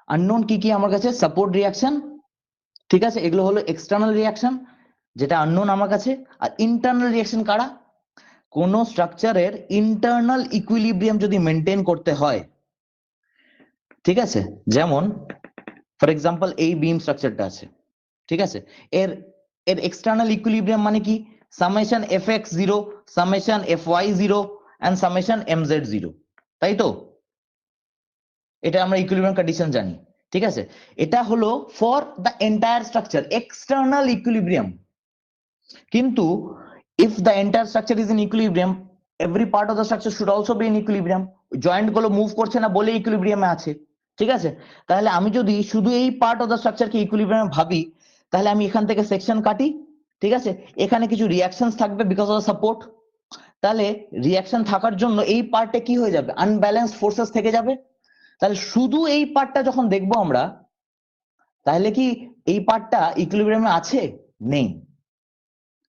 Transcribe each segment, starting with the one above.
Unknown কি কি আমার কাছে? সাপোর্ট রিয়াকশন, ঠিক আছে, এগুলো হলো এক্সটার্নাল রিয়াকশন যেটা আননোন আমার কাছে। আর ইন্টারনাল রিয়াকশন কারা? কোন স্ট্রাকচারের ইন্টারনাল ইকুইলিব্রিয়াম যদি মেনটেন করতে হয়, ঠিক আছে, যেমন ফর এক্সাম্পল এই বিম স্ট্রাকচারটা আছে, ঠিক আছে, এর এর এক্সটার্নাল ইকুইলিব্রিয়াম মানে কি? Summation fx0, summation fy0 and summation mz0, তাই তো? এটা আমরা ইকুইলিব্রিয়াম কন্ডিশন জানি, ঠিক আছে। এটা হলো for the entire structure, external equilibrium. কিন্তু if the entire structure is in equilibrium, every part of the structure should also be in equilibrium. Joint গুলো মুভ করছে না বলে ইকুইলিব্রিয়ামে আছে, ঠিক আছে। তাহলে আমি যদি শুধু এই পার্ট অফ দ্য স্ট্রাকচারকে ইকুইলিব্রিয়ামে ভাবি, তাহলে আমি এখান থেকে সেকশন কাটি, ঠিক আছে, এখানে কিছু রিঅ্যাকশনস থাকবে বিকজ অফ দ্য সাপোর্ট। তাহলে রিঅ্যাকশন থাকার জন্য এই পার্টে কি হয়ে যাবে? আনব্যালেন্সড ফোর্সেস থেকে যাবে। তাহলে শুধু এই পার্টটা যখন দেখবো আমরা, তাহলে কি এই পার্টটা ইকুইলিব্রিয়ামে আছে? নেই।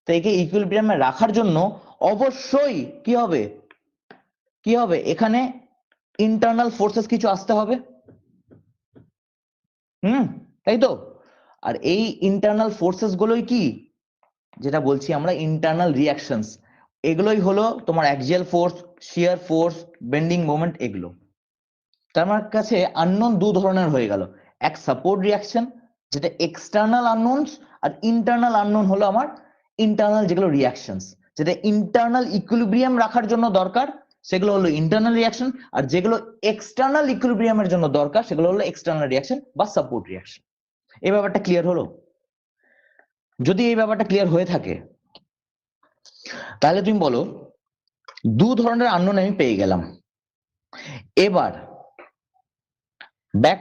তো একে ইকুইলিব্রিয়ামে রাখার জন্য অবশ্যই কি হবে? কি হবে? এখানে ইন্টারনাল ফোর্সেস কিছু আসতে হবে, তাই তো? আর এই ইন্টারনাল ফোর্সেস গুলোই কি, যেটা বলছি আমরা ইন্টারনাল রিঅ্যাকশনস, এগুলোই হলো তোমার axial force, shear force, bending moment, এগুলো। তার আমার কাছে আননোন দু ধরনের হয়ে গেল, এক সাপোর্ট রিঅ্যাকশন যেটা এক্সটার্নাল আননোনস, আর ইন্টারনাল আননোন হলো আমার ইন্টারনাল যেগুলো রিঅ্যাকশনস, যেটা ইন্টারনাল ইকুইলিব্রিয়াম রাখার জন্য দরকার, সেগুলো হলো ইন্টারনাল রিঅ্যাকশন। আর যেগুলো এক্সটার্নাল ইকুইলিব্রিয়ামের জন্য দরকার, সেগুলো হলো এক্সটার্নাল রিঅ্যাকশন বা সাপোর্ট রিঅ্যাকশন। এই ব্যাপারটা ক্লিয়ার হলো? যদি এই ব্যাপারটা ক্লিয়ার হয়ে থাকে, তাহলে তুমি বলো দু ধরনের আননোন আমি পেয়ে গেলাম। এবার ব্যাক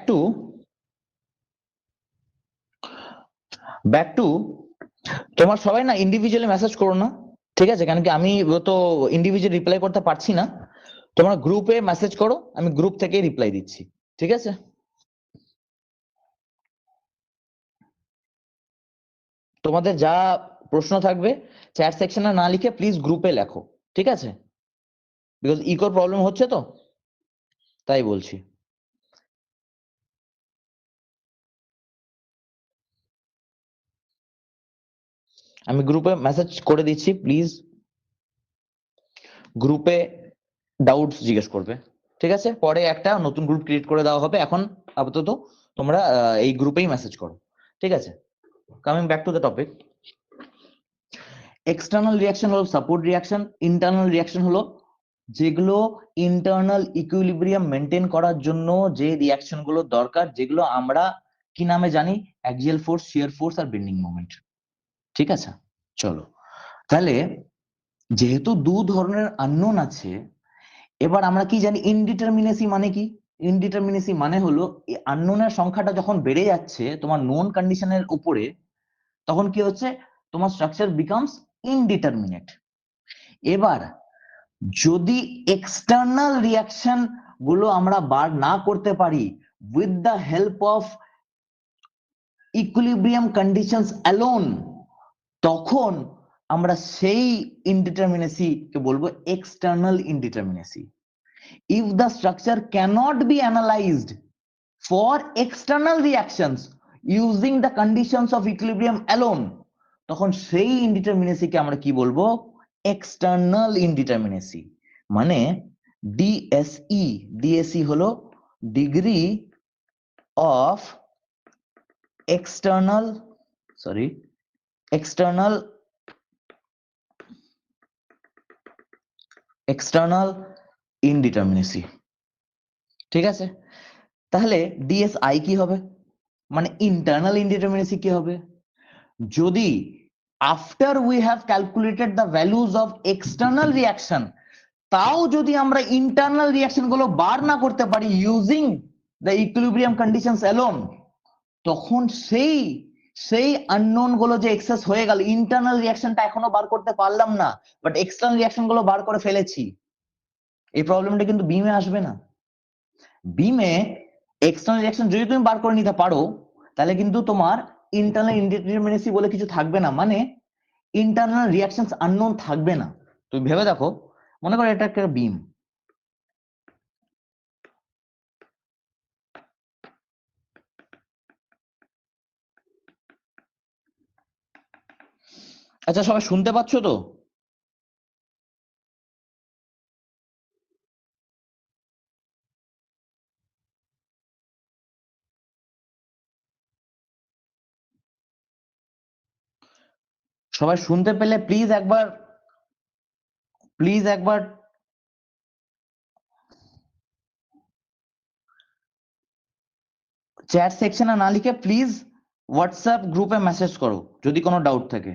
টু তোমার সবাই না ইন্ডিভিজুয়ালি মেসেজ করো না, ঠিক আছে, কারণ কি আমি তো ইন্ডিভিজুয়াল রিপ্লাই করতে পারছি না। তোমরা গ্রুপে মেসেজ করো, আমি গ্রুপ থেকে রিপ্লাই দিচ্ছি, ঠিক আছে। তোমাদের যা প্রশ্ন থাকবে চ্যাট সেকশনে না লিখে প্লিজ গ্রুপে লেখো, ঠিক আছে, বিকজ ইকোর প্রবলেম হচ্ছে তো, তাই বলছি। আমি গ্রুপে মেসেজ করে দিচ্ছি, প্লিজ গ্রুপে ডাউটস জিজ্ঞেস করবে, ঠিক আছে, পরে একটা নতুন গ্রুপ ক্রিয়েট করে দেওয়া হবে। এখন আপাতত তোমরা এই গ্রুপেই মেসেজ করো, ঠিক আছে। Coming back to the topic, external reaction হলো সাপোর্ট রিঅ্যাকশন, ইন্টারনাল রিঅ্যাকশন হলো যেগুলো ইন্টারনাল ইকুইলিব্রিয়াম মেনটেন করার জন্য যে রিঅ্যাকশন গুলো দরকার, যেগুলো আমরা কি নামে জানি? অ্যাক্সিয়াল ফোর্স, শিয়ার ফোর্স আর বেন্ডিং মোমেন্ট, ঠিক আছে। চলো, তাহলে যেহেতু দু ধরনের আননোন আছে, এবার আমরা কি জানি ইনডিটারমিনেসি মানে কি? ইনডিটারমিনেসি মানে হলো এই আননোনের সংখ্যাটা যখন বেড়ে যাচ্ছে তোমার নোন কন্ডিশনের উপরে, তখন কি হচ্ছে? তোমার স্ট্রাকচার বিকামস ইনডিটারমিনেট। এবার যদি এক্সটার্নাল রিঅ্যাকশন গুলো আমরা বার না করতে পারি with the help of equilibrium conditions alone, তখন আমরা সেই ইনডিটারমিনেসি কে বলবো external ইনডিটারমিনেসি। If the structure cannot be analyzed for external reactions using the conditions of equilibrium alone, তখন সেই ইনডিটারমিনেসিকে আমরা কি বলবো? এক্সটার্নাল ইনডিটারমিনেসি। মানে ডিএসই হলো ডিগ্রি অফ এক্সটার্নাল ইনডিটারমিনেসি, ঠিক আছে। তাহলে ডিএসআই কি হবে? মানে ইন্টারনাল ইনডিটারমিনেসি কি হবে? যদি after we have calculated the values of external reaction, তাও যদি আমরা ইন্টারনাল রিঅ্যাকশন গুলো বার না করতে পারি using the equilibrium conditions alone, তখন সেই আননোন গুলো যে এক্সেস হয়ে গেল, ইন্টারনাল রিঅ্যাকশনটা এখনো বার করতে পারলাম না, বাট এক্সটার্নাল রিঅ্যাকশন গুলো বার করে ফেলেছি, এই প্রবলেমটা কিন্তু বিমে আসবে না। বিমে এক্সটার্নাল রিঅ্যাকশন যদি তুমি বার করে নিতে পারো, তাহলে কিন্তু তোমার ইন্টারনাল ইনডিটারমিনেসি বলে কিছু থাকবে না, মানে ইন্টারনাল রিঅ্যাকশনস আননোন থাকবে না। তুমি ভেবে দেখো, মনে করো এটা একটা বিম, আচ্ছা, সবাই শুনতে পাচ্ছ তো? সবাই শুনতে পেলে প্লিজ একবার চ্যাট সেকশনে না লিখে প্লিজ হোয়াটসঅ্যাপ গ্রুপে মেসেজ করো যদি কোনো ডাউট থাকে।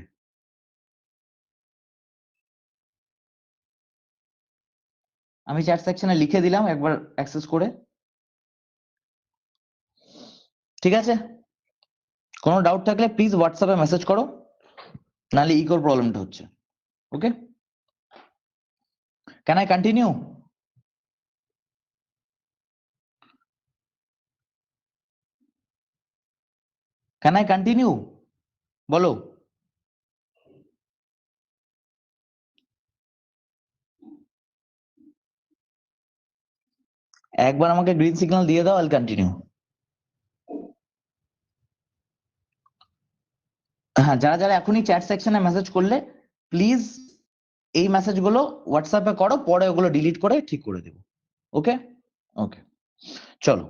আমি চ্যাট সেকশনে লিখে দিলাম, একবার অ্যাক্সেস করে। ঠিক আছে, কোনো ডাউট থাকলে প্লিজ হোয়াটসঅ্যাপে মেসেজ করো, নাহলে ইকোর প্রবলেমটা হচ্ছে। Okay, can I continue? Can I continue? বলো। একবার আমাকে গ্রিন সিগন্যাল দিয়ে দাও, আইল কন্টিনিউ। হ্যাঁ, যারা যারা এখনই চ্যাট সেকশনে মেসেজ করলে প্লিজ এই মেসেজগুলো হোয়াটসঅ্যাপে করো, পরে ওগুলো ডিলিট করে ঠিক করে দেবো। ওকে ওকে, চলো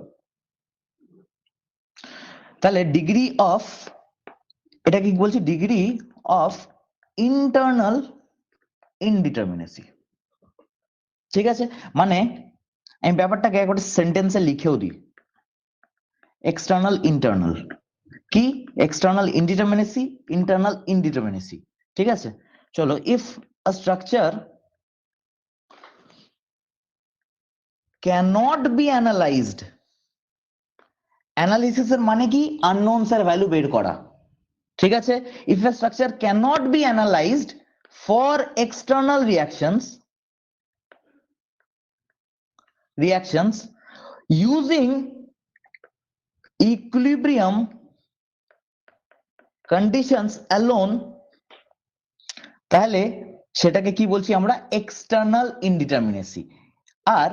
তাহলে ডিগ্রি অফ, এটা কি বলছি, ডিগ্রি অফ ইন্টারনাল ইনডিটারমিনেসি। ঠিক আছে, মানে আমি ব্যাপারটাকে একটা সেন্টেন্সে লিখেও দিই। এক্সটার্নাল ইন্টারনাল কি, এক্সটার্নাল ইনডিটারমিনেসি, ইন্টারনাল ইনডিটারমিনেসি। ঠিক আছে, চলো, if a structure cannot be analysed, অ্যানালিসিসের মানে কি, আননোনস এর ভ্যালু বের করা। ঠিক আছে, if a structure cannot be analysed for external reactions using equilibrium conditions alone, তাহলে সেটাকে কি বলছি আমরা, এক্সটার্নাল ইনডিটারমিনেসি। আর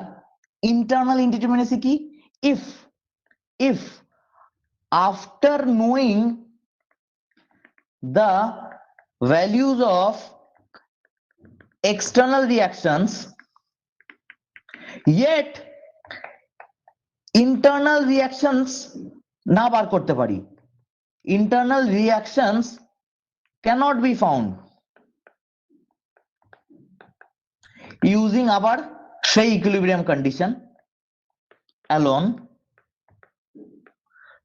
ইন্টারনাল ইনডিটারমিনেসি কি, if if after knowing the values of external reactions yet internal reactions না বার করতে পারি, internal reactions cannot be found using আবার সেই ইকুইলিব্রিয়াম কন্ডিশন অ্যালোন,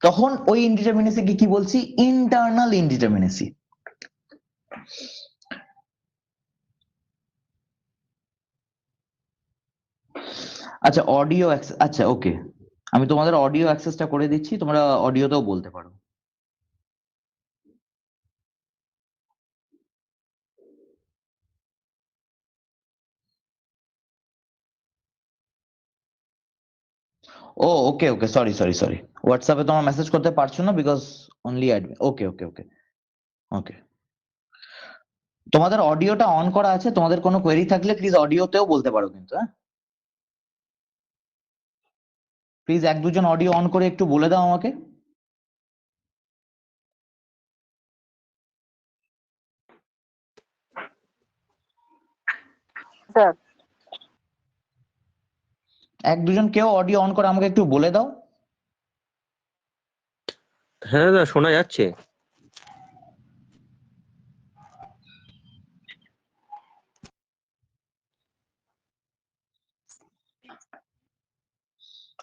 তখন ওই ইনডিটারমিনেসিকে কি বলছি, ইন্টারনাল ইনডিটারমিনেসি। আচ্ছা, অডিও, আচ্ছা ওকে, আমি তোমাদের অডিও অ্যাক্সেসটা করে দিচ্ছি, তোমরা অডিওতেও বলতে পারো। ও ওকে ওকে, সরি সরি সরি, হোয়াটসঅ্যাপে তোমরা মেসেজ করতে পারছো না because only admin. Okay okay okay ওকে, তোমাদের অডিওটা অন করা আছে, তোমাদের কোনো কোয়েরি থাকলে প্লিজ অডিওতেও বলতে পারো কিন্তু। হ্যাঁ, প্লিজ এক দুজন অডিও অন করে একটু বলে দাও আমাকে। স্যার, এক দুজন কেউ অডিও অন করে আমাকে একটু বলে দাও। হ্যাঁ দাদা, শোনা যাচ্ছে।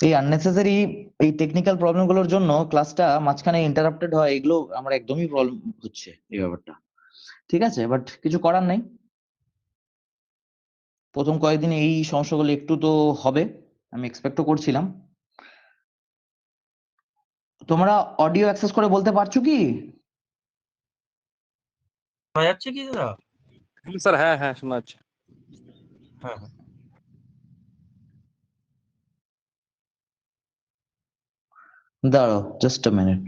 এই আননেসেসারি এই টেকনিক্যাল প্রবলেম গুলোর জন্য ক্লাসটা মাঝখানে ইন্টারাপ্টেড হয়, এগুলো আমার একদমই প্রবলেম হচ্ছে এই ব্যাপারটা। ঠিক আছে, বাট কিছু করার নেই, প্রথম কয়েকদিন এই সমস্যাগুলো একটু তো হবে, আমি এক্সপেক্টও করছিলাম। তোমরা অডিও অ্যাক্সেস করে বলতে পারছো কি? শোনা যাচ্ছে কি দাদা? স্যার, হ্যাঁ হ্যাঁ শোনা যাচ্ছে। হ্যাঁ হ্যাঁ। দাঁড়াও জাস্ট আ মিনিট।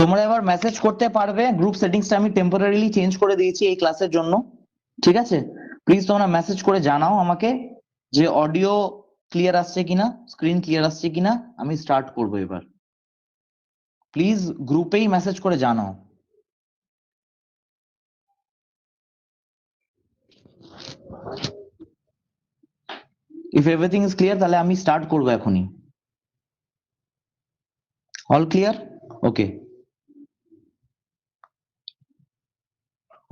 তোমরা এবার মেসেজ করতে পারবে, গ্রুপ সেটিংসটা আমি টেম্পোরারিলি চেঞ্জ করে দিয়েছি এই ক্লাসের জন্য, ঠিক আছে? প্লিজ তোমরা মেসেজ করে জানাও আমাকে যে অডিও ক্লিয়ার আসছে কিনা, স্ক্রিন ক্লিয়ার আসছে কিনা। আমি স্টার্ট করব এবার। প্লিজ গ্রুপেই মেসেজ করে জানাও। ইফ এভরিথিং ইজ ক্লিয়ার তাহলে আমি স্টার্ট করব এখনই। All clear? ওকে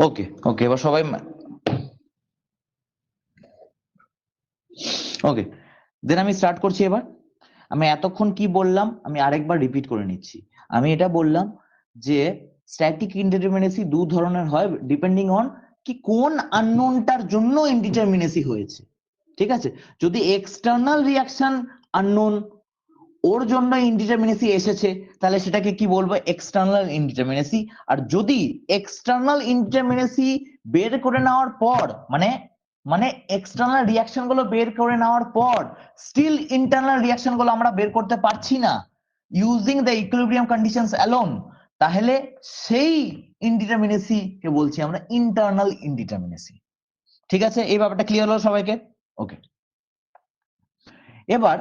ওকে ওকে, এবার সবাই ওকে, দেন আমি স্টার্ট করছি এবার। আমি এতক্ষণ কি বললাম আমি আরেকবার রিপিট করে নিচ্ছি। আমি এটা বললাম যে স্ট্যাটিক ইনডিটারমিনেসি দু ধরনের হয় ডিপেন্ডিং অন কি কোন আননোনটার জন্য ইনডিটারমিনেসি হয়েছে, ঠিক আছে? যদি এক্সটার্নাল রিয়াকশন আননোন ওর জন্য ইনডিটারমিনেসি এসেছে তাহলে সেটাকে কি বলবো, এক্সটার্নাল ইনডিটারমিনেসি। আর যদি এক্সটার্নাল ইনডিটারমিনেসি বের করে নেওয়ার পর মানে মানে এক্সটার্নাল রিয়াকশন গুলো বের করে নেওয়ার পর স্টিল ইন্টারনাল রিয়াকশন গুলো আমরা বের করতে পারছি না using the equilibrium conditions alone, তাহলে সেই ইনডিটারমিনেসি কে বলছি আমরা ইন্টারনাল ইনডিটারমিনেসি। ঠিক আছে, এই ব্যাপারটা ক্লিয়ার হলো সবাইকে? ওকে, এবার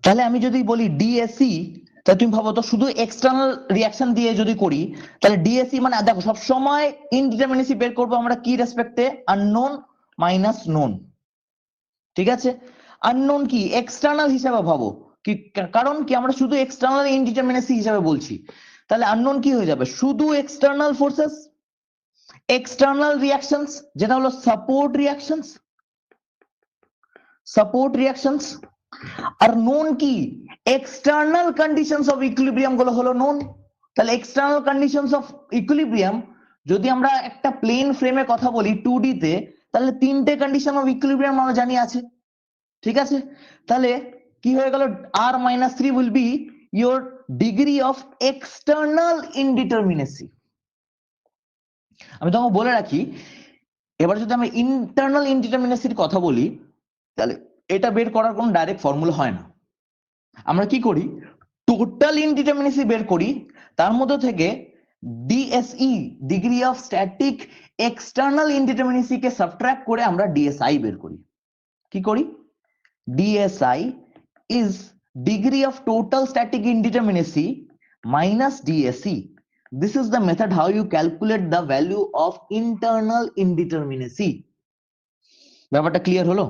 তাহলে আমি যদি বলি ডিএসি, তাহলে তুমি ভাবো তো শুধু এক্সটার্নাল রিয়াকশন দিয়ে যদি করি তাহলে ডিএসি মানে দেখো সব সময় ইনডিটারমিনেসি বের করবো আমরা কি রেসপেক্টে, আননোন মাইনাস নোন। ঠিক আছে, আননোন কি এক্সটার্নাল হিসাবে ভাবো কি, কারণ কি আমরা শুধু এক্সটার্নাল ইনডিটারমিনেসি হিসাবে বলছি। তাহলে আননোন কি হয়ে যাবে, শুধু এক্সটার্নাল ফোর্সেস, এক্সটার্নাল রিয়াকশনস যেটা হলো support reactions, support reactions. Are known কি এক্সটার্নাল কন্ডিশনস অফ ইকুইলিব্রিয়াম গুলো হলো নোন। তাহলে এক্সটার্নাল কন্ডিশনস অফ ইকুইলিব্রিয়াম যদি আমরা একটা প্লেন ফ্রেমে কথা বলি 2D তে, তাহলে তিনটে কন্ডিশন অফ ইকুইলিব্রিয়াম আমরা জানি আছে। ঠিক আছে, তাহলে কি হয়ে গেল, r-3 will be your degree of external indeterminacy। আমি তোমাকে বলে রাখি, এবার যদি আমরা ইন্টারনাল ইনডিটারমিনেসির কথা বলি তাহলে এটা বের করার কোনো ডাইরেক্ট ফর্মুলা হয় না। আমরা কি করি, টোটাল ইনডিটারমিনেসি বের করি, তার মধ্যে থেকে DSE degree of static external indeterminacy কে সাবট্রাক্ট করে আমরা ডিএসআই বের করি। কি করি, DSI is degree of total static indeterminacy minus DSE. This is the method how you calculate the value of internal indeterminacy। ব্যাপারটা ক্লিয়ার হলো?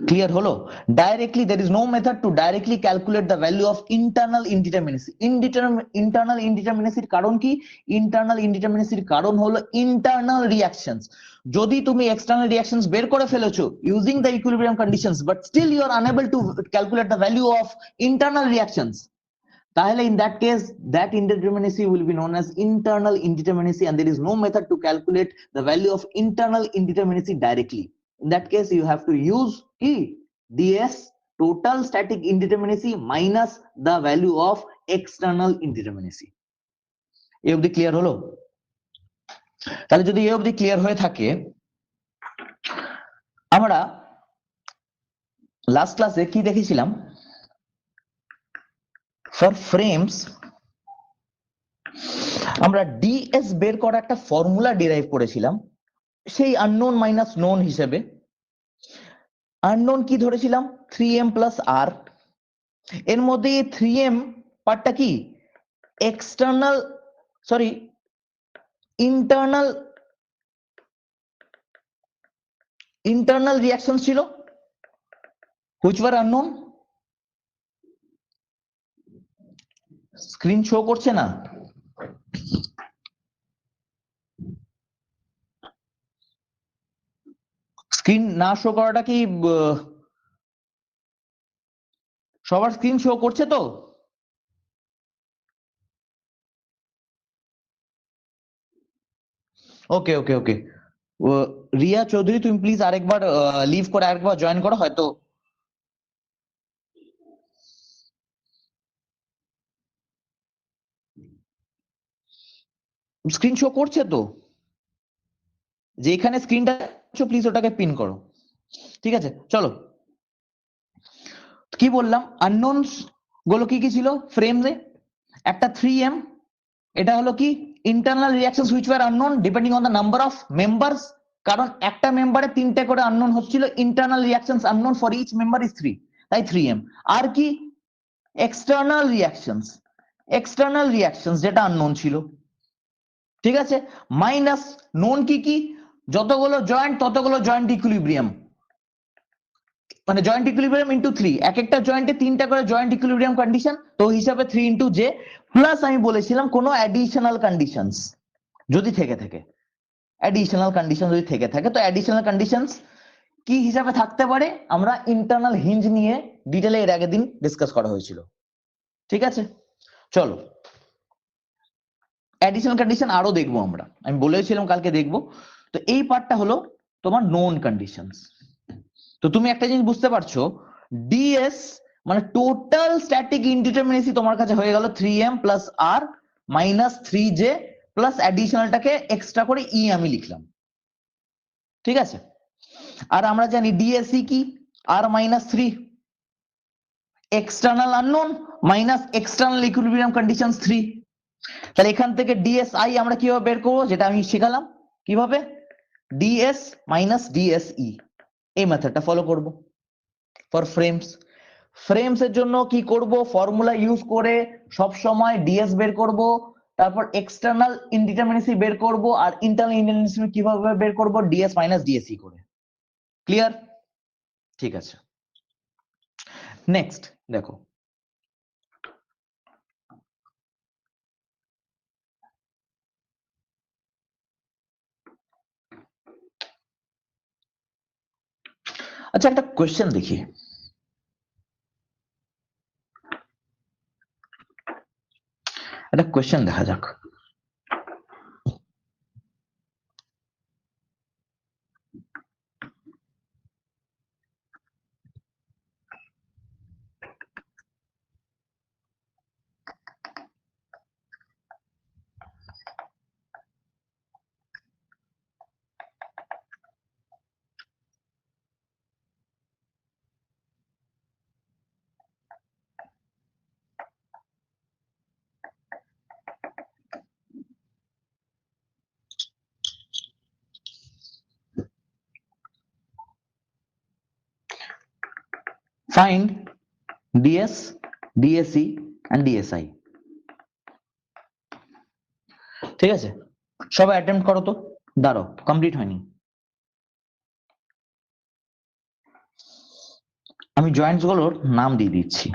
ক্লিয়ার হলো? Directly there is no method to directly calculate the value of internal indeterminacy। internal indeterminacy এর কারণ কি, internal indeterminacy এর কারণ হলো internal reactions। যদি তুমি external reactions বের করে ফেলেছো using the equilibrium conditions but still you are unable to calculate the value of internal reactions, তাহলে in that case that indeterminacy will be known as internal indeterminacy and there is no method to calculate the value of internal indeterminacy directly। In that case you have to use ds total static indeterminacy minus the value of external indeterminacy। এই অবধি clear হলো? তাহলে যদি এই অবধি clear হয়ে থাকে, আমরা লাস্ট ক্লাসে কি দেখেছিলাম, ফর ফ্রেমস আমরা ডিএস বের করা একটা ফর্মুলা ডিরাইভ করেছিলাম সেই আননোন মাইনাস নোন হিসেবে। আননোন কি ধরেছিলাম, 3m প্লাস আর। এর মধ্যে 3m পার্টটা কি এক্সটার্নাল সরি ইন্টারনাল রিয়াকশন ছিল which were unknown। Screen show করছে না? স্ক্রিন না শো করাটা কি সবার স্ক্রিন শো করছে তো? ওকে ওকে ওকে, রিয়া চৌধুরী তুমি প্লিজ আরেকবার লিভ করে আরেকবার জয়েন করো, হয়তো স্ক্রিন শো করছে তো? যেখানে স্ক্রিনটা প্লিজ ওটাকে পিন করো। ঠিক আছে, চলো কি বললাম, আননোনস গুলো কি কি ছিল ফ্রেমে? একটা 3m, এটা হলো কি internal reactions which were unknown depending on the number of members, কারণ একটা মেম্বারে 3টে করে আননোন হচ্ছিল, internal reactions unknown for each member is 3, তাই 3m। আর কি এক্সটার্নাল রিঅ্যাকশনস যেটা আননোন ছিল, ঠিক আছে, মাইনাস নোন কি কি, যতগুলো জয়েন্ট ততগুলো জয়েন্ট ইকুইলিব্রিয়াম, মানে জয়েন্ট ইকুইলিব্রিয়াম ইনটু 3, এক একটা জয়েন্টে 3টা করে জয়েন্ট ইকুইলিব্রিয়াম কন্ডিশন, তো হিসাবে 3 ইনটু জে, প্লাস আমি বলেছিলাম কোনো অ্যাডিশনাল কন্ডিশনস যদি থেকে থাকে, অ্যাডিশনাল কন্ডিশন যদি থেকে থাকে, তো অ্যাডিশনাল কন্ডিশনস কি হিসাবে থাকতে পারে, আমরা ইন্টারনাল হিঞ্জ নিয়ে ডিটেলে এর আগের দিন ডিসকাস করা হয়েছিল, ঠিক আছে। চলো অ্যাডিশনাল কন্ডিশন আরো দেখবো আমরা, আমি বলেছিলাম কালকে দেখবো। তো এই পার্টটা হলো তোমার নোন কন্ডিশনস। তো তুমি একটা জিনিস বুঝতে পারছো, ডিএস মানে টোটাল স্ট্যাটিক ইনডিটারমিনেসি তোমার কাছে হয়ে গেল 3m plus R minus 3j plus অ্যাডিশনালটাকে extra করে ই আমি লিখলাম, ঠিক আছে। আর আমরা জানি ডিএসই কি, R minus 3 external unknown minus external equilibrium conditions 3। তাহলে এখান থেকে ডিএসআই আমরা কিভাবে বের করবো, যেটা আমি শেখালাম কিভাবে, ডিএস মাইনাস ডিএসই, এই মেথডটা ফলো করব ফর ফ্রেমস এর জন্য কি করব, ফর্মুলা ইউজ করে সব সময় ডিএস বের করব, তারপর এক্সটার্নাল ইনডিটারমিনেসি বের করব, আর ইন্টারনাল ইনডিটারমিনেসি কিভাবে বের করব, ডিএস মাইনাস ডিএসই করে। ক্লিয়ার? ঠিক আছে, নেক্সট দেখো, আচ্ছা একটা কোয়েশ্চেন দেখি, একটা কোয়েশ্চেন দেখা যাক। Find DS, DSE and DSI, ঠিক আছে, সবাই অ্যাটেম্প্ট করো তো, দাঁড়াও কমপ্লিট হয়নি। আমি জয়েন্টস গুলোর নাম দিয়ে দিচ্ছি।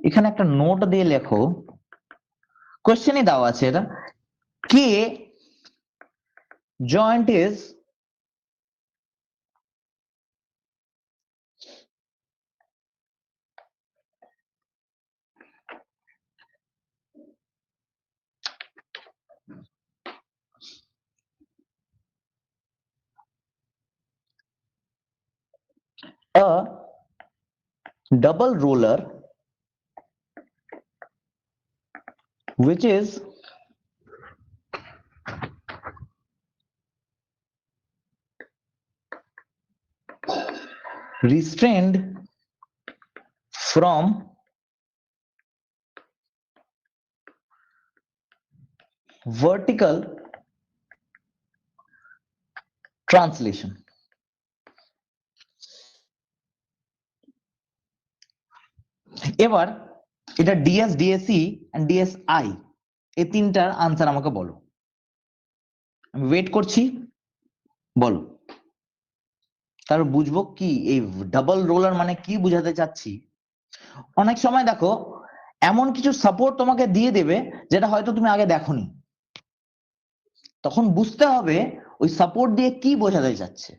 এখানে একটা নোট দিয়ে লেখো, কোশ্চেনই দেওয়া আছে এটা, K joint is a double roller which is restrained from vertical translation। এবার এটা ডিএস, ডিএসই এন্ড ডিএসআই, এই তিনটার আনসার আমাকে বলো, আমি ওয়েট করছি, বলো, তারপর বুঝবো কি এই ডাবল রোলার মানে কি বুঝাতে চাচ্ছি। অনেক সময় দেখো এমন কিছু সাপোর্ট তোমাকে দিয়ে দেবে যেটা হয়তো তুমি আগে দেখোনি, তখন বুঝতে হবে ওই সাপোর্ট দিয়ে কি বোঝাতে চাচ্ছে।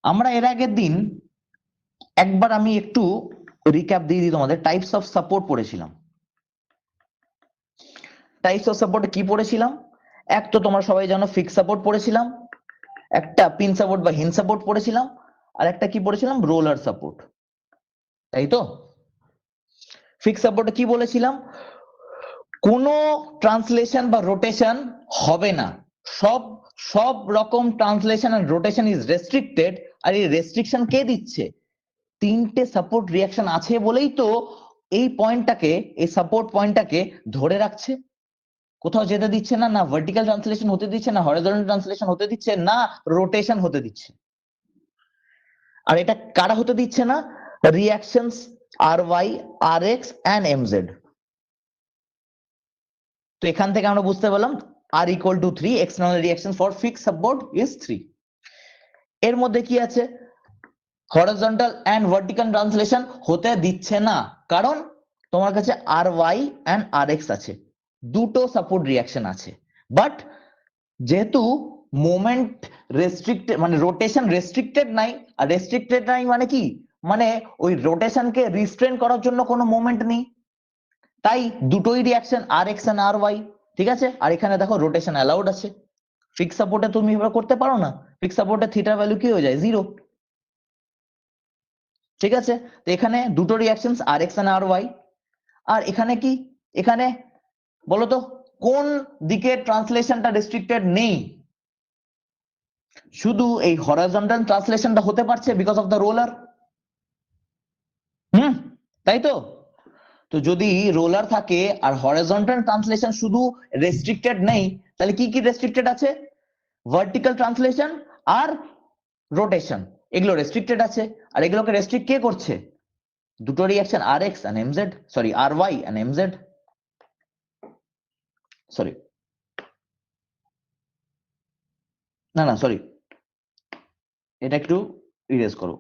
আমরা এর আগের দিন একবার আমি একটু রিক্যাপ দিয়ে দিই তোমাদের, টাইপস অফ সাপোর্ট পড়েছিলাম। টাইপস অফ সাপোর্ট কি পড়েছিলাম, এক তো তোমরা সবাই জানো ফিক্স সাপোর্ট পড়েছিলাম, একটা পিন সাপোর্ট বা হিন সাপোর্ট পড়েছিলাম, আর একটা কি পড়েছিলাম, রোলার সাপোর্ট, তাই তো। ফিক্স সাপোর্টে কি বলেছিলাম, কোনো ট্রান্সলেশন বা রোটেশন হবে না সব সব রকম translation and rotation is restricted. আর এই রেস্ট্রিকশন কে দিচ্ছে? তিনটে সাপোর্ট রিয়াকশন আছে বলেই তো এই পয়েন্টটাকে, এই সাপোর্ট পয়েন্টটাকে ধরে রাখছে, কোথাও যেতে দিচ্ছে না, না ভার্টিক্যাল ট্রান্সলেশন হতে দিচ্ছে, না হরিজন্টাল ট্রান্সলেশন হতে দিচ্ছে, না রোটেশন হতে দিচ্ছে। আর এটা কারা হতে দিচ্ছে না? Reactions RY, RX and MZ। তো এখান থেকে আমরা বুঝতে পারলাম R equal to 3, external reaction for fixed support is 3। এর মধ্যে কি আছে? হরিজন্টাল এন্ড ভার্টিক্যাল ট্রান্সলেশন হতে দিচ্ছে না, কারণ তোমার কাছে RY and RX আছে, দুটো সাপোর্ট রিয়াকশন আছে। বাট যেহেতু মোমেন্ট রেস্ট্রিক্টেড, মানে রোটেশন রেস্ট্রিক্টেড নাই, আর রেস্ট্রিক্টেড নাই মানে কি, মানে ওই রোটেশনকে রিস্ট্রেন করার জন্য কোনো মোমেন্ট নেই, তাই দুটোই রিয়াকশন RX and RY। ঠিক আছে, আর এখানে দেখো রোটেশন অ্যালাউড আছে। ফিক্স সাপোর্টে তুমি এভাবে করতে পারো না, ফিক্স সাপোর্টে থিটার ভ্যালু কি হয়ে যায়? 0। ঠিক আছে, তো এখানে দুটো রিয়াকশনস RX and RY। আর এখানে কি, এখানে বলো তো কোন দিকে ট্রান্সলেশনটা রেস্ট্রিক্টেড নেই? শুধু এই হরিজন্টাল ট্রান্সলেশনটা হতে পারছে বিকজ অফ দ্য রোলার। তাই তো? তো যদি রোলার থাকে আর হরিজন্টাল ট্রান্সলেশন শুধু রেস্ট্রিক্টেড নেই, তাহলে কি কি রেস্ট্রিক্টেড আছে? ভার্টিক্যাল ট্রান্সলেশন আর রোটেশন, এগুলো রেস্ট্রিক্টেড আছে। আর এগুলোকে রেস্ট্রিক্ট কে করছে? দুটো reaction RX and MZ, sorry RY and MZ, sorry না না সরি, এটা একটু ইরেজ করো।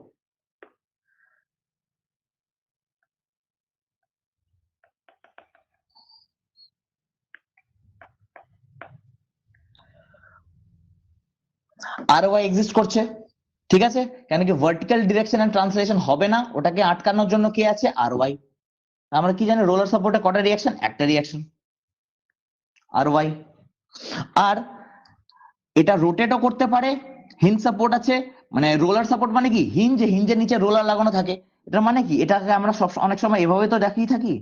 RY এক্সিস্ট করছে, ঠিক আছে, কেন কি ভার্টিক্যাল ডিরেকশন এন্ড ট্রান্সলেশন হবে না, ওটাকে আটকানোর জন্য কে আছে? RY। আমরা কি জানি রোলার সাপোর্টে কটা রিয়াকশন? একটা রিয়াকশন RY। আর এটা রোটেটও করতে পারে, হিঞ্জ সাপোর্ট আছে, মানে রোলার সাপোর্ট মানে কি, হিঞ্জের নিচে রোলার লাগানো থাকে। এটা মানে কি, এটাকে আমরা সব অনেক সময় এভাবে তো দেখিয়ে থাকি।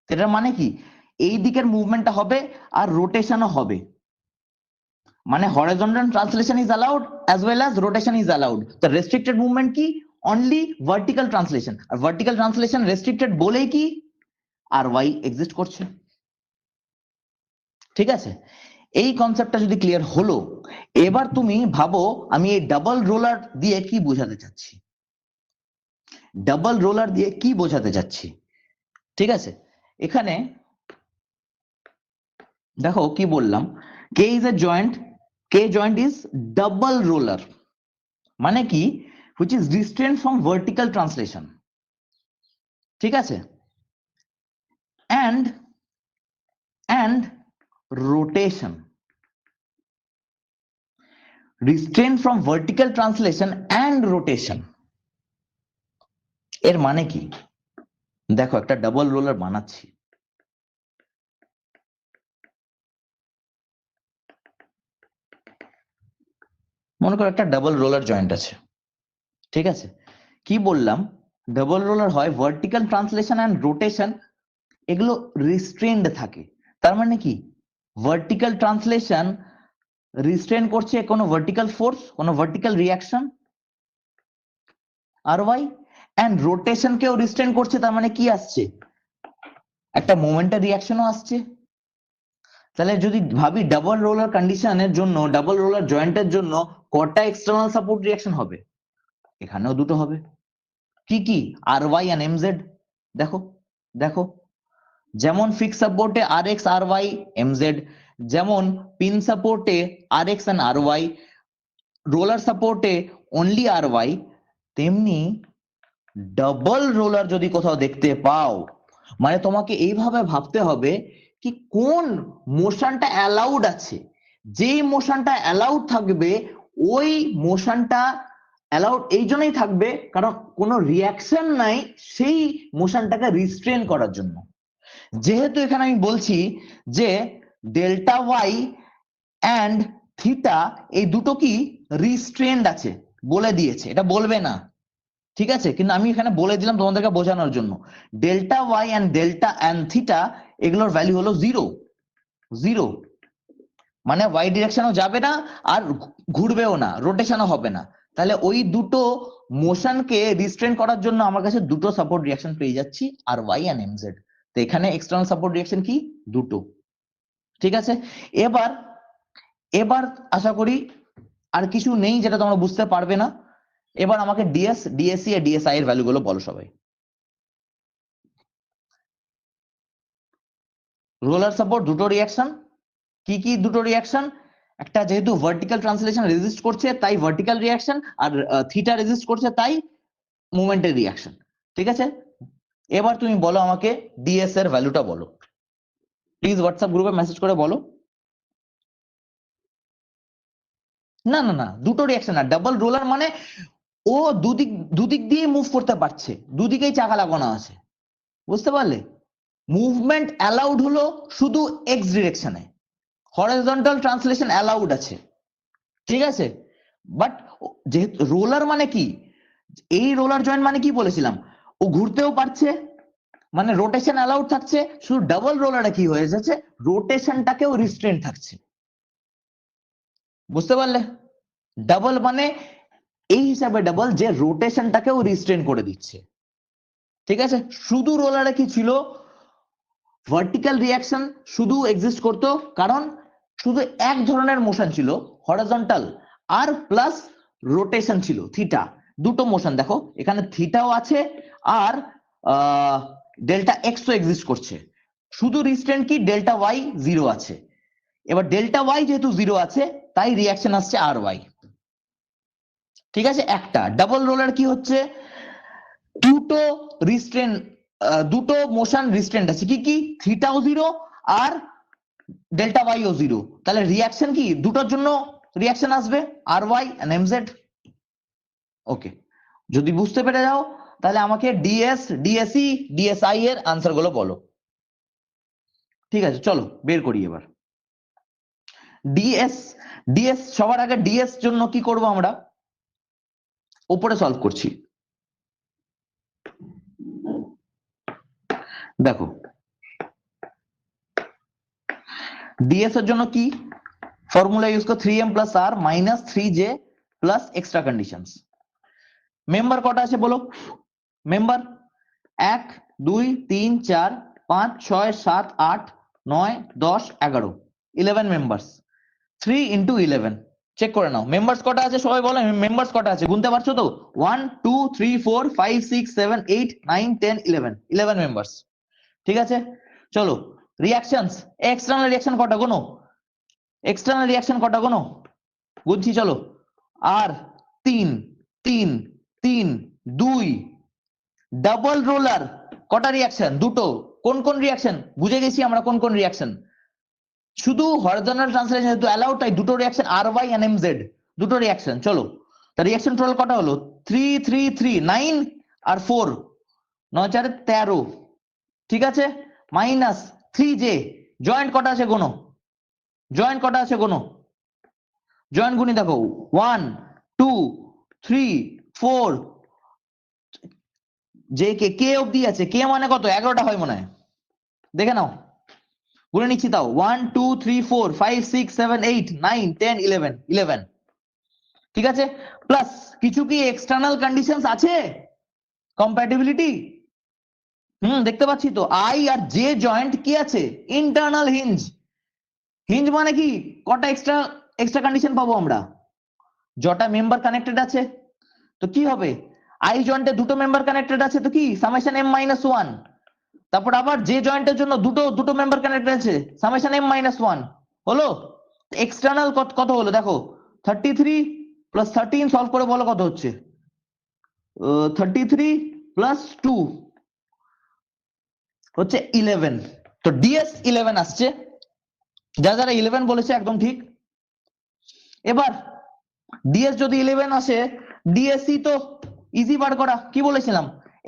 এটার মানে কি, এই দিকের মুভমেন্টটা হবে আর রোটেশনও হবে, মানে horizontal translation is allowed as well as rotation is allowed. তো রেস্ট্রিক্টেড মুভমেন্ট কি? Only vertical translation. আর ভার্টিক্যাল ট্রান্সলেশন রেস্ট্রিক্টেড বলেই কি RY এক্সিস্ট করছে। ঠিক আছে, এই কনসেপ্টটা যদি ক্লিয়ার হলো, এবার তুমি ভাবো আমি এই ডাবল রোলার দিয়ে কি বোঝাতে চাচ্ছি। ডাবল রোলার দিয়ে কি বোঝাতে চাচ্ছি? ঠিক আছে, এখানে দেখো কি বললাম, K is a joint, K joint is double roller, মানে কি, which is restrained from vertical translation। ঠিক আছে, and rotation, restrained from vertical translation and rotation। এর মানে কি, দেখো একটা ডাবল রোলার বানাচ্ছি, মনে করো একটা ডাবল রোলার জয়েন্ট আছে। ঠিক আছে, কি বললাম, ডাবল রোলার হয় ভার্টিক্যাল ট্রান্সলেশন এন্ড রোটেশন এগুলো রিস্ট্রেন্ড থাকে। তার মানে কি, ভার্টিক্যাল ট্রান্সলেশন রিস্ট্রেন করছে কোনো ভার্টিক্যাল ফোর্স, কোনো vertical reaction RY, and rotation কেও রিস্ট্রেন করছে। তার মানে কি আসছে, একটা মোমেন্টাল রিয়াকশনও আসছে। তাহলে যদি ভাবি ডাবল রোলার কন্ডিশনের জন্য, ডাবল রোলার জয়েন্টের জন্য কটা এক্সটার্নাল সাপোর্ট রিয়াকশন হবে? এখানেও দুটো হবে। কি কি? RY and MZ। দেখো দেখো, যেমন ফিক্স সাপোর্টে RX RY MZ, যেমন পিন সাপোর্টে RX and RY, রোলার সাপোর্টে অনলি RY, তেমনি ডাবল রোলার যদি কোথাও দেখতে পাও, মানে তোমাকে এইভাবে ভাবতে হবে কি কোন মোশনটা অ্যালাউড আছে। যেই মোশনটা অ্যালাউড থাকবে, ওই মোশনটা অ্যালাউড এই জন্যই থাকবে কারণ কোনো রিয়াকশন নাই সেই মোশনটাকে রিস্ট্রেন করার জন্য। যেহেতু এখানে আমি বলছি যে ডেল্টা ওয়াই অ্যান্ড থিটা এই দুটো কি রিস্ট্রেন্ড আছে, বলে দিয়েছে, এটা বলবে না, ঠিক আছে, কিন্তু আমি এখানে বলে দিলাম তোমাদেরকে বোঝানোর জন্য। ডেল্টা ওয়াই অ্যান্ড থিটা এগুলোর ভ্যালু হলো 0 0। মানে ওয়াই ডিরেকশনও যাবে না আর ঘুরবেও না, রোটেশনও হবে না। তাহলে ওই দুটো মোশনকে রিস্ট্রেন করার জন্য আমার কাছে দুটো সাপোর্ট রিয়াকশন পেয়ে যাচ্ছি, আর ওয়াই এন্ড এমজেড। তো এখানে এক্সটার্নাল সাপোর্ট রিয়াকশন কি? দুটো। ঠিক আছে, এবার এবার আশা করি আর কিছু নেই যেটা তোমরা বুঝতে পারবে না। এবার আমাকে ডিএস, ডিএসসি আর ডিএসআই এর ভ্যালু গুলো বলো সবাই। রোলার সাপোর্ট দুটো রিয়াকশন, কি কি দুটো রিয়াকশন? একটা যেহেতু ভার্টিক্যাল ট্রান্সলেশন রেজিস্ট করছে তাই ভার্টিক্যাল রিয়াকশন, আর থিটা রেজিস্ট করছে তাই মোমেন্টের রিয়াকশন। ঠিক আছে, এবার তুমি বলো আমাকে ডিএস এর ভ্যালুটা বলো প্লিজ, হোয়াটসঅ্যাপ গ্রুপে মেসেজ করে বলো। না না না, দুটো রিয়াকশন। আর ডাবল রোলার মানে ও দুদিক দিয়ে মুভ করতে পারছে, দুদিকেই চাকা লাগানো আছে, বুঝতে পারলে? মুভমেন্ট অ্যালাউড হলো শুধু এক্স ডিরেকশনে, হরিজন্টাল ট্রান্সলেশন অ্যালাউড আছে। ঠিক আছে, বাট যেহেতু রোলার মানে কি, এই রোলার জয়েন্ট মানে কি বলেছিলাম, ও ঘুরতেও পারছে, মানে রোটেশন অ্যালাউড থাকছে। শুধু ডাবল রোলারে কি হয়ে যাচ্ছে, রোটেশনটাকেও রিস্ট্রেন্ট থাকছে, বুঝতে পারলে? ডাবল মানে এই হিসাবে ডাবল যে রোটেশনটাকেও রিস্ট্রেন করে দিচ্ছে। ঠিক আছে, শুধু রোলারে কি ছিল, ভার্টিক্যাল রিয়াকশন শুধু এক্সিস্ট করতো, কারণ শুধু এক ধরনের মোশন ছিল হরিজন্টাল, আর প্লাস রোটেশন ছিল থিটা, দুটো মোশন। দেখো এখানে থিটাও আছে আর ডেল্টা এক্সও এক্সিস্ট করছে। শুধু রিস্ট্রেন্ট কি, ডেল্টা ওয়াই জিরো আছে। এবার ডেল্টা ওয়াই যেহেতু জিরো আছে তাই রিয়াকশন আসছে আর ওয়াই। ঠিক আছে, একটা ডাবল রোলার কি হচ্ছে, দুটো রিস্ট্রেন্ট, দুটো মোশন রিস্ট্রেন্ট আছে, কি কি, থিটাও জিরো আর ডেল্টা ওয়াইও জিরো। তাহলে রিয়াকশন কি, দুটোর জন্য রিয়াকশন আসবে আর ওয়াই এন্ড এমজেড। ওকে, যদি বুঝতে পেরে যাও তাহলে আমাকে ডিএস, ডিএসই, ডিএসআই এর আনসার গুলো বলো। ঠিক আছে, চলো বের করি এবার। ডিএস, ডিএস সবার আগে ডিএস জন্য কি করব আমরা, উপরে সলভ করছি। দেখো ডিএস এর জন্য কি ফর্মুলা ইউজ করো, 3m plus R minus 3j plus extra conditions. Member কটা আছে বলো, মেম্বার 1 2 3 4 5 6 7 8 9 10 11, 11 মেম্বার্স। 3 into 11 চেক করে নাও মেম্বার্স কটা আছে, সবাই বলো মেম্বার্স কটা আছে, গুনতে পারছো তো? 1 2 3 4 5 6 7 8 9 10 11, 11 মেম্বার্স। ঠিক আছে, চলো রিয়াকশনস, এক্সটার্নাল রিয়াকশন কটা গোনো, এক্সটার্নাল রিয়াকশন কটা গোনো, বুঝছি চলো। আর 3 3 3 2, ডাবল রোলার কটা রিয়াকশন, দুটো। কোন কোন রিয়াকশন বুঝে গেছি আমরা, কোন কোন রিয়াকশন, শুধু হরিজন্টাল ট্রান্সলেশন যেহেতু অ্যালাউড তাই দুটো reaction R Y and MZ, দুটো রিয়াকশন। চলো তা রিয়াকশন টোটাল কটা হলো, 3 3 3 9 আর 4 9 4 13। ঠিক আছে, মাইনাস 3j, জয়েন্ট কটা আছে গোনো, জয়েন্ট কটা আছে গোনো, জয়েন্ট গুনি দেখো 1 2 3 4, যে কে কে অবধি আছে, কে মানে কত, 11টা হয় মনে হয়, দেখে নাও, গুনে নিচ্ছি তাও 1 2 3 4 5 6 7 8 9 10 11, 11। ঠিক আছে, প্লাস কিছু কি এক্সটার্নাল কন্ডিশনস আছে, কম্প্যাটিবিলিটি, দেখতে পাচ্ছি তো, আই আর জে জয়েন্ট কি আছে, ইন্টারনাল হিঞ্জ। হিঞ্জ মানে কি, কটা এক্সট্রা এক্সট্রা কন্ডিশন পাবো আমরা, যটা মেম্বার কানেক্টেড আছে। তো কি হবে, আই জয়েন্টে দুটো মেম্বার কানেক্টেড আছে, তো কি সামেশন m মাইনাস 1। তারপর আবার যে জয়েন্টের জন্য দুটো মেম্বার কানেক্টেড আছে, সামেশন m মাইনাস 1 হলো। এক্সটার্নাল কত হলো দেখো, 33 প্লাস 13, সলভ করে বলো কত হচ্ছে, 33 প্লাস 2 হচ্ছে 11। তো ডিএস 11 আসছে, যারা 11 বলেছে একদম ঠিক। এবার ডিএস যদি 11 আসে, ডিএসসি তো ইজি বার করা, কি বলেছিলাম,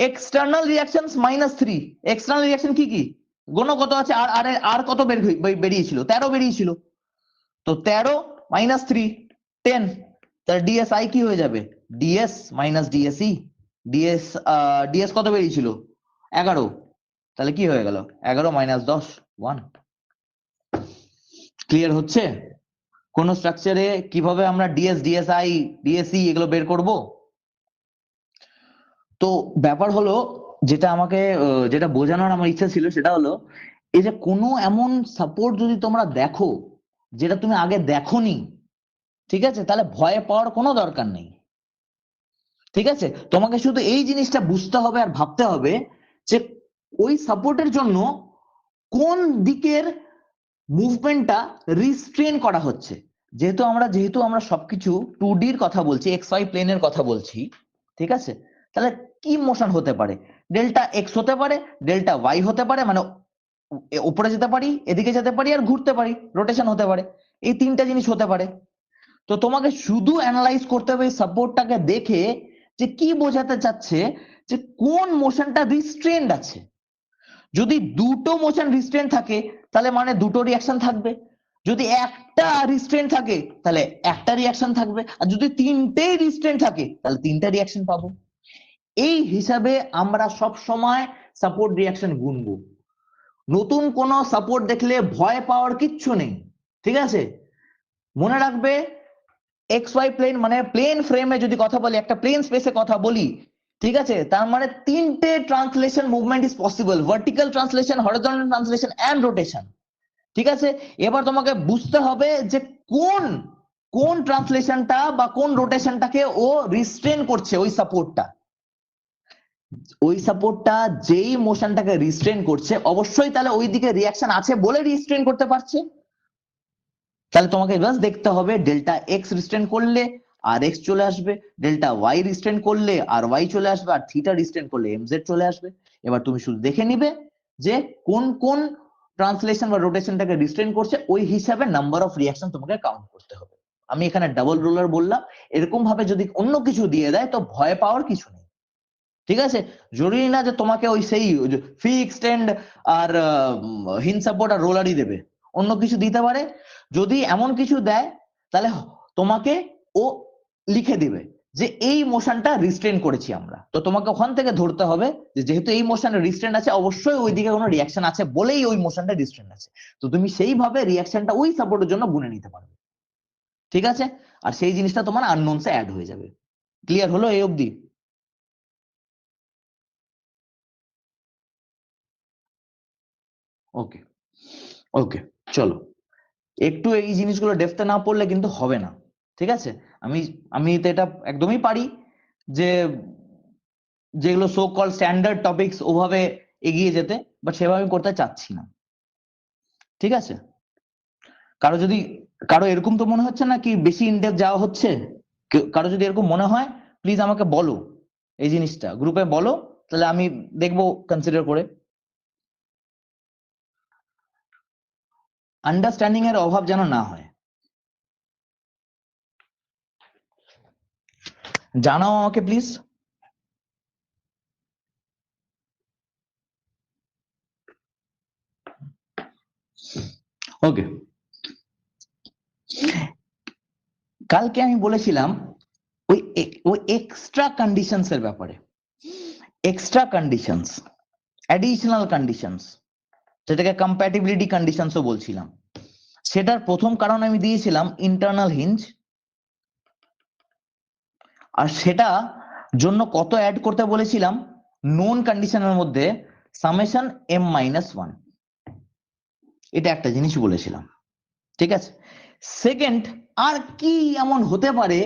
external reactions minus 3। External reaction কি কি গোনো, কত আছে, আর আর কত বেরিয়েছিল, 13 বেরিয়েছিল। তো 13 মাইনাস 3 10, তাহলে ডিএসআই কি হয়ে যাবে, DS minus DSE. DS DS কত বেরিয়েছিল, 11, তাহলে কি হয়ে গেল, 11 মাইনাস 10 1। ক্লিয়ার হচ্ছে? কোন স্ট্রাকচারে কিভাবে আমরা ডিএস ডিএসআই ডিএসই এগুলো বের করব? তো ব্যাপার হলো যেটা আমাকে যেটা বোঝানোর আমার ইচ্ছা ছিল সেটা হলো এই যে কোনো এমন সাপোর্ট যদি তোমরা দেখো যেটা তুমি আগে দেখোনি, ঠিক আছে, তাহলে ভয় পাওয়ার কোনো দরকার নেই। ঠিক আছে, তোমাকে শুধু এই জিনিসটা বুঝতে হবে আর ভাবতে হবে যে ওই সাপোর্টের জন্য কোন দিকের মুভমেন্টটা রিস্ট্রেন করা হচ্ছে। যেহেতু আমরা সবকিছু 2D এর কথা বলছি, এক্স ওয়াই প্লেনের কথা বলছি, ঠিক আছে, তাহলে কি মোশন হতে পারে? ডেল্টা এক্স হতে পারে, ডেল্টা ওয়াই হতে পারে, মানে উপরে যেতে পারি, এদিকে যেতে পারি, আর ঘুরতে পারি, রোটেশন হতে পারে, এই তিনটা জিনিস হতে পারে। তো তোমাকে শুধু অ্যানালাইজ করতে হবে সাপোর্টটাকে দেখে যে কি বোঝাতে চাচ্ছে, যে কোন মোশনটা রিস্ট্রেন্ড আছে। যদি দুটো মোশন রিস্ট্রেন্ট থাকে তাহলে মানে দুটো রিয়াকশন থাকবে, যদি একটা রিস্ট্রেন্ট থাকে তাহলে একটা রিয়াকশন থাকবে, আর যদি তিনটেই রিস্ট্রেন্ট থাকে তাহলে তিনটা রিয়াকশন পাবো। এই হিসাবে আমরা সব সময় সাপোর্ট রিয়াকশন গুনবো। নতুন কোন সাপোর্ট দেখলে ভয় পাওয়ার কিচ্ছু নেই, ঠিক আছে। মনে রাখবে এক্স ওয়াই প্লেন মানে প্লেন ফ্রেমে যদি কথা বলি, একটা প্লেন স্পেসে কথা বলি, ঠিক আছে, তার মানে তিনটে translation movement is possible: vertical translation, horizontal translation and rotation. ঠিক আছে, এবার তোমাকে বুঝতে হবে যে কোন কোন ট্রান্সলেশনটা বা কোন রোটেশনটাকে ও রিস্ট্রেন করছে। ওই সাপোর্টটা যেই মোশনটাকে রিস্ট্রেন করছে অবশ্যই তাহলে ওই দিকে রিয়াকশন আছে বলে রিস্ট্রেন করতে পারছে। তাহলে তোমাকে জাস্ট দেখতে হবে ডেল্টা এক্স রিস্ট্রেন করলে আর এক্স চলে আসবে, ডেল্টা ওয়াই রিস্ট্রেন করলে আর ওয়াই চলে আসবে, আর থিটা রিস্ট্রেন করলে এমজেড চলে আসবে। এবার তুমি শুধু দেখে নিবে যে কোন কোন ট্রান্সলেশন বা রোটেশনটাকে রিস্ট্রেন করছে, ওই হিসাবে নাম্বার অফ রিয়াকশন তোমাকে কাউন্ট করতে হবে। আমি এখানে ডাবল রোলার বললাম, এরকম ভাবে যদি অন্য কিছু দিয়ে দেয় তো ভয় পাওয়ার কিছু নেই। ঠিক আছে, জরুরি না যে তোমাকে ওই সেই ফিক্সড এন্ড আর হিন সাপোর্ট আর রোলারই দেবে, অন্য কিছু দিতে পারে। যদি এমন কিছু দেয় তাহলে তোমাকে ও লিখে দিবে যে এই মোশনটা রিস্ট্রেন করেছি আমরা, তো তোমাকে ওখান থেকে ধরতে হবে যে যেহেতু এই মোশনে রিস্ট্রেন আছে অবশ্যই ওইদিকে কোনো রিয়াকশন আছে বলেই ওই মোশনটা রিস্ট্রেন আছে। তো তুমি সেইভাবে রিয়াকশনটা ওই সাপোর্টের জন্য গুনে নিতে পারবে। ঠিক আছে, আর সেই জিনিসটা তোমার আননোনসে অ্যাড হয়ে যাবে। ক্লিয়ার হলো এই অবধি? ওকে ওকে, চলো একটু এই জিনিসগুলো ডেপথে না পড়লে কিন্তু হবে না। ঠিক আছে, আমি আমি তো এটা একদমই পারি যে যেগুলো সো কল স্ট্যান্ডার্ড টপিকস ওভাবে এগিয়ে যেতে, বাট সেভাবে আমি করতে চাচ্ছি না। ঠিক আছে, কারো এরকম তো মনে হচ্ছে না কি বেশি ইনডেপথ যাওয়া হচ্ছে? কারো যদি এরকম মনে হয় প্লিজ আমাকে বলো, এই জিনিসটা গ্রুপে বলো, তাহলে আমি দেখবো কনসিডার করে। আন্ডারস্ট্যান্ডিং এর অভাব যেন না হয়, জানাও আমাকে প্লিজ। ওকে, কালকে আমি বলেছিলাম ওই এক্সট্রা কন্ডিশনস এর ব্যাপারে, এক্সট্রা কন্ডিশনস, অ্যাডিশনাল কন্ডিশনস, যেটাকে কম্প্যাটিবিলিটি কন্ডিশনসও বলছিলাম। সেটার প্রথম কারণ আমি দিয়েছিলাম ইন্টারনাল হিঞ্জ, আর সেটা জন্য কত অ্যাড করতে বলেছিলাম নোন কন্ডিশনের মধ্যে সামেশন m-1, এটা একটা জিনিস বলেছিলাম। ঠিক আছে, সেকেন্ড, আর কি এমন হতে পারে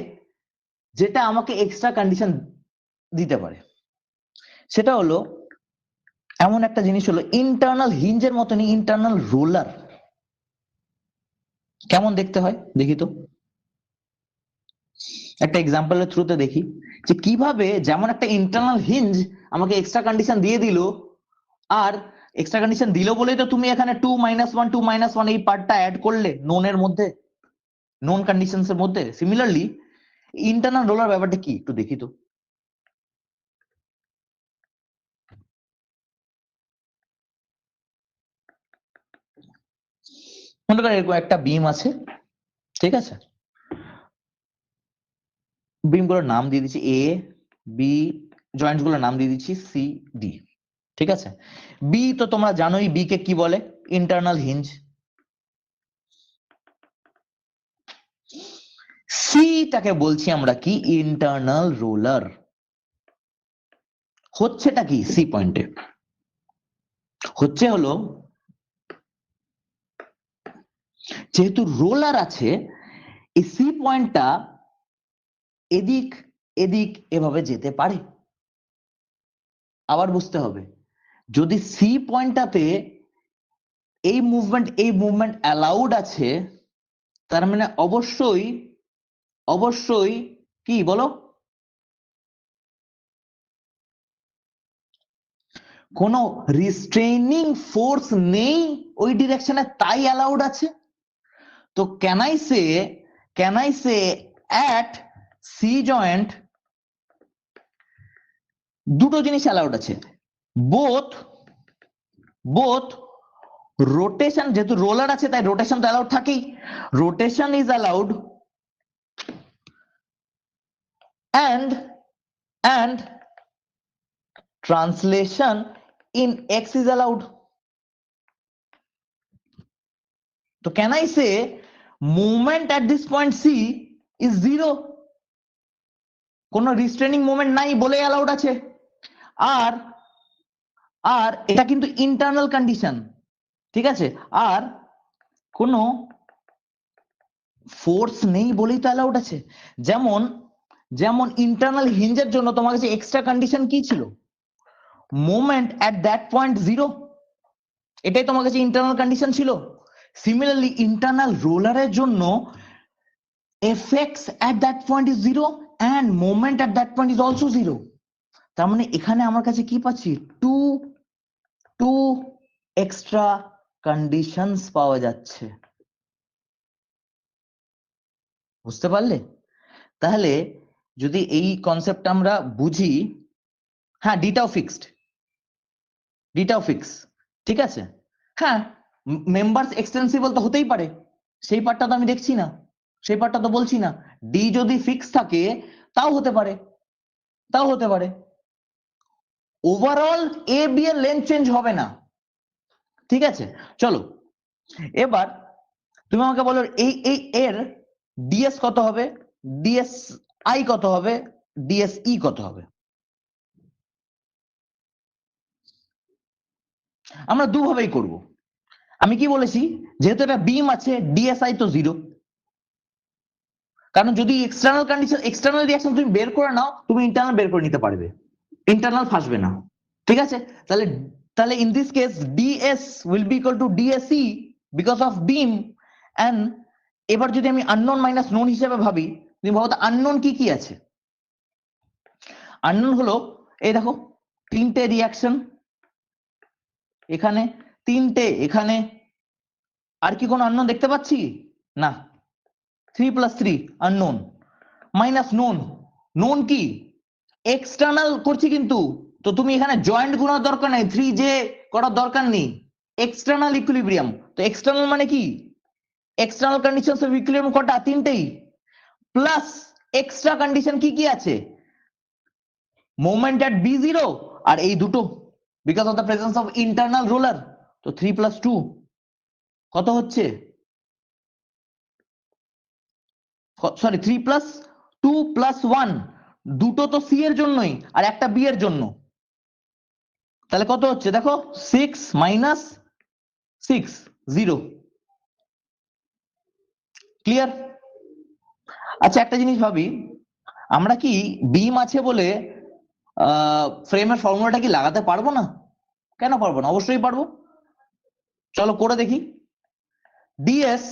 যেটা আমাকে এক্সট্রা কন্ডিশন দিতে পারে? সেটা হলো এমন একটা জিনিস হলো ইন্টারনাল হিঞ্জের মতনই ইন্টারনাল রোলার। কেমন দেখতে হয় দেখি তো, একটা এক্সাম্পলের থ্রুতে দেখি যে কিভাবে যেমন একটা ইন্টারনাল হিঞ্জ আমাকে এক্সট্রা কন্ডিশন দিয়ে দিল, আর এক্সট্রা কন্ডিশন দিল বলেই তো তুমি এখানে 2-1 এই পার্টটা অ্যাড করলে নোনের মধ্যে, নোন কন্ডিশনস এর মধ্যে। সিমিলারলি ইন্টারনাল রোলার ব্যাপারটা কি একটু দেখি তো। মনে করো এরকম একটা বিম আছে, ঠিক আছে, বিম গুলোর নাম দিয়ে দিচ্ছি এ বি, জয়েন্টস গুলোর নাম দিয়ে দিচ্ছি সি ডি। ঠিক আছে, বি তো তোমরা জানোই বি কে কি বলে, ইন্টারনাল হিঞ্জ। সিটাকে বলছি আমরা কি ইন্টারনাল রোলার। হচ্ছেটা কি সি পয়েন্টে হলো যেহেতু রোলার আছে এই সি পয়েন্টটা এদিক এদিক এভাবে যেতে পারে। আবার বুঝতে হবে যদি সি পয়েন্টটাতে এই মুভমেন্ট অ্যালাউড আছে তার মানে অবশ্যই অবশ্যই কি বলো কোনো রিস্ট্রেইনিং ফোর্স নেই ওই ডিরেকশনে তাই অ্যালাউড আছে। তো can I say at C joint দুটো জিনিস অ্যালাউড আছে বোথ রোটেশন যেহেতু রোলার আছে তাই রোটেশন তো অ্যালাউড থাকেই rotation is allowed and translation in x is allowed. So can I say movement at this point C is 0? কোনো রিস্ট্রেনিং movement নাই বলে অ্যালাউড আছে। আর আর এটা কিন্তু ইন্টারনাল কন্ডিশন, ঠিক আছে। আর কোনো ফোর্স নেই বলেই তো অ্যালাউড আছে। যেমন ইন্টারনাল হিঞ্জের জন্য তোমার কাছে এক্সট্রা কন্ডিশন কি ছিল? মোমেন্ট এট দ্যাট পয়েন্ট 0, এটাই তোমার কাছে ইন্টারনাল কন্ডিশন ছিল। সিমিলারলি ইন্টারনাল রোলারের জন্য fx at that point is 0 and moment at that point is also 0। তার মানে এখানে আমার কাছে কি পাচ্ছি টু এক্সট্রা কন্ডিশনস পাওয়া যাচ্ছে। বুঝতে পারলে? তাহলে যদি এই কনসেপ্ট আমরা বুঝি, হ্যাঁ ডিটাও ফিক্স, ঠিক আছে। হ্যাঁ মেম্বারস এক্সটেন্সিবল তো হতেই পারে, সেই পার্টটা তো আমি দেখছি না, সেই পার্টটা তো বলছি না। ডি যদি ফিক্স থাকে তাও হতে পারে ওভারঅল এ বি এর লেন্থ চেঞ্জ হবে না, ঠিক আছে। চলো এবার তুমি আমাকে বলো এই এর ডিএস কত হবে, ডিএস আই কত হবে, ডিএস ই কত হবে? আমরা দুভাবেই করব। আমি কি বলেছি, যেহেতু এটা বিম আছে ডিএসআই তো 0, কারণ যদি এক্সটার্নাল রিঅ্যাকশন তুমি বের করে নাও তুমি ইন্টারনাল বের করে নিতে পারবে, ইন্টারনাল ফাসবে না, ঠিক আছে। তাহলে in this case DS will be equal to DSE because of beam. And এবার যদি আমি আননোন মাইনাস নোন হিসেবে ভাবি, তুমি ভাবো আননোন কি আছে? আননোন হলো এই দেখো তিনটে রিঅ্যাকশন এখানে, তিনটে এখানে, আর কি কোনো আননোন দেখতে পাচ্ছি না। 3 + 3 আননোন মাইনাস নোন কি এক্সটার্নাল করছি, কিন্তু তো তুমি এখানে জয়েন্ট গুণার দরকার নেই, 3j করার দরকার নেই, এক্সটার্নাল ইকুইলিব্রিয়াম। তো এক্সটার্নাল মানে কি? এক্সটার্নাল কন্ডিশনস অফ ইকুইলিব্রিয়াম কটা? তিনটেই, প্লাস এক্সট্রা কন্ডিশন কি আছে? মোমেন্ট এট b0 আর এই দুটো, because of the presence of internal roller. তো 3 + 2 কত হচ্ছে? সরি 3 + 2 + 1, দুটো তো সি এর জন্যই আর একটা বি এর জন্য। তাহলে কত হচ্ছে দেখো, 6 - 6 0। ক্লিয়ার? আচ্ছা একটা জিনিস ভাবি, আমরা কি বিম আছে বলে ফ্রেমের ফর্মুলাটা কি লাগাতে পারবো না? কেন পারবো না? অবশ্যই পারবো। চলো করে দেখি। ডিএস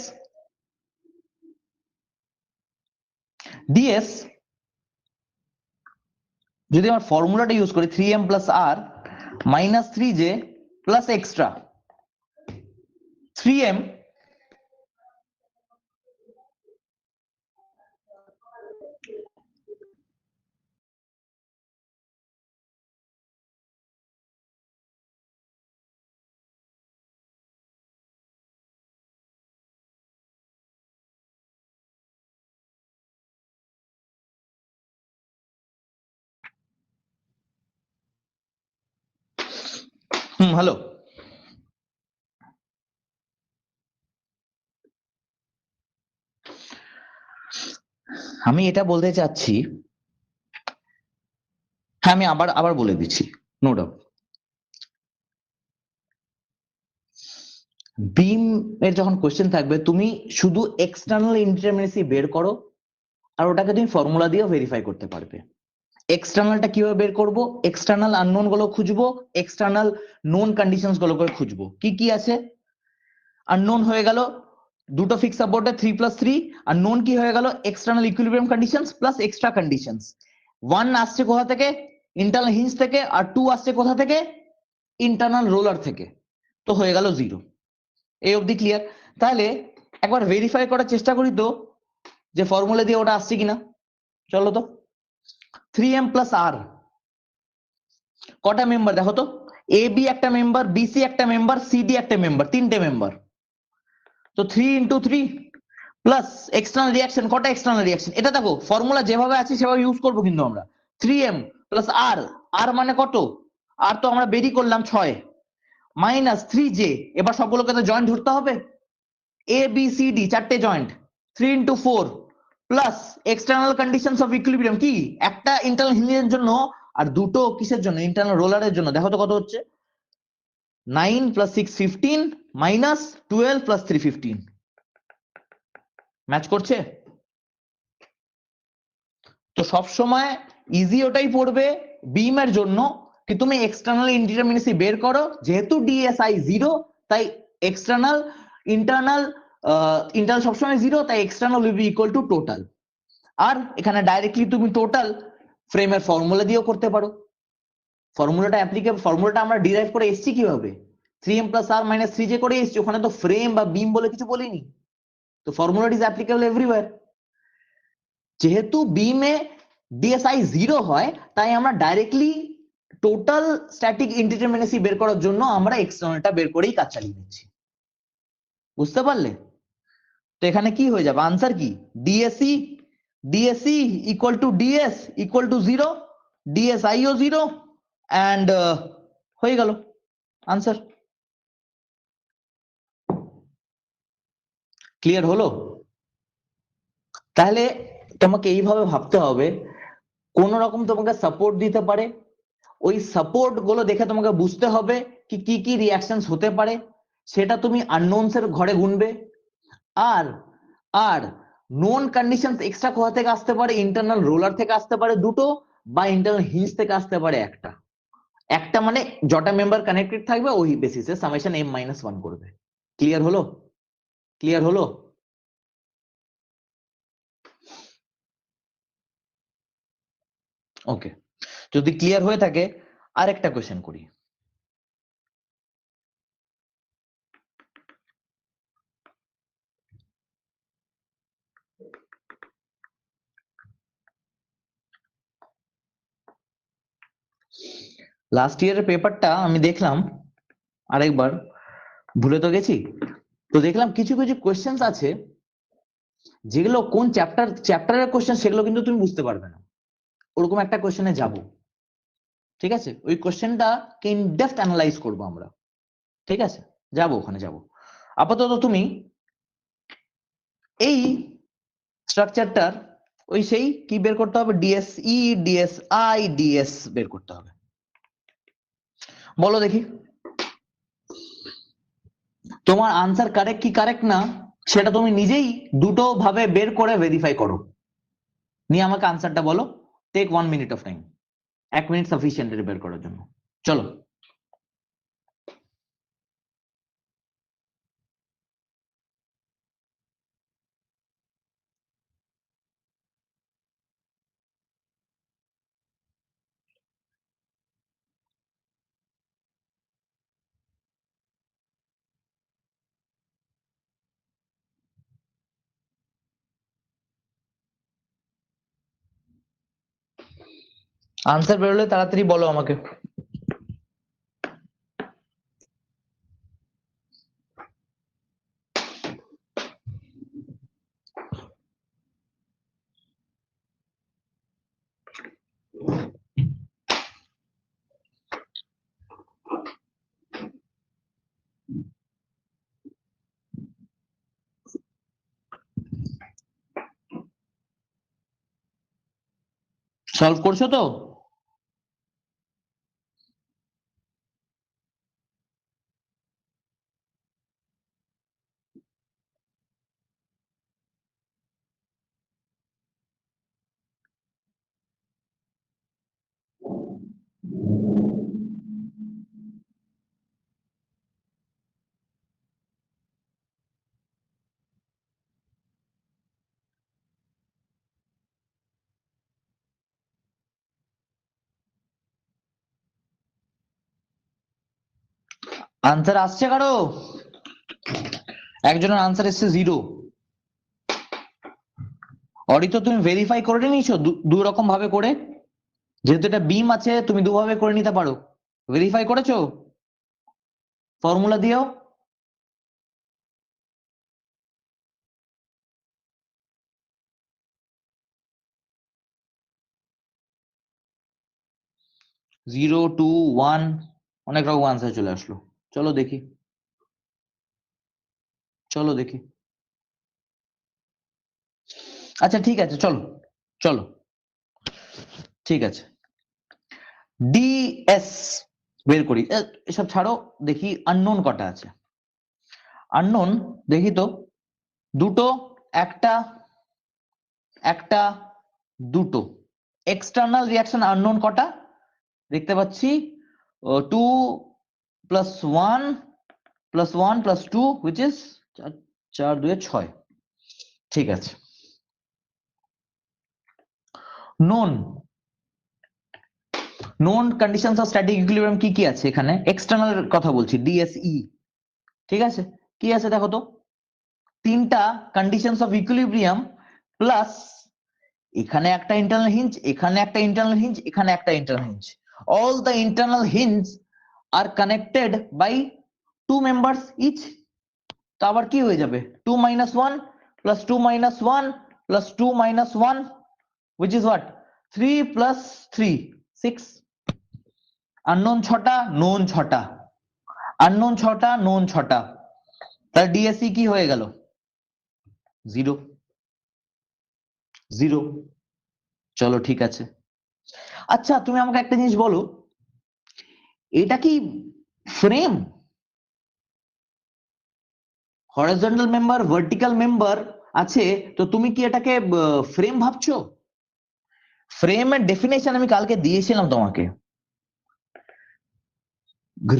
যদি আমার ফর্মুলাটা ইউজ করি 3m + r - 3j plus extra 3m hello, আমি এটা বলতে চাচ্ছি, হ্যাঁ আমি আবার আবার বলে দিচ্ছি, নো ডাউট। বিম এর যখন কোশ্চেন থাকবে তুমি শুধু এক্সটার্নাল ইনডিটারমিনেসি বের করো, আর ওটাকে তুমি ফর্মুলা দিয়েও ভেরিফাই করতে পারবে। এক্সটার্নালটা কিভাবে বের করব? এক্সটার্নাল আননোন গুলো খুঁজবো, এক্সটার্নাল নোন কন্ডিশনস গুলো করে খুঁজবো। কি কি আছে? আননোন হয়ে গেল দুটো ফিক্স সাপোর্টে 3+3, আর নোন কি হয়ে গেল? External equilibrium conditions plus extra conditions. 1 আসছে কোথা থেকে? ইন্টারনাল হিঞ্জ থেকে, আর 2 আসছে কোথা থেকে? ইন্টারনাল রোলার থেকে। তো হয়ে গেল 0। এই অবধি ক্লিয়ার? তাহলে একবার ভেরিফাই করার চেষ্টা করি তো যে ফর্মুলা দিয়ে ওটা আসছে কিনা। চলো তো। 3m প্লাস আর কটা মেম্বার দেখো তো? এ বি একটা মেম্বার, বিসি একটা মেম্বার, সিডি একটা মেম্বার, তিনটে মেম্বার। তো 3 ইন্টু 3 প্লাস এক্সটার্নাল রিয়াকশন, কটা এক্সটার্নাল রিয়াকশন? এটা দেখো ফর্মুলা যেভাবে আছে সেভাবে ইউজ করবো কিন্তু আমরা। 3m প্লাস আর, আর মানে কত? আর তো আমরা বেরি করলাম 6, মাইনাস 3j, এবার সবগুলোকে তো জয়েন্ট ধরতে হবে। এ বি সি ডি চারটে joint, 3 into 4 plus external conditions of equilibrium, কি একটা ইন্টারনাল হিঞ্জের জন্য আর দুটো কিসের জন্য? ইন্টারনাল রোলারের জন্য। দেখো তো কত হচ্ছে? 9 প্লাস 6 15 মাইনাস 12 প্লাস 3 15। ম্যাচ করছে? তো সবসময় ইজি ওটাই পড়বে বিম এর জন্য কি তুমি এক্সটার্নাল ইনডিটারমিনেসি বের করো, যেহেতু ডিএসআই 0 তাই এক্সটার্নাল ইন্টারনাল ইন্টারনাল সবসময় 0, তাই external will be equal to total. আর এখানে ডাইরেক্টলি তুমি টোটাল ফ্রেমের ফর্মুলা দিয়েও করতে পারো। ফর্মুলাটা অ্যাপ্লিকেবল, ফর্মুলাটা আমরা ডিরাইভ করে এসেছি কিভাবে? 3m plus R minus 3j করে এসেছি, ওখানে তো ফ্রেম বা বিম বলে কিছু বলিনি। তো ফর্মুলাটা ইজ অ্যাপ্লিকেবল এভরিওয়্যার। যেহেতু বিমে ডিএসআই 0 হয় তাই আমরা ডাইরেক্টলি টোটাল স্ট্যাটিক ইনডিটারমিনেসি বের করার জন্য আমরা এক্সটার্নালটা বের করেই কাজ চালিয়ে নিচ্ছি। বুঝতে পারলে? তো এখানে কি হয়ে যাবে? আনসার কি? DSE DSE equal to DS equal to 0, ডিএসআইও 0, and হয়ে গেল আনসার। ক্লিয়ার হলো? তাহলে তোমাকে এইভাবে ভাবতে হবে, কোন রকম তোমাকে সাপোর্ট দিতে পারে, ওই সাপোর্ট গুলো দেখে তোমাকে বুঝতে হবে কি কি কি রিঅ্যাকশনস হতে পারে, সেটা তুমি আননোনস এর ঘরে গুনবে। আর আর নোন কন্ডিশনস এক্সট্রা কোথা থেকে আসতে পারে? ইন্টারনাল রোলার থেকে আসতে পারে দুটো, বা ইন্টারনাল হিঞ্জ থেকে আসতে পারে একটা। একটা মানে যটা মেম্বার কানেক্টেড থাকবে ওই বেসিসে সামেশন m-1 করবে। ক্লিয়ার হলো? ক্লিয়ার হলো? ওকে, যদি ক্লিয়ার হয়ে থাকে আরেকটা কোশ্চেন করি। লাস্ট ইয়ারের পেপারটা আমি দেখলাম আরেকবার, ভুলে তো গেছি। তো দেখলাম কিছু কিছু কোশ্চেন্স আছে যেগুলো কোন চ্যাপ্টারের কোশ্চেন সেগুলো কিন্তু তুমি বুঝতে পারবে না। ওরকম একটা কোশ্চেনে যাব, ঠিক আছে? ওই কোশ্চেনটা কে ইন ডেপথ অ্যানালাইজ করবো আমরা, ঠিক আছে? যাব, ওখানে যাব। আপাতত তুমি এই স্ট্রাকচারটার ওই সেই কি বের করতে হবে? ডিএসই, ডিএসআই, ডিএস বের করতে হবে। বলো দেখি তোমার আনসার কারেক্ট কি কারেক্ট না সেটা তুমি নিজেই দুটো ভাবে বের করে ভেরিফাই করো, নিয়ে আমাকে আনসারটা বলো। Take 1 minute of time, 1 minute sufficient এটা বের করার জন্য। চলো। আনসার বেরোলে তাড়াতাড়ি বলো আমাকে। সলভ করছো তো? আনসার আসছে কারো? একজনের আনসার এসছে 0। অরিত তুমি ভেরিফাই করে নিয়েছো দু রকম ভাবে করে? যেহেতু এটা বিম আছে তুমি দুভাবে করে নিতে পারো। ভেরিফাই করেছো ফর্মুলা দিয়েও? জিরো, 2, 1 অনেক রকম আনসার চলে আসলো। চলো দেখি, চলো দেখি। আচ্ছা ঠিক আছে, চলো চলো, ঠিক আছে। ডিএস বের করি। এসব ছাড়ো, দেখি আননোন কটা আছে। আননোন দেখি তো, দুটো, একটা, একটা, দুটো। এক্সটার্নাল রিয়াকশন আননোন কটা দেখতে পাচ্ছি? 2 + 1 + 1 + 2 which is 4 2 6। ঠিক আছে। Known conditions of static equilibrium কি কি আছে এখানে? এক্সটার্নাল কথা বলছি, ডিএসই। ঠিক আছে, কি আছে দেখো তো? তিনটা কন্ডিশনস অফ ইকুইলিব্রিয়াম প্লাস এখানে একটা ইন্টারনাল হিঞ্জ, এখানে একটা ইন্টারনাল হিঞ্জ, এখানে একটা internal hinge. All the internal hinge are connected by 2 members each. তো আবার কি হয়ে যাবে? 2 - 1 + 2 - 1 + 2 - 1 which is what? 3 + 3 6। আননোন 6টা, নোন 6টা। আননোন 6টা, নোন 6টা। তাহলে ডিএসই কি হয়ে গেল? 0 0। চলো ঠিক আছে। আচ্ছা তুমি আমাকে একটা জিনিস বলো, এটা কি frame? Horizontal member, vertical member আছে, তো তুমি কি এটাকে ফ্রেম ভাবছো? ফ্রেমের ডেফিনেশন আমি কালকে দিয়েছিলাম তোমাকে,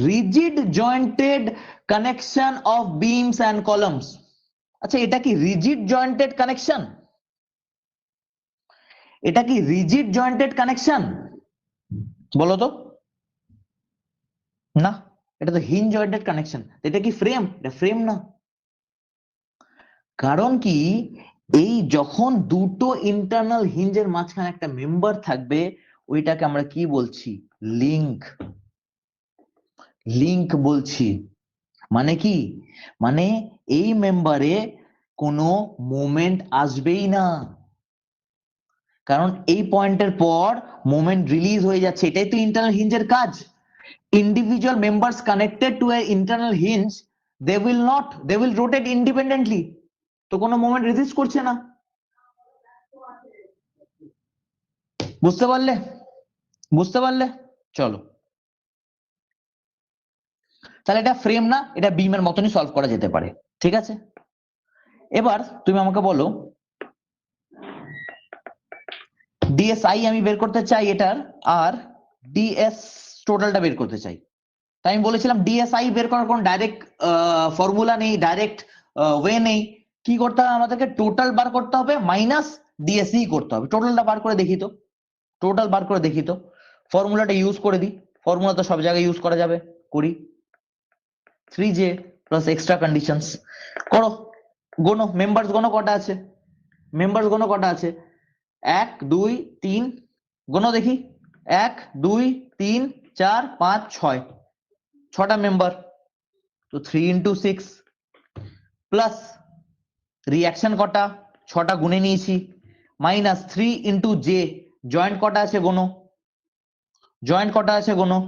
rigid jointed connection off beans and columns. আচ্ছা এটা কি রিজিড জয়েন্টেড কানেকশন? এটা কি রিজিড জয়েন্টেড কানেকশন বলো তো? না, এটা তো হিঞ্জ জয়েন্টেড কানেকশন। এটা কি ফ্রেম? এটা ফ্রেম না। কারণ কি, এই যখন দুটো ইন্টারনাল হিঞ্জের মাঝখানে একটা মেম্বার থাকবে, ওইটাকে আমরা কি বলছি? লিংক। লিংক বলছি। মানে কি? মানে এই মেম্বারে কোনো মোমেন্ট আসবেই না, কারণ এই পয়েন্টের পর মোমেন্ট রিলিজ হয়ে যাচ্ছে। এটাই তো ইন্টারনাল হিঞ্জের কাজ। Individual members connected to A internal hinge, they will rotate independently। তো কোনো মোমেন্ট রেজিস্ট করছে না। বুঝতে পারলে? বুঝতে পারলে? চলো, তাহলে এটা ফ্রেম না, এটা বিমের মতনই সলভ করা যেতে পারে। ঠিক আছে, এবার তুমি আমাকে বলো, ডিএসআই আমি বের করতে চাই এটার, আর ডিএস টোটালটা বের করতে চাই। তাই আমি বলেছিলাম ডিএসআই বের করার কোন ডাইরেক্ট ফর্মুলা নেই, ডাইরেক্ট ওয়ে নেই। কি করতে হবে আমাদেরকে? টোটাল বার করতে হবে মাইনাস ডিএসই করতে হবে। টোটালটা বার করে দেখি তো, টোটাল বার করে দেখি তো। ফর্মুলাটা ইউজ করে দিই, ফর্মুলা তো সব জায়গায় ইউজ করা যাবে, করি। 3j প্লাস এক্সট্রা কন্ডিশনস করো। গোনো মেম্বার্স, গোনো কটা আছে? মেম্বার্স গোনো কটা আছে? 1 2 3, গোনো দেখি। 1 2 3 4 5 6, 6টা মেম্বার। তো 3 × 6 প্লাস রিয়াকশন কটা? 6টা গুনে নিয়েছি, মাইনাস 3 × j, জয়েন্ট কটা আছে গোনো, জয়েন্ট কটা আছে গোনো।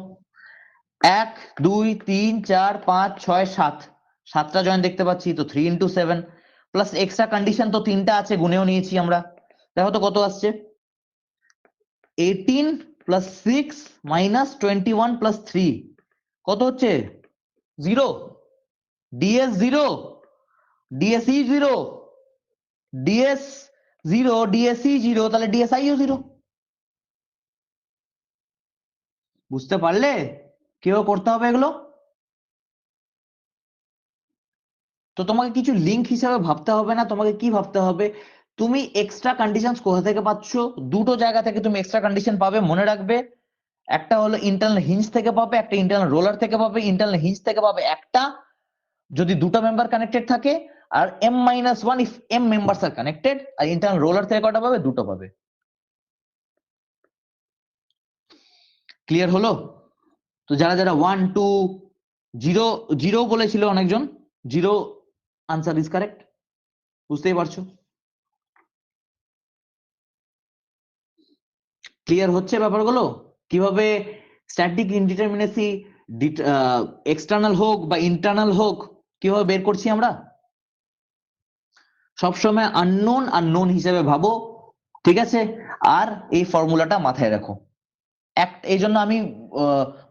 1 2 3 4 5 6 7, 7টা জয়েন্ট দেখতে পাচ্ছি। তো 3 × 7 প্লাস এক্সট্রা কন্ডিশন তো 3টা আছে, গুনেও নিয়েছি আমরা। দেখো তো কত আসছে? 18 প্লাস 6 মাইনাস 21 প্লাস 3 কত হচ্ছে 0, ডিএস 0, ডিএসই 0, ডিএস 0, ডিএসই 0, তাহলে ডিএসআইও 0। বুঝতে পারলে কিভাবে করতে হবে এগুলো? তো তোমাকে কিছু লিঙ্ক হিসাবে ভাবতে হবে না, তোমাকে কি ভাবতে হবে, তুমি এক্সট্রা কন্ডিশনস কোথা থেকে পাচ্ছ? দুটো জায়গা থেকে তুমি এক্সট্রা কন্ডিশন পাবে, মনে রাখবে। একটা হলো ইন্টারনাল হিঞ্জ থেকে পাবে, একটা ইন্টারনাল রোলার থেকে পাবে। ইন্টারনাল হিঞ্জ থেকে পাবে একটা, যদি দুটো মেম্বার কানেক্টেড থাকে, আর m-1 if m members are connected. আর ইন্টারনাল রোলার থেকে কটা পাবে? দুটো পাবে। ক্লিয়ার হলো? তো যারা যারা 1 2 0 0 বলেছিল অনেকজন, 0 আনসার ইজ কারেক্ট। বুঝতেই পারছো? ক্লিয়ার হচ্ছে ব্যাপারগুলো? কিভাবে স্ট্যাটিক ইনডিটারমিনেসি এক্সটার্নাল হোক বা ইন্টারনাল হোক কিভাবে বের করছি আমরা? সবসময় আননোন আর নোন হিসেবে ভাবো, ঠিক আছে? আর এই ফর্মুলাটা মাথায় রাখো। এই জন্য আমি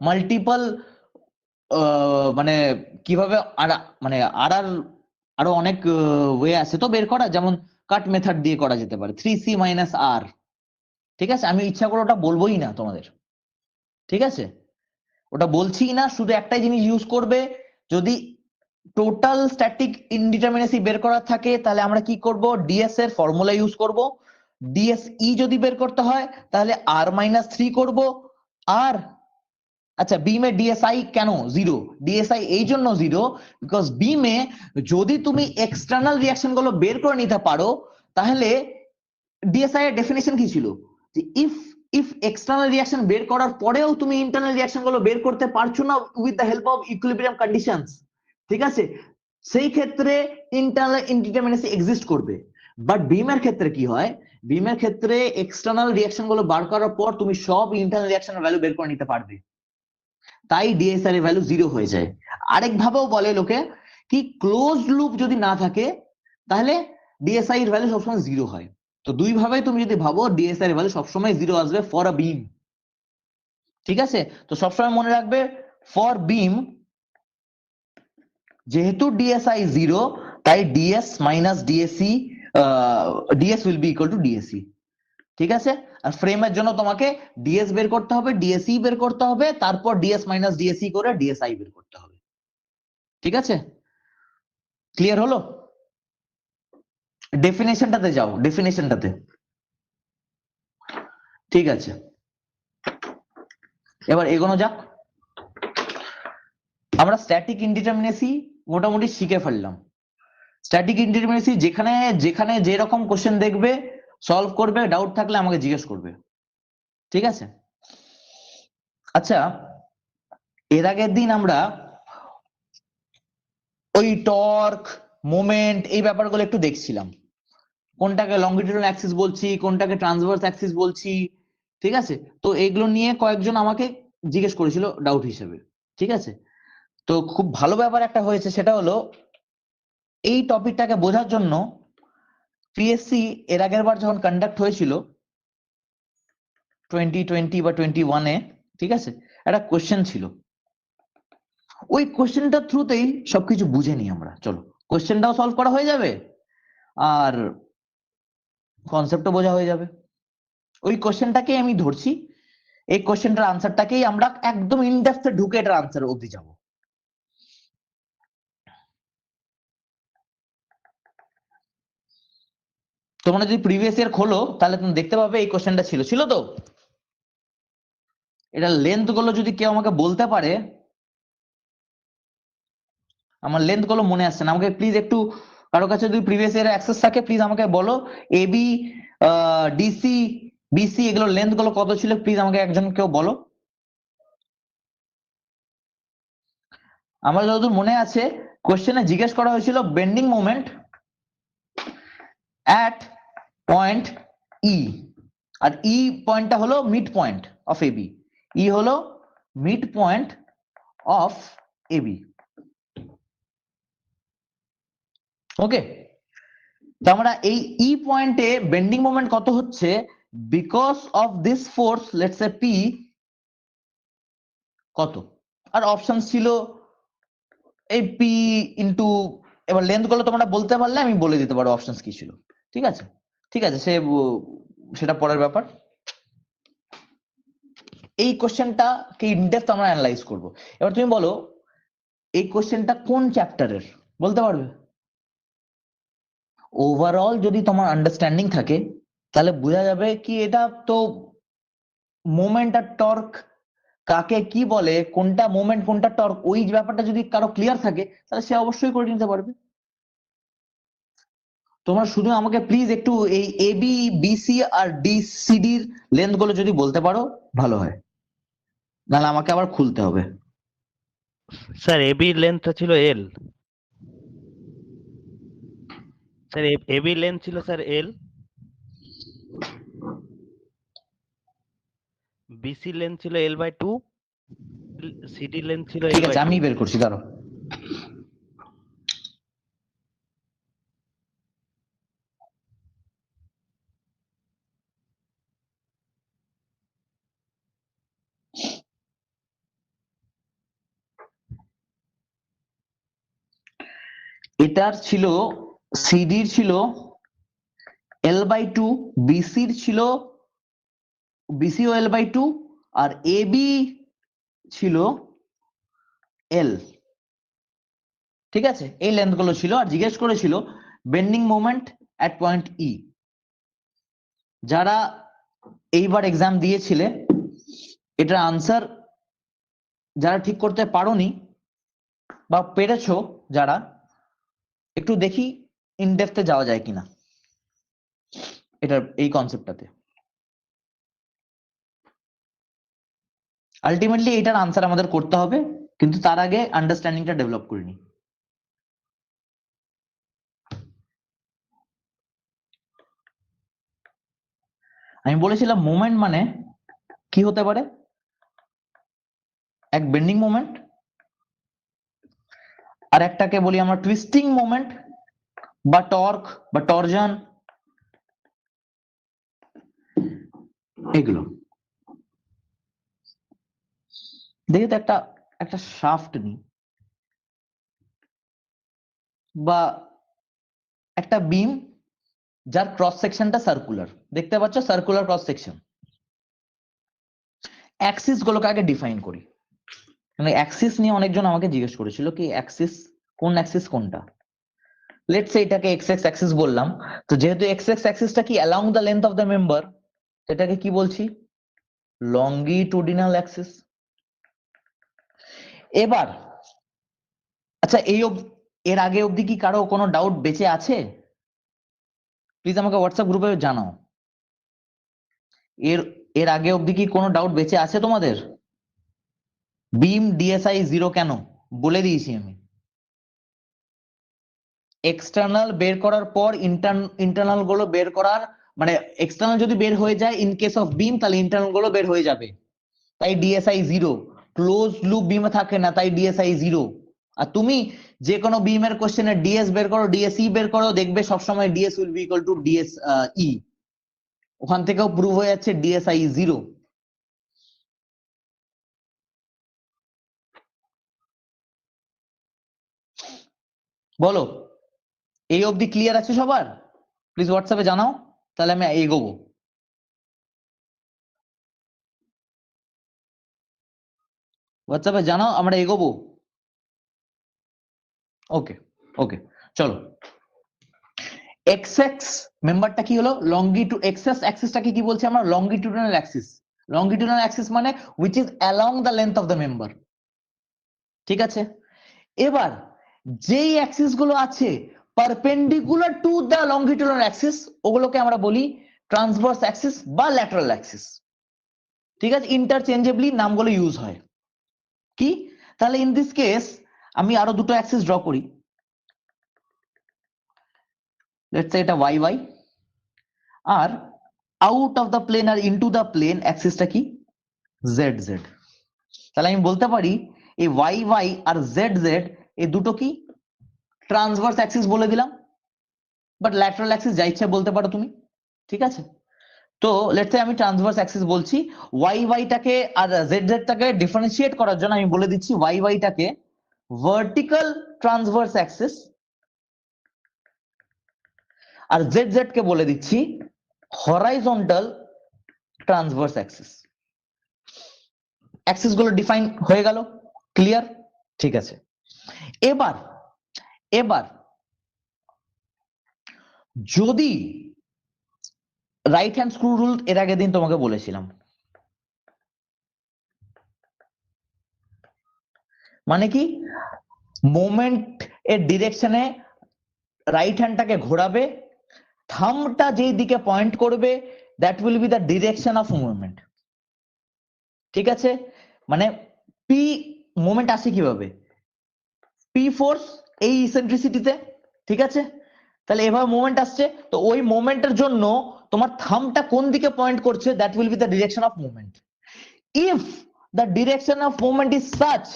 মাল্টিপল মানে কিভাবে মানে আরো অনেক ওয়ে আছে তো বের করা, যেমন কাট মেথড দিয়ে করা যেতে পারে 3c মাইনাস আর। ঠিক আছে, আমি ইচ্ছা করে ওটা বলবোই না তোমাদের, ঠিক আছে? ওটা বলছি না, শুধু একটাই জিনিস ইউজ করবে। যদি টোটাল স্ট্যাটিক ইনডিটারমিনেসি বের করার থাকে তাহলে আমরা কি করব? ডিএস এর ফর্মুলা ইউজ করব। ডিএসই যদি বের করতে হয় তাহলে r-3 করব। আর আচ্ছা, বিমে ডিএসআই কেন 0? ডিএসআই এই জন্য 0 বিকজ বিমে যদি তুমি এক্সটার্নাল রিঅ্যাকশন গুলো বের করে নিতে পারো, তাহলে ডিএসআই এর ডেফিনিশন কি ছিল? যে ইফ এক্সটার্নাল রিঅ্যাকশন বের করার পরেও তুমি ইন্টারনাল রিঅ্যাকশন গুলো বের করতে পারছো না with the help of equilibrium conditions, ঠিক আছে, সেই ক্ষেত্রে ইন্টারনাল ইনডিটারমিনেসি এক্সিস্ট করবে। বাট বিমের ক্ষেত্রে কি হয়? বিমের ক্ষেত্রে এক্সটার্নাল রিঅ্যাকশন গুলো বার করার পর তুমি সব ইন্টারনাল রিঅ্যাকশনের ভ্যালু বের করে নিতে পারবে, তাই ডিএসআর এর ভ্যালু 0 হয়ে যায়। আরেক ভাবেও বলে লোকে কি, ক্লোজ লুপ যদি না থাকে তাহলে ডিএসআই এর ভ্যালু সবসময় 0 হয়। তো দুই ভাবে তুমি যদি ভাবো, ডিএসআই এর ভ্যালু সবসময় 0 আসবে ফর আ বিম, ঠিক আছে? তো সবসময় মনে রাখবে ফর বিম যেহেতু ডিএসআই 0, তাই DS minus DSC, DS will be equal to DSC, ঠিক আছে? আর ফ্রেমের জন্য তোমাকে ডিএস বের করতে হবে, ডিএসই বের করতে হবে, তারপর ডিএস মাইনাস ডিএসই করে ডিএসআই বের করতে হবে, ঠিক আছে? ক্লিয়ার হলো? ডেফিনেশনটাতে যাও, ডেফিনেশনটাতে। ঠিক আছে, এবার এগোনো যাক। আমরা স্ট্যাটিক ইনডিটারমিনেসি মোটামুটি শিখে ফেললাম। স্ট্যাটিক ইনডিটারমিনেসি যেখানে যেখানে যে রকম কোশ্চেন দেখবে সলভ করবে, ডাউট থাকলে আমাকে জিজ্ঞেস করবে, ঠিক আছে? আচ্ছা, এর আগের দিন আমরা ওই টর্ক, মোমেন্ট, এই ব্যাপারগুলো একটু দেখছিলাম। কোনটাকে লংগিটিউডাল অ্যাক্সিস বলছি, কোনটাকে ট্রান্সভার্স অ্যাক্সিস বলছি, ঠিক আছে? তো এগুলো নিয়ে কয়েকজন আমাকে জিজ্ঞেস করেছিল ডাউট হিসেবে, ঠিক আছে? তো খুব ভালো ব্যাপার একটা হয়েছে, সেটা হলো এই টপিকটাকে বোঝার জন্য পিএসসি এর আগের বার যখন কন্ডাক্ট হয়েছিল 2020 বা 21-এ, ঠিক আছে, একটা কোশ্চেন ছিল। ওই কোশ্চেনটার থ্রুতেই সবকিছু বুঝে নিই আমরা। চলো, কোশ্চেনটাও সলভ করা হয়ে যাবে আর কনসেপ্টও বোঝা হয়ে যাবে। ওই কোশ্চেনটাকেই আমি ধরছি, এই কোশ্চেনটার আনসারটাকেই আমরা একদম ইনডেপথে ঢুকে এটার আনসার অবধি যাব। তোমরা যদি প্রিভিয়াস ইয়ার খোলো তাহলে তুমি দেখতে পাবে এই কোশ্চেনটা ছিল তো। এটা লেন্থ গুলো যদি কেউ আমাকে বলতে পারে, আমার লেন্থ গুলো মনে আসছে না, আমাকে প্লিজ একটু, কারো কাছে যদি প্রিভিয়াস ইয়ার অ্যাক্সেস থাকে প্লিজ আমাকে বলো। এবি, ডিসি, বিসি এগুলো লেন্থ গুলো কত ছিল প্লিজ আমাকে একজন কেউ বলো। আমার যতদূর মনে আছে কোশ্চেনে জিজ্ঞেস করা হয়েছিল বেন্ডিং মোমেন্ট অ্যাট পয়েন্ট ই, আর ই পয়েন্টটা হলো মিড পয়েন্ট অফ এবি, ই হলো মিড পয়েন্ট অফ এবি, ওকে? তো আমরা এই ই পয়েন্টে বেন্ডিং মোমেন্ট কত হচ্ছে because of this force, let's say P কত, আর অপশন ছিল এই P ইনটু, এবার লেন্থ গুলো তোমরা বলতে পারলে আমি বলে দিতে পারবো অপশনস কি ছিল। ঠিক আছে, ঠিক আছে, সেটা পরের ব্যাপার। এই কোশ্চেনটা কি ইনডেপথ আমরা অ্যানালাইজ করব। এবার তুমি বলো এই কোশ্চেনটা কোন চ্যাপ্টারের, বলতে পারবে? ওভারঅল যদি তোমার আন্ডারস্ট্যান্ডিং থাকে তাহলে বোঝা যাবে কি এটা তো মোমেন্ট আর টর্ক কাকে কি বলে, কোনটা মোমেন্ট কোনটা টর্ক, ওই ব্যাপারটা যদি কারো ক্লিয়ার থাকে তাহলে সে অবশ্যই করে নিতে পারবে। তোমরা শুধু আমাকে প্লিজ একটু এই এবি বিসি আর ডিসিডির লেন্থ গুলো যদি বলতে পারো ভালো হয়, নাহলে আমাকে আবার খুলতে হবে। স্যার এবি লেন্থটা ছিল এল, স্যার এবি লেন্থ ছিল স্যার এল, বিসি লেন্থ ছিল L/2, সিডি লেন্থ ছিল ঠিক আছে, L/2। আমি বের করছি, দাঁড়াও। এটার ছিল, সিডির ছিল L/2, বিসির ছিল বিসিও L/2, আর এবি ছিল এল। ঠিক আছে, এই লেন্থ গুলো ছিল, আর জিজ্ঞেস করেছিল বেন্ডিং মোমেন্ট অ্যাট পয়েন্ট ই। যারা এইবার এক্সাম দিয়েছিলে এটার আনসার যারা ঠিক করতে পারোনি বা পেরেছো যারা, একটু দেখি ইনডেপথে যাওয়া যায় কিনা এটার এই কনসেপ্টটাতে। আলটিমেটলি এটার আনসার আমাদের করতে হবে, কিন্তু তার আগে আন্ডারস্ট্যান্ডিংটা ডেভেলপ করে নি। আমি বলেছিলাম মোমেন্ট মানে কি হতে পারে, এক বেন্ডিং মোমেন্ট, আর একটাকে বলি আমরা টুইস্টিং মোমেন্ট বা টর্ক বা টরজন, এগুলো। দেখি তো একটা একটা শাফট নি বা একটা বিম যার ক্রস সেকশনটা সার্কুলার, দেখতে পাচ্ছ সার্কুলার ক্রস সেকশন। অ্যাক্সিস গুলোকে আগে ডিফাইন করি, মানে অ্যাক্সিস নিয়ে অনেকজন আমাকে জিজ্ঞেস করেছিল কি অ্যাক্সিস কোন অ্যাক্সিস কোনটা। লেটস সে এটাকে এক্স এক্স অ্যাক্সিস বললাম, তো যেহেতু এক্স এক্স অ্যাক্সিসটা কি along the length of the member, এটাকে কি বলছি, লঙ্গিটুডিনাল অ্যাক্সিস। এবার আচ্ছা এর আগে অবধি কি কারো কোনো ডাউট বেঁচে আছে? প্লিজ আমাকে হোয়াটসঅ্যাপ গ্রুপে জানাও। এর এর আগে অবধি কি কোনো ডাউট বেঁচে আছে তোমাদের? বিম ডিএসআই 0 কেন বলে দিয়েছি আমি। এক্সটার্নাল বের করার পর ইন্টারনাল গুলো বের করার, মানে এক্সটার্নাল যদি বের হয়ে যায় ইন কেস অফ বিম, তাহলে ইন্টারনাল গুলো বের হয়ে যাবে, তাই ডিএসআই 0। ক্লোজ লুপ বিমে থাকে না, তাই ডিএসআই 0। আর তুমি যে কোনো বিমের কোশ্চেনে ডিএস বের করো, ডিএসই বের করো, দেখবে সবসময় DS will be equal to DS E. ওখান থেকেও প্রুভ হয়ে যাচ্ছে ডিএসআই 0। বলো এই অবধি ক্লিয়ার আছে সবার? প্লিজ হোয়াটসঅ্যাপে জানাও, তাহলে আমি এগোবো। হোয়াটসঅ্যাপে জানাও, আমরা এগোবো। ওকে ওকে, চলো। এক্স এক্স মেম্বারটা কি হলো, এক্স এক্স অ্যাক্সিসটাকে কি বলছি আমরা, লঙ্গিটিউডিনাল অ্যাক্সিস। লঙ্গিটিউডিনাল অ্যাক্সিস মানে which is along the length of the member. ঠিক আছে, এবার যেই অ্যাক্সিস গুলো আছে perpendicular to the longitudinal Axis, ওগুলোকে আমরা বলি ট্রান্সভার্স অ্যাক্সিস বা ল্যাটারাল অ্যাক্সিস। ঠিক আছে, ইন্টারচেঞ্জেবলি নামগুলো ইউজ হয়। কি তাহলে ইন দিস কেস আমি আরো দুটো অ্যাক্সিস ড্র করি। লেটস সে এটা ওয়াই ওয়াই, আর আউট অফ দ্য প্লেন আর ইনটু দ্য প্লেন অ্যাক্সিসটা কি, জেড জেড। তাহলে আমি বলতে পারি এই ওয়াই ওয়াই আর জেড জেড এই দুটো কি ট্রান্সভার্স অ্যাক্সিস বলে দিলাম, বাট ল্যাটারাল অ্যাক্সিস যা ইচ্ছা বলতে পারো তুমি। ঠিক আছে, তো লেটস সে আমি ট্রান্সভার্স অ্যাক্সিস বলছি, ওয়াই ওয়াইটাকে আর জেড জেডটাকে ডিফারেন্সিয়েট করার জন্য আমি বলে দিচ্ছি ওয়াই ওয়াইটাকে ভার্টিক্যাল ট্রান্সভার্স অ্যাক্সিস, আর জেড জেড কে বলে দিচ্ছি হরাইজন্টাল ট্রান্সভার্স অ্যাক্সিস। অ্যাক্সিস গুলো ডিফাইন হয়ে গেল, ক্লিয়ার? ঠিক আছে, এবার এবার যদি রাইট হ্যান্ড স্ক্রু রুল এর আগের দিন তোমাকে বলেছিলাম, মানে কি মোমেন্ট এর ডিরেকশনে রাইট হ্যান্ডটাকে ঘোরাবে, থামটা যেই দিকে পয়েন্ট করবে that will be the direction of movement. ঠিক আছে, মানে পি মোমেন্ট আসে কিভাবে, পি ফোর্স এই ইসেন্ট্রিসিটিতে, ঠিক আছে? তাহলে এভাবে মোমেন্ট আসছে, তো ওই মোমেন্টের জন্য তোমার থামটা কোন দিকে পয়েন্ট করছে that will be the direction of movement. If the direction of movement is such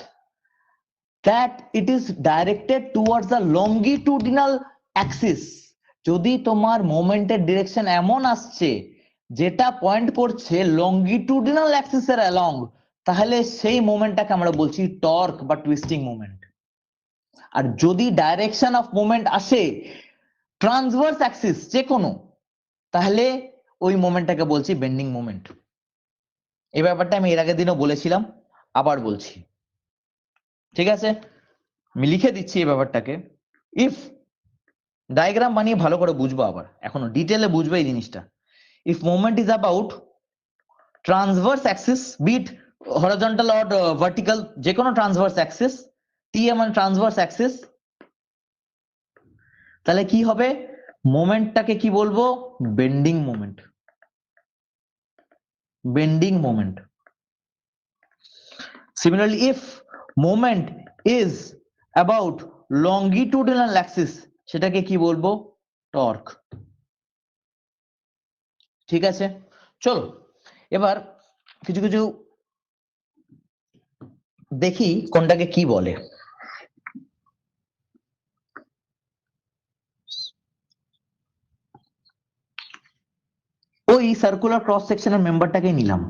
that it is directed towards the longitudinal axis, যদি তোমার মোমেন্টের ডিরেকশন এমন আসছে যেটা পয়েন্ট করছে লংগিটুডিনাল অ্যাক্সিস এর অ্যালং, তাহলে সেই মোমেন্টটাকে আমরা বলছি টর্ক বা টুইস্টিং মোমেন্ট। আর যদি ডাইরেকশন অফ মোমেন্ট আসে ট্রান্সভার্স অ্যাক্সিস যে কোনো, তাহলে ওই মোমেন্টটাকে বলছি বেন্ডিং মোমেন্ট। এই ব্যাপারটা আমি এর আগের দিনও বলেছিলাম, আবার বলছি, ঠিক আছে? আমি লিখে দিচ্ছি এই ব্যাপারটাকে। ইফ ডায়াগ্রাম বানিয়ে ভালো করে বুঝবো, আবার এখনো ডিটেলে বুঝবে এই জিনিসটা। If moment is about transverse axis, be it horizontal or vertical, যে কোনো ট্রান্সভার্স অ্যাক্সিস, টিএ মানে ট্রান্সভার্স অ্যাক্সিস, তাহলে কি হবে? মোমেন্টটাকে কি বলবো? Bending moment, bending moment. Similarly, if moment is about longitudinal axis, সেটাকে কি বলবো? টর্ক। ঠিক আছে, চলো এবার কিছু কিছু দেখি কোনটাকে কি বলে। ওই সার্কুলার ক্রস সেকশনের মেম্বারটাকে নিলাম,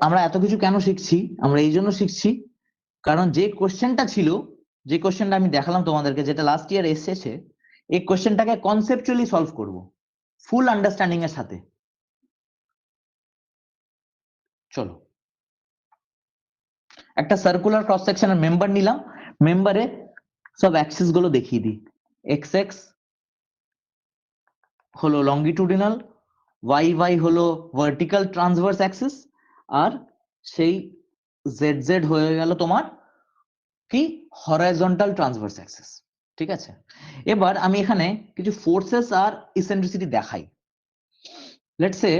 আমরা এত কিছু কেন শিখছি? আমরা এই জন্য শিখছি কারণ যে কোশ্চেনটা ছিল, যে কোশ্চেনটা আমি দেখালাম তোমাদেরকে, যেটা লাস্ট ইয়ার এসেছে, এই কোশ্চেনটাকে কনসেপচুয়ালি সলভ করব ফুল আন্ডারস্ট্যান্ডিং এর সাথে। চলো একটা সার্কুলার ক্রস সেকশনের মেম্বার নিলাম, মেম্বারে সব অ্যাক্সিস গুলো দেখিয়ে দিই। এক্স এক্স হলো লংগিটুডিনাল, ওয়াই ওয়াই হলো ভার্টিক্যাল ট্রান্সভার্স অ্যাক্সিস, আর সেই জেড জেড হয়ে গেল তোমার কি হরাইজন্টাল ট্রান্সভার্স অ্যাক্সিস। ঠিক আছে, এবার আমি এখানে কিছু ফোর্সেস আর ইসেন্ট্রিসিটি দেখাই। লেটস সে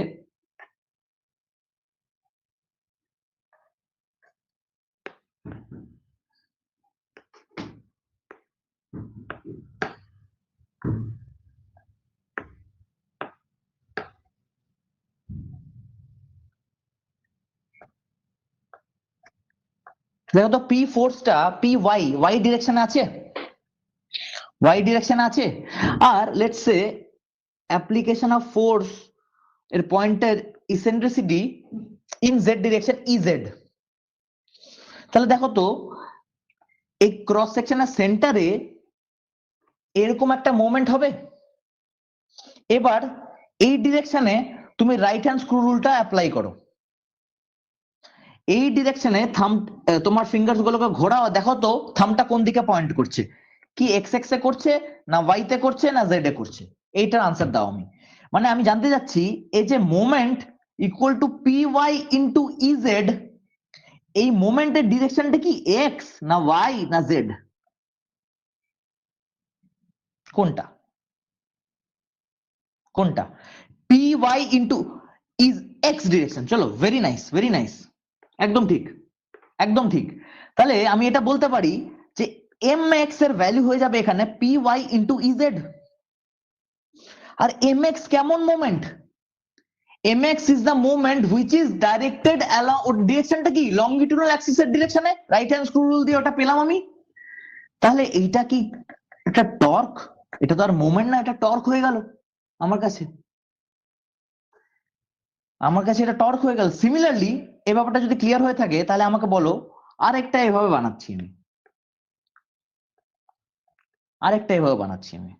দেখো তো পি ফোর্সটা পি ওয়াই ওয়াই ডিরেকশনে আছে, ওয়াই ডিরেকশনে আছে, আর let's say application of force এর পয়েন্টের eccentricity in Z direction E Z. তাহলে দেখো তো এই ক্রস সেকশনের সেন্টারে এরকম একটা মোমেন্ট হবে। এবার এই ডিরেকশনে তুমি রাইট হ্যান্ড স্ক্রু রুলটা অ্যাপ্লাই করো, এই ডিরেকশনে থাম তোমার ফিঙ্গারস গুলোকে ঘোরাও, দেখো তো থামটা কোন দিকে পয়েন্ট করছে, কি এক্স এক্স এ করছে না ওয়াই তে করছে না জেড এ করছে, এইটার আনসার দাও। আমি মানে আমি জানতে যাচ্ছি এই যে moment equal to P Y into EZ, এই মোমেন্টের ডিরেকশনটা কি এক্স না ওয়াই না জেড, কোনটা কোনটা? P Y into is X direction. চলো, ভেরি নাইস ভেরি নাইস, একদম ঠিক একদম ঠিক। তাহলে আমি এটা বলতে পারি যে এম এক্স এর ভ্যালু হয়ে যাবে এখানে পি ওয়াই ইন্টু ইজেড। আর এম এক্স কেমন moment? mx is the moment which is directed along, ডিরেকশনটা কি লংগিটিউডাল অ্যাক্সিস এর ডিরেকশনে, রাইট হ্যান্ড স্ক্রু রুল দিয়ে ওটা পেলাম আমি। তাহলে এইটা কি একটা টর্ক? এটা তো আর মোমেন্ট না, এটা টর্ক হয়ে গেল আমার কাছে, এটা টর্ক হয়ে গেল। সিমিলারলি এই ব্যাপারটা যদি ক্লিয়ার হয়ে থাকে তাহলে আমাকে বলো আরেকটা এভাবে বানাচ্ছি আমি,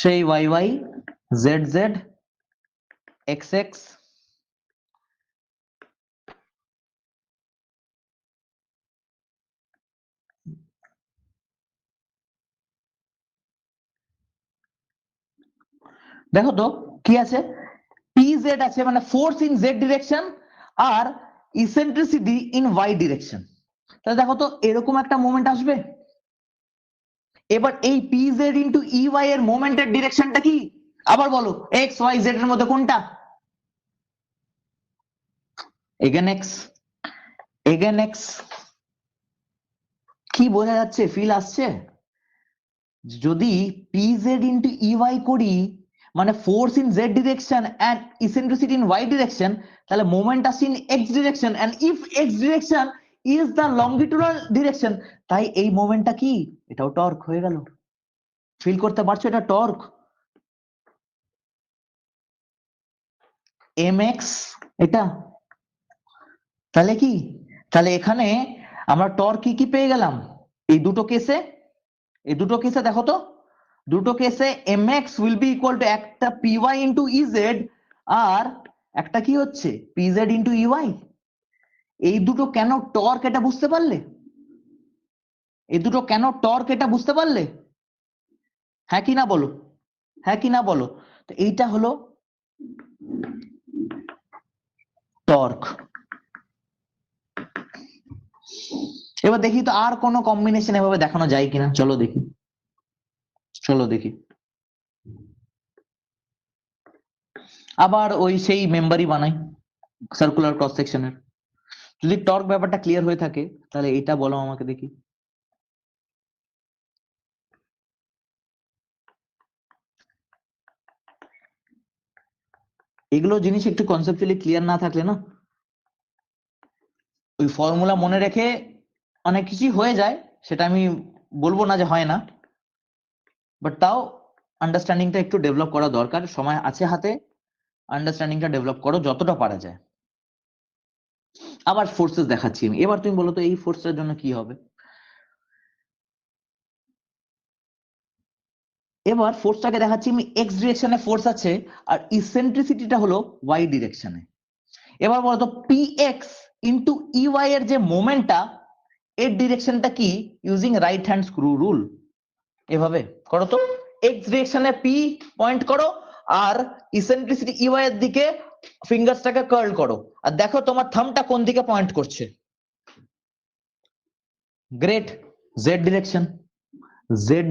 সেই y z z x x দেখো তো কি আছে, pz আছে মানে ফোর্স ইন z ডিরেকশন আর ইসেন্ট্রিসিটি ইন y ডিরেকশন। তাহলে দেখো তো এরকম একটা মোমেন্ট আসবে। এবার এই pz ইনটু ey এর মোমেন্টের ডিরেকশনটা কি আবার বলো, x y z এর মধ্যে কোনটা? Again x। কি বোঝা যাচ্ছে, ফিল আসছে? যদি pz ইনটু ey করি মানে force in z direction and eccentricity in y direction, তাহলে মোমেন্ট আসছে in x direction and if x direction is the longitudinal direction, তাই এই মোমেন্টটা কি, এটাও টর্ক হয়ে গেল। ফিল করতে পারছো এটা টর্ক? mx এটা, তাহলে কি, তাহলে এখানে আমরা টর্ক কি পেয়ে গেলাম এই দুটো কেসে দেখো তো, দুটো কেসে mx will be equal two একটা py ইনটু ez আর একটা কি হচ্ছে pz ইনটু ey। এই দুটো কেন টর্ক এটা বুঝতে পারলে? হ্যাঁ কি না বলো? তো এইটা হলো টর্ক। এবার দেখি তো আর কোনো কম্বিনেশন এভাবে দেখানো যায় কিনা, চলো দেখি। আবার ওই সেই মেম্বারই বানাই সার্কুলার ক্রস সেকশনের। যদি টর্ক ব্যাপারটা ক্লিয়ার হয়ে থাকে তাহলে এটা বলো আমাকে দেখি। এগুলো জিনিস একটু কনসেপচুয়ালি ক্লিয়ার না থাকলে না, ওই ফর্মুলা মনে রেখে অনেক কিছুই হয়ে যায়, সেটা আমি বলবো না যে হয় না, বাট তাও আন্ডারস্ট্যান্ডিংটা একটু ডেভেলপ করা দরকার। সময় আছে হাতে, আন্ডারস্ট্যান্ডিংটা ডেভেলপ করো যতটা পারা যায়। আবার ফোর্সেস দেখাচ্ছি আমি, এবার তুমি বলো তো এই ফোর্সটার জন্য কি হবে। এবার ফোর্সটাকে দেখাচ্ছি আমি, এক্স ডিরেকশনে ফোর্স আছে আর ইসেন্ট্রিসিটিটা হলো ওয়াই ডিরেকশনে। এবার বলতো px ইনটু ey এর যে মোমেন্টটা, এর ডিরেকশনটা কি using right hand screw rule. এভাবে করো তো, এক্স ডিরেকশনে p পয়েন্ট করো আর ইসেন্ট্রিসিটি ey এর দিকে ফিঙ্গারসটাকে কার্ল করো, আর দেখো তোমার থাম্বটা কোন দিকে পয়েন্ট করছে। Great, Z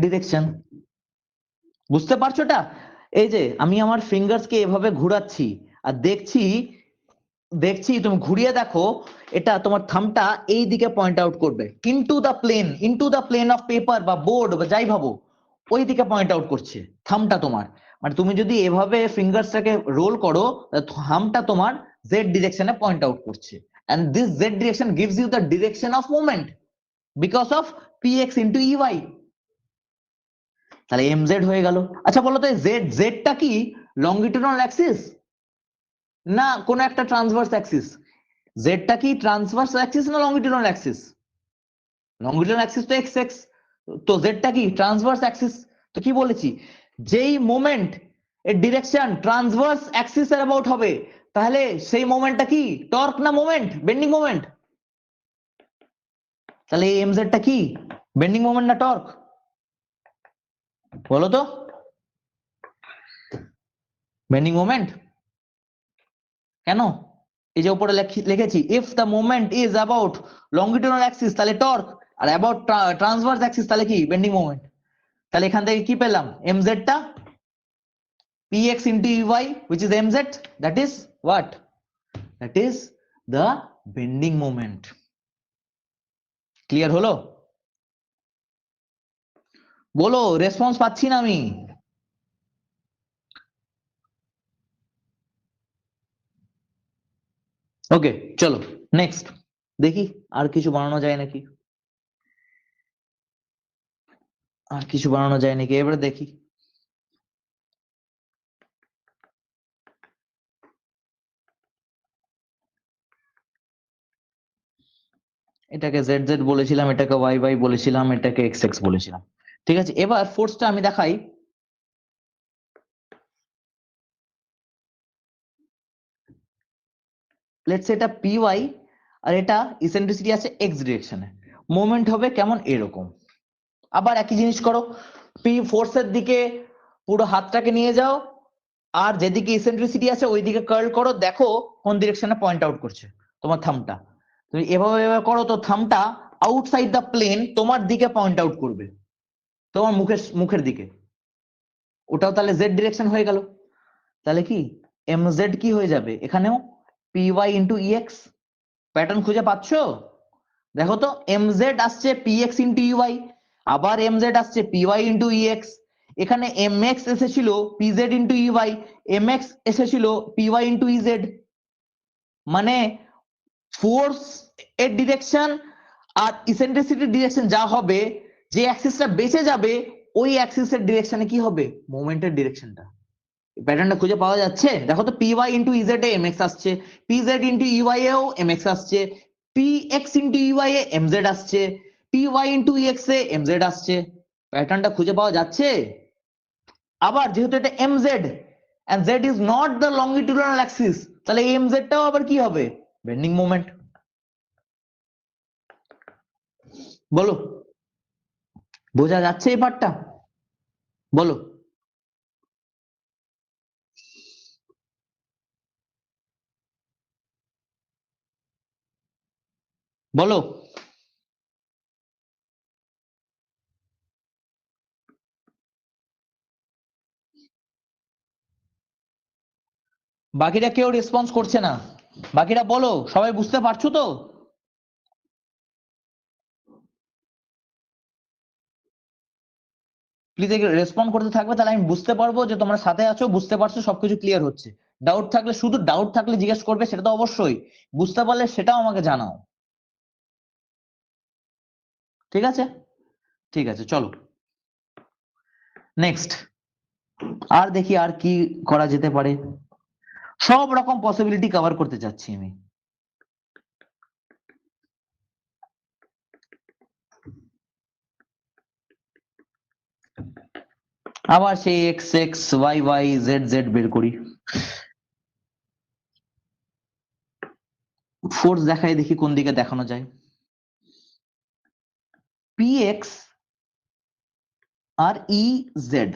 direction. বুঝতে পারছো এটা? এই যে আমি আমার ফিঙ্গারসকে এভাবে ঘোরাচ্ছি আর দেখছি তুমি ঘুরিয়ে দেখো, এটা তোমার থাম্বটা এই দিকে পয়েন্ট আউট করবে into the plane of paper বা বোর্ড বা যাই ভাবো, ওই দিকে পয়েন্ট আউট করছে থাম্বটা তোমার। মানে তুমি যদি এভাবে ফিঙ্গারসটাকে রোল করো, থাম্বটা তোমার জেড ডিরেকশনে পয়েন্ট আউট করছে, and this Z direction gives you the direction of movement because of px into ey। তাহলে mz হয়ে গেল। আচ্ছা বলো তো জেডটা কি লংগিটিউডাল অ্যাক্সিস না কোন একটা ট্রান্সভার্স অ্যাক্সিস? জেডটা কি ট্রান্সভার্স অ্যাক্সিস না লংগিটিউডাল অ্যাক্সিস? লংগিটিউডাল অ্যাক্সিস তো এক্স এক্স, তো জেডটা কি ট্রান্সভার্স অ্যাক্সিস। তো কি বলেছি, যেই মোমেন্ট এর ডিরেকশন ট্রান্সভার্স অ্যাক্সিস এর অ্যাবাউট হবে, তাহলে সেই মোমেন্টটা কি টর্ক না মোমেন্ট, বেন্ডিং মোমেন্ট? তাহলে এই এমজেডটা কি বেন্ডিং মোমেন্ট না টর্ক বলো তো? Bending moment. কেন? এই যে উপরে লিখেছি if the moment is about longitudinal axis তাহলে টর্ক, আর অ্যাবাউট ট্রান্সভার্স অ্যাক্সিস তাহলে কি বেন্ডিং মোমেন্ট। তাহলে এখান থেকে কি পেলাম, এমজেডটা px into ey which is mz, that is what? That is the bending moment. Clear হলো? বলো, রেসপন্স পাচ্ছি না আমি। ওকে, চলো নেক্সট দেখি আর কিছু বানানো যায় নাকি, আর কিছু বানানো যায় নাকি এবারে দেখি। এটাকে জেড জেড বলেছিলাম, এটাকে ওয়াই ওয়াই বলেছিলাম, এটাকে এক্স এক্স বলেছিলাম। ঠিক আছে, এবার ফোর্সটা আমি দেখাই। লেটস সে এটা পি ওয়াই আর এটা ইসেন্ট্রিসিটি আছে এক্স ডিরেকশনে, মোমেন্ট হবে কেমন এরকম। আবার একই জিনিস করো, পি ফোর্সের দিকে পুরো হাতটাকে নিয়ে যাও, আর যেদিকে ইসেন্ট্রিসিটি আছে ওই দিকে কার্ল করো, দেখো কোন ডিরেকশনে পয়েন্ট আউট করছে তোমার থামটা। তুমি এভাবে এভাবে করো তো থামটা আউটসাইড দ্য প্লেন তোমার দিকে পয়েন্ট আউট করবে, তোমার মুখের দিকে। ওটাও তাহলে জেড ডিরেকশন হয়ে গেল। তাহলে কি এম জেড কি হয়ে যাবে এখানেও? P Y into EX. Pattern খুঁজে পাচ্ছো? দেখো তো এম জেড আসছে পি এক্স ইন্টু ইউআই, আবার এম জেড আসছে পি ওয়াই ইন্টু ইএক্স। এখানে এম এক্স এসেছিল P Z into EY, M X এসেছিল পি ওয়াই ইন্টু ইজেড। মানে ফোর্স এর ডিরেকশন আর ইসেন্ট্রিসিটির ডিরেকশন যা হবে, যে অ্যাক্সিসটা বেঁচে যাবে ওই অ্যাক্সিসের ডিরেকশনে কি হবে? মোমেন্টের ডিরেকশনটা। প্যাটার্নটা খুঁজে পাওয়া যাচ্ছে? দেখো তো পি ওয়াই ইন্টু ইজেড এ এম এক্স আসছে, পি জেড ইন্টু ইউআই এও এম এক্স আসছে, পি এক্স ইন্টু ইউআই এ এম জেড আসছে, পি ওয়াই ইন্টু ইএক্স এ এম জেড আসছে। প্যাটার্নটা খুঁজে পাওয়া যাচ্ছে? আবার যেহেতু এটা M Z and z is not the longitudinal axis, তাহলে এম জেডটাও আবার কি হবে? Bending moment. বলো, বোঝা যাচ্ছে এই পার্টটা? বলো। বলো। বাকিরা কেউ রেসপন্স করছে না, বাকিরা বলো, সবাই বুঝতে পারছো তো? প্লিজ রেসপন্ড করতে থাকবে, তাহলে আমি বুঝতে পারবো যে তোমরা সাথে আছো, বুঝতে পারছো, সবকিছু ক্লিয়ার হচ্ছে। ডাউট থাকলে, শুধু ডাউট থাকলে জিজ্ঞেস করবে, সেটা তো অবশ্যই। বুঝতে পারলে সেটাও আমাকে জানাও। ঠিক আছে, ঠিক আছে, চলো নেক্সট। আর দেখি আর কি করা যেতে পারে। সব রকম পসিবিলিটি কভার করতে চাচ্ছি আমি। আবার সেই X X Y Y Z Z বের করি। ফোর্স দেখাই, দেখি কোন দিকে দেখানো যায়। পি এক্স আর ই জেড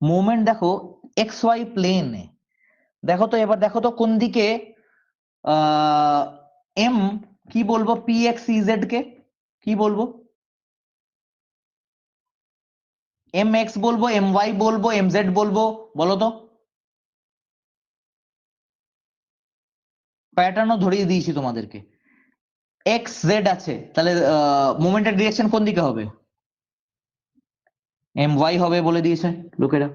মুভমেন্ট দেখো এক্স ওয়াই প্লেনে। দেখো তো এবার, দেখো তো কোন দিকে এম কি বলবো পি এক্স ই জেড কে কি বলবো? এম এক্স বলবো, এম ওয়াই বলবো, এম জেড বলবো? বলো তো। প্যাটার্নও ধরিয়ে দিয়েছি তোমাদেরকে। এক্স জেড আছে, তাহলে মোমেন্টের ডিরেকশন কোন দিকে হবে? এম ওয়াই হবে বলে দিয়েছে লোকেরা।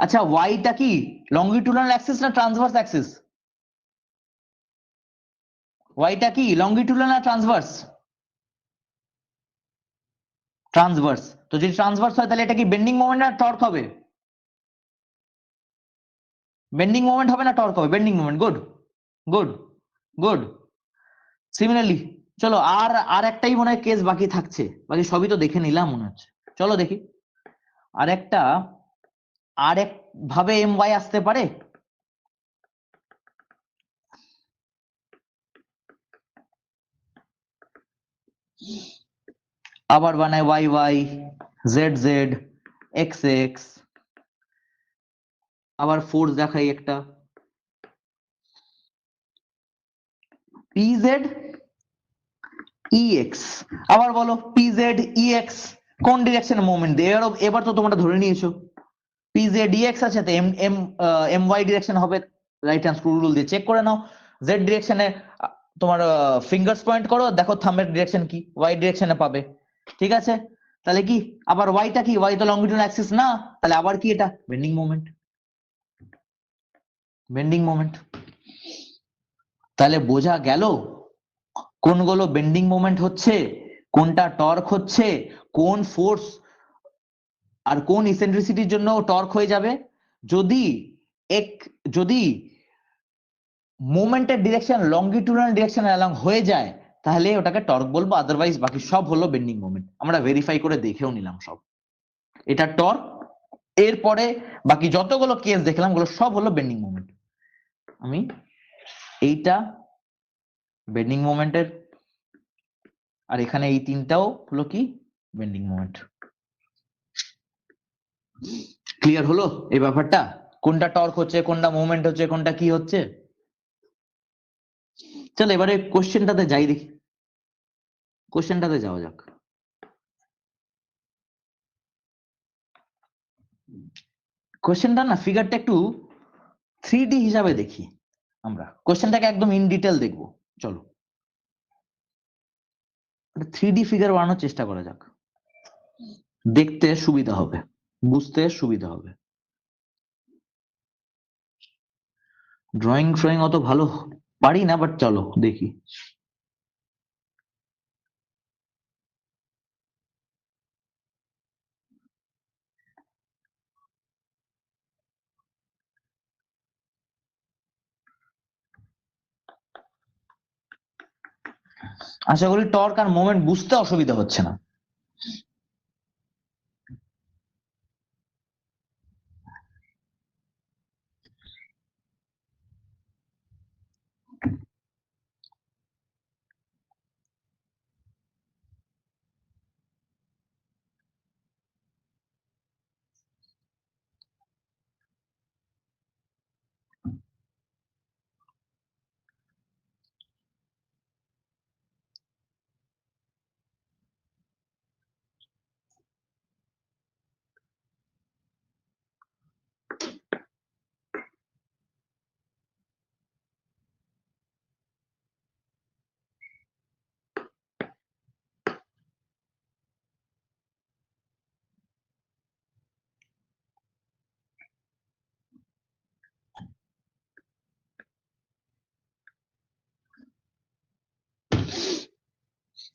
আচ্ছা, ওয়াইটা কি লঙ্গিটুডানাল অ্যাক্সিস না ট্রান্সভার্স অ্যাক্সিস? ওয়াইটা কি লঙ্গিটুডানাল না ট্রান্সভার্স? ট্রান্সভার্স। তো যদি ট্রান্সভার্স হয় তাহলে এটা কি বেন্ডিং মোমেন্ট না টর্ক হবে? বেন্ডিং মোমেন্ট হবে না টর্ক হবে? Bending moment. Good good good. Similarly চলো আর আর একটাই মনে হয় কেস বাকি থাকছে, বাকি সবই তো দেখে নিলাম মনে হচ্ছে। চলো দেখি আর একটা, আর এক ভাবে এম ওয়াই আসতে পারে। আবার বানায় Y Y Z Z X X. আবার ফোর্স দেখাই একটা, পি জেড ই এক্স। আবার বলো পি জেড ই এক্স কোন ডিরেকশনে মুভমেন্ট দেয়? এবার তো তোমরা ধরে নিয়েছো পি জে ডিএক্স আছে তো M M M Y direction হবে, রাইট হ্যান্ড স্ক্রু রুল দিয়ে চেক করে নাও। জেড ডিরেকশনে তোমার ফিঙ্গার্স পয়েন্ট করো, দেখো থাম্বের ডিরেকশন কি, ওয়াই ডিরেকশনে পাবে। ঠিক আছে, তাহলে কি আবার ওয়াইটা কি, ওয়াই তো লংজিটিউডাল অ্যাক্সিস না, তাহলে আবার কি এটা বেন্ডিং মোমেন্ট, বেন্ডিং মোমেন্ট। তাহলে বোঝা গেল কোনগুলো বেন্ডিং মোমেন্ট হচ্ছে, কোনটা টর্ক হচ্ছে, কোন ফোর্স আর কোন ইসেন্ট্রিসিটির জন্য টর্ক হয়ে যাবে। যদি যদি মোমেন্টের ডিরেকশন লংগিটিউডাল ডিরেকশন অ্যালং হয়ে যায় তাহলে ওটাকে টর্ক বলবো, আদারওয়াইজ বাকি সব হলো বেন্ডিং মোমেন্ট। আমরা ভেরিফাই করে দেখেও নিলাম সব, এটা টর্ক। এরপরে বাকি যতগুলো কেস দেখলাম ওগুলো সব হলো বেন্ডিং মোমেন্ট। আমি এইটা বেন্ডিং মোমেন্টের, আর এখানে এই তিনটাও হলো কি বেন্ডিং মোমেন্ট। ক্লিয়ার হলো এই ব্যাপারটা, কোনটা টর্ক হচ্ছে, কোনটা মোমেন্ট হচ্ছে, কোনটা কি হচ্ছে। চলো এবারে কোশ্চেনটাতে যাই, দেখি কোশ্চেনটাতে যাওয়া যাক। কোশ্চেনটা না ফিগারটা একটু 3D হিসাবে দেখি, আমরা কোশ্চেনটাকে একদম ইন ডিটেল দেখবো। চলো 3D ফিগার বানানোর চেষ্টা করা যাক, দেখতে সুবিধা হবে, বুঝতে সুবিধা হবে। ড্রয়িং ফ্রয়িং অত ভালো পারি না, বাট চলো দেখি। আশা করি টর্ক আর মোমেন্ট বুঝতে অসুবিধা হচ্ছে না।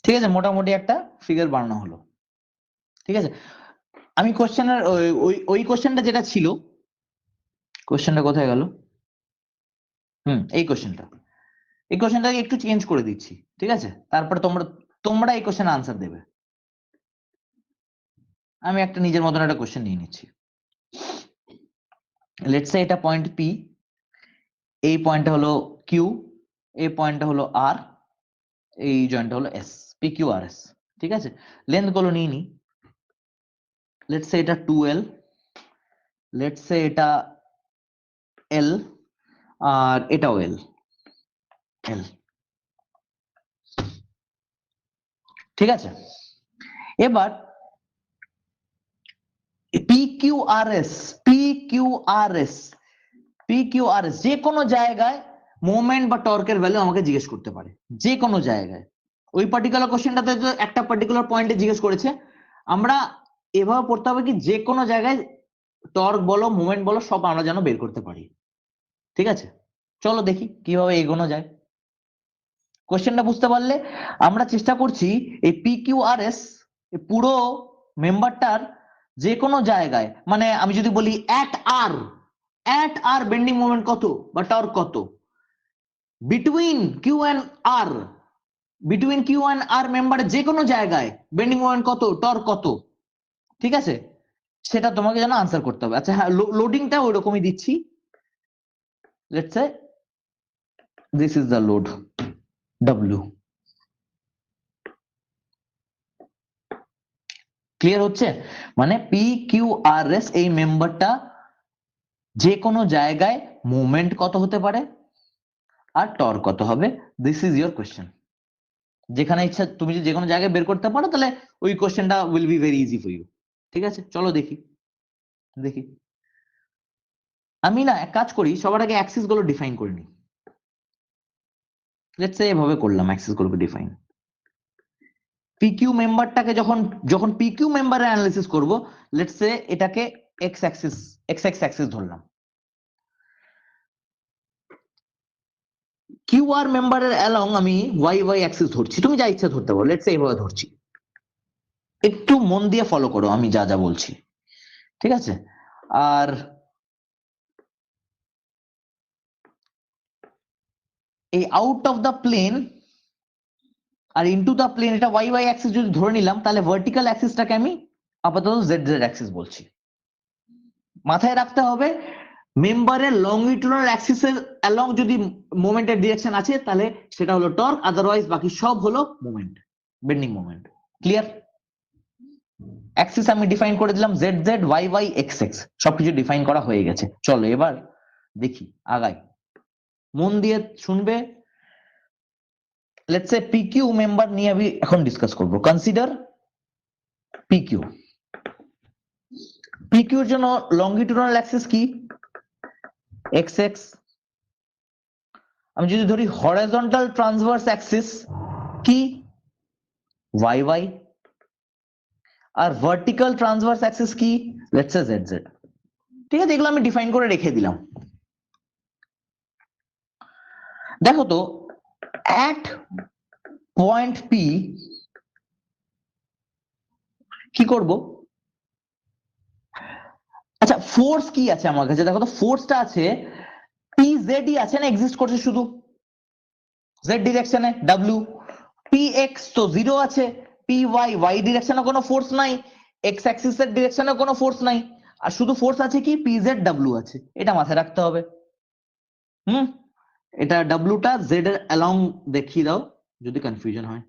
ঠিক আছে, মোটামুটি একটা ফিগার বানানো হলো। ঠিক আছে, আমি কোশ্চেনের ওই কোশ্চেনটা যেটা ছিল, কোশ্চেনটা কোথায় গেল, এই কোশ্চেনটাকে একটু চেঞ্জ করে দিচ্ছি। ঠিক আছে, তারপরে তোমরা এই কোশ্চেন আনসার দেবে। আমি একটা নিজের মতন একটা কোশ্চেন নিয়ে নিচ্ছি। লেটস সে এটা পয়েন্ট পি, এই পয়েন্টটা হলো কিউ, এই পয়েন্টটা হলো আর, এই জয়েন্টটা হলো S, P Q R S. ঠিক আছে, লেন্থ গুলো নিয়ে নি। লেটস সে এটা 2L, লেটস সে এটা L, আর এটাও L। ঠিক আছে, এবার PQRS, PQRS, PQRS যে কোনো জায়গায় মোমেন্ট বা টর্কের ভ্যালু আমাকে জিজ্ঞেস করতে পারে, যে কোনো জায়গায়। ওই পার্টিকুলার কোশ্চেনটাতে তো একটা পার্টিকুলার পয়েন্টে জিজ্ঞেস করেছে, আমরা এভাবে পড়তে হবে কি যে কোনো জায়গায় টর্ক বলো মোমেন্ট বলো সব আমরা যেন বের করতে পারি। ঠিক আছে, চলো দেখি কিভাবে এগোনো যায়। কোশ্চেনটা বুঝতে পারলে আমরা চেষ্টা করছি এই PQRS পুরো মেম্বারটার যে কোনো জায়গায়, মানে আমি যদি বলি অ্যাট আর বেন্ডিং মোমেন্ট কত বা টর্ক কত, বিটুইন কিউ অ্যান্ড আর মেম্বারের যে কোনো জায়গায় বেন্ডিং মোমেন্ট কত, টর্ক কত। ঠিক আছে, সেটা তোমাকে যেন আনসার করতে হবে। আচ্ছা হ্যাঁ, লোডিংটা ওই রকমই দিচ্ছি। Let's say this is the load W। Clear হচ্ছে, মানে PQRS এই মেম্বারটা যে কোনো জায়গায় মোমেন্ট কত হতে পারে আর টর্ক কত হবে, দিস ইজ ইয়োর কোশ্চেন। যেখানে ইচ্ছা তুমি যদি যে কোনো জায়গায় বের করতে পারো তাহলে ওই কোশ্চেনটা will be very easy for you. ঠিক আছে, চলো দেখি। আমি না এক কাজ করি, সবার আগে অ্যাক্সিস গুলো ডিফাইন করে নিই। লেটস সে এভাবে করলাম, অ্যাক্সিস গুলোকে ডিফাইন। পিকিউ মেম্বারটাকে যখন পিকিউ মেম্বারের অ্যানালিসিস করব, লেটস সে এটাকে এক্স অ্যাক্সিস ধরলাম। কিউ আর মেম্বারের অ্যালং আমি ওয়াই অ্যাক্সিস ধরছি, তুমি যা ইচ্ছা ধরতে পারো, লেটস সে এইভাবে ধরছি। একটু মন দিয়ে ফলো করো আমি যা যা বলছি, ঠিক আছে? আর এই আউট অফ দ্য প্লেন আর ইনটু দ্য প্লেন, এটা ওয়াই অ্যাক্সিস যদি ধরে নিলাম, তাহলে ভার্টিক্যাল অ্যাক্সিসটাকে আমি আপাতত জেড অ্যাক্সিস বলছি। মাথায় রাখতে হবে মেম্বারের লংগিটুডাল অ্যাক্সিসের অ্যালং যদি মোমেন্টের ডিরেকশন আছে, তাহলে সেটা হলো টর্ক, আদারওয়াইজ বাকি সব হলো moment, bending moment. Clear? Axis আমি ডিফাইন করে দিলাম, জেড ওয়াই এক্স সবকিছু ডিফাইন করা হয়ে গেছে। চলো এবার দেখি, আগাই, মন দিয়ে শুনবে। লেটস সে পিকিউ মেম্বার নিয়ে আমি এখন ডিসকাস করব। Consider PQ. পিকিউর জন্য লংগিটুডাল অ্যাক্সিস কি? X X. আমি যদি ধরি হরাইজন্টাল ট্রান্সভার্স অ্যাক্সিস কি? Y Y. আর ভার্টিক্যাল ট্রান্সভার্স অ্যাক্সিস কি? Let's say Z Z. ঠিক আছে, এগুলো আমি ডিফাইন করে রেখে দিলাম। দেখো তো, অ্যাট পয়েন্ট পি কি করব? আচ্ছা, ফোর্স কি আছে আমার কাছে? দেখো তো, ফোর্সটা আছে পি জেড ই আছে না, এক্সিস্ট করছে শুধু জেড ডিরেকশনে, ডাব্লিউ। পি এক্স তো জিরো আছে, পি ওয়াই ডিরেকশনে কোনো ফোর্স নাই, এক্স অ্যাক্সিসের ডিরেকশনে কোনো ফোর্স নাই, আর শুধু ফোর্স আছে কি? পি জেড ডাব্লিউ আছে। এটা মাথায় রাখতে হবে। এটা ডাব্লিউটা জেড এর অ্যালং দেখিয়ে দাও যদি কনফিউশন হয়।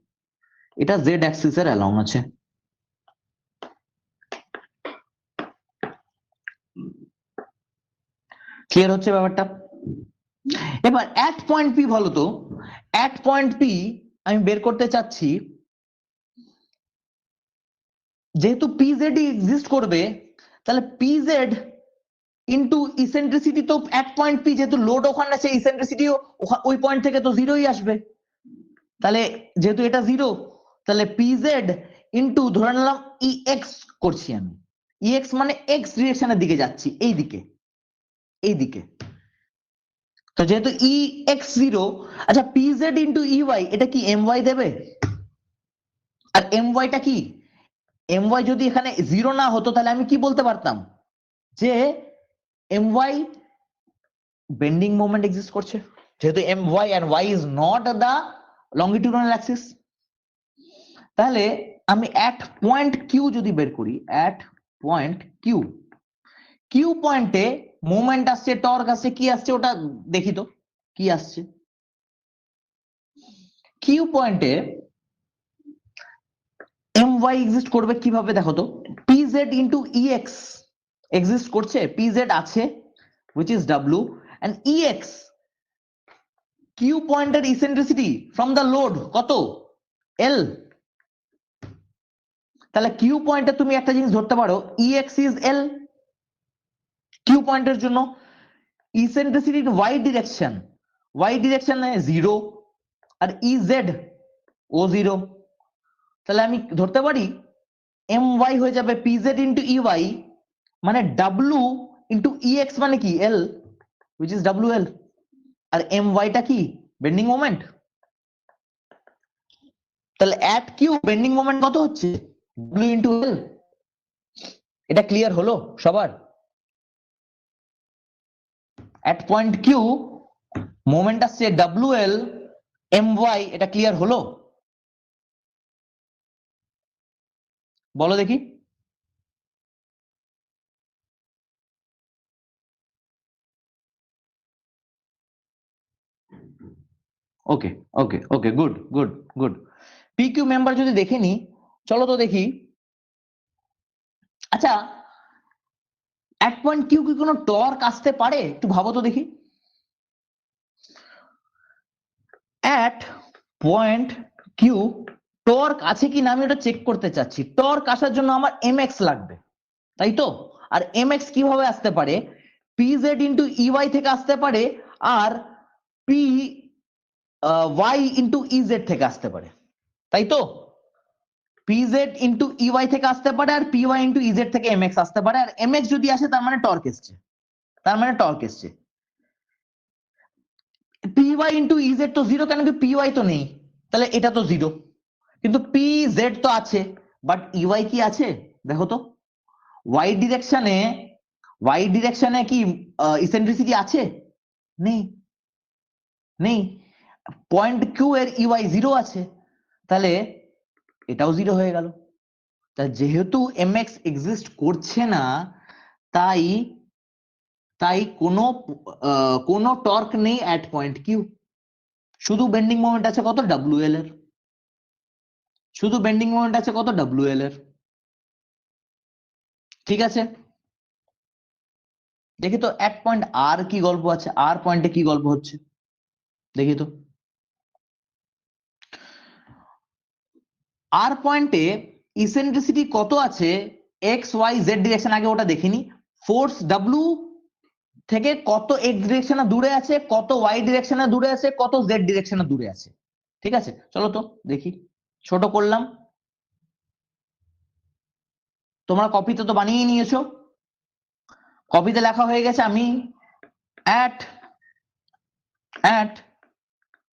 এটা জেড অ্যাক্সিসের অ্যালং আছে। ক্লিয়ার হচ্ছে ব্যাপারটা? এবার অ্যাট পয়েন্ট পি বলো তো, অ্যাট পয়েন্ট পি আমি বের করতে চাচ্ছি, যেহেতু পি জেড এক্সিস্ট করবে, তাহলে পি জেড ইন্টু ইসেন্ট্রিসিটি, তো অ্যাট পয়েন্ট পি যেহেতু লোড ওখানে আছে, ইসেন্ট্রিসিটিও ওই পয়েন্ট থেকে তো জিরোই আসবে। তাহলে যেহেতু এটা জিরো, তাহলে পি জেড ইন্টু ধরে নিলাম ই এক্স করছি আমি, ই এক্স মানে এক্স ডিরেকশনের দিকে যাচ্ছি, এইদিকে। তো যেহেতু ই এক্স জিরো, আচ্ছা P Z into E Y, এটা কি এম ওয়াই দেবে? আর এম ওয়াইটা কি? এম ওয়াই যদি এখানে জিরো না হতো, তাহলে আমি কি বলতে পারতাম? যে M Y bending moment exist করছে, যেহেতু M Y and Y is not the longitudinal axis. তাহলে আমি অ্যাট পয়েন্ট কিউ যদি বের করি, অ্যাট পয়েন্ট কিউ পয়েন্টে মোমেন্ট আসছে, টর্ক আসছে, কি আসছে ওটা দেখি তো কি আসছে। কিউ পয়েন্টে এম ওয়াই এক্সিস্ট করবে কিভাবে দেখো তো? পি জেড ইন্টু ই এক্স এক্সিস্ট করছে, পি জেড আছে which is W, and EX Q পয়েন্টের ইসেন্ট্রিসিটি ফ্রম দ্য লোড কত? L। তাহলে Q পয়েন্টে তুমি একটা জিনিস ধরতে পারো, EX is L। Q পয়েন্টের জন্য ইসেন্ট্রিসিটি Y ডিরেকশনে 0, আর EZ ও 0। তাহলে আমি ধরতে পারি MY হয়ে যাবে PZ ইন্টু EY, মানে W ইন্টু EX মানে কি? L, which is WL। R MY টা কি? Bending moment. তাহলে অ্যাট কিউ বেন্ডিং মোমেন্ট কত হচ্ছে? W into L। এটা ক্লিয়ার হলো সবার? অ্যাট পয়েন্ট কিউ মোমেন্ট আসছে WL MY, এটা ক্লিয়ার হলো? বলো দেখি। Okay okay okay, good good good. PQ member যদি দেখে নি, চলো তো দেখি। আচ্ছা, অ্যাট পয়েন্ট কিউ কি কোনো টর্ক আসতে পারে? একটু ভাবো তো দেখি। অ্যাট পয়েন্ট কিউ টর্ক আছে কি না আমি ওটা চেক করতে চাচ্ছি। টর্ক আসার জন্য আমার mx লাগবে, তাই তো? আর mx কিভাবে আসতে পারে? পি জেড ইন্টু ইওয়াই থেকে আসতে পারে, আর পি ওয়াই ইন্টু ইজেড থেকে আসতে পারে, তাই তো? পি জেড ইন্টু ইওয়াই থেকে আসতে পারে, আর পি ওয়াই ইন্টু ইজেড থেকে এম এক্স আসতে পারে, আর এম এক্স যদি আসে তার মানে টর্ক এসছে, তার মানে টর্ক এসছে। পি ওয়াই ইন্টু ইজেড তো জিরো, কেন কি পি ওয়াই তো নেই, তাহলে এটা তো জিরো। কিন্তু পি জেড তো আছে, বাট ইওয়াই কি আছে দেখো তো। ওয়াই ডিরেকশনে কি ইসেন্ট্রিসিটি আছে? নেই, নেই। পয়েন্ট কিউ এর ইওয়াই জিরো আছে, তাহলে এটাও জিরো হয়ে গেল। তাহলে যেহেতু এম এক্স এক্সিস্ট করছে না, তাই তাই কোনো টর্ক নেই অ্যাট পয়েন্ট কিউ। শুধু বেন্ডিং মোমেন্ট আছে কত? ডাব্লিউ এল এর। শুধু বেন্ডিং মোমেন্ট আছে কত? ডাব্লিউ এল এর। ঠিক আছে, দেখি তো এক পয়েন্ট আর কি গল্প আছে, আর পয়েন্টে কি গল্প হচ্ছে দেখি তো। আর পয়েন্টে ইসেন্ট্রিসিটি কত আছে এক্স ওয়াই জেড ডিরেকশন, আগে ওটা দেখিনি। ফোর্স ডাব্লু থেকে কত এক্স ডিরেকশনে দূরে আছে, কত ওয়াই ডিরেকশনে দূরে আছে, কত জেড ডিরেকশনে দূরে আছে। ঠিক আছে, চলো তো দেখি। ছোট করলাম, তোমরা কপিতে তো বানিয়ে নিয়েছো, কপিতে লেখা হয়ে গেছে। আমি অ্যাট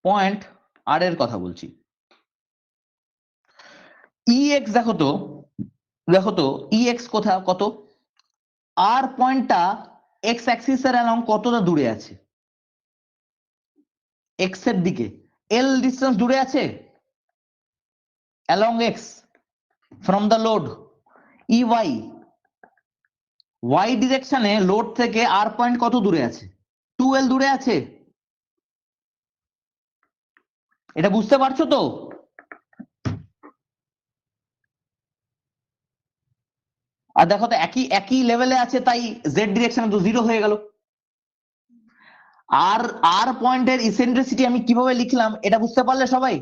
পয়েন্ট আর এর কথা বলছি। ই এক্স দেখো তো ই এক্স কোথা কত, আর পয়েন্টটা এক্স অ্যাক্সিস এর অ্যালং কতটা দূরে আছে, এক্স এর দিকে এল ডিস্টেন্স দূরে আছে along X from the load. E Y ডিরেকশনে লোড থেকে আর পয়েন্ট কত দূরে আছে? 2L দূরে আছে। এটা বুঝতে পারছো তো? আর দেখো তো একই লেভেলে আছে, তাই জেড ডিরেকশনে তো জিরো হয়ে গেল। আর পয়েন্টের ইসেন্ট্রিসিটি আমি কিভাবে লিখলাম এটা বুঝতে পারলে সবাই?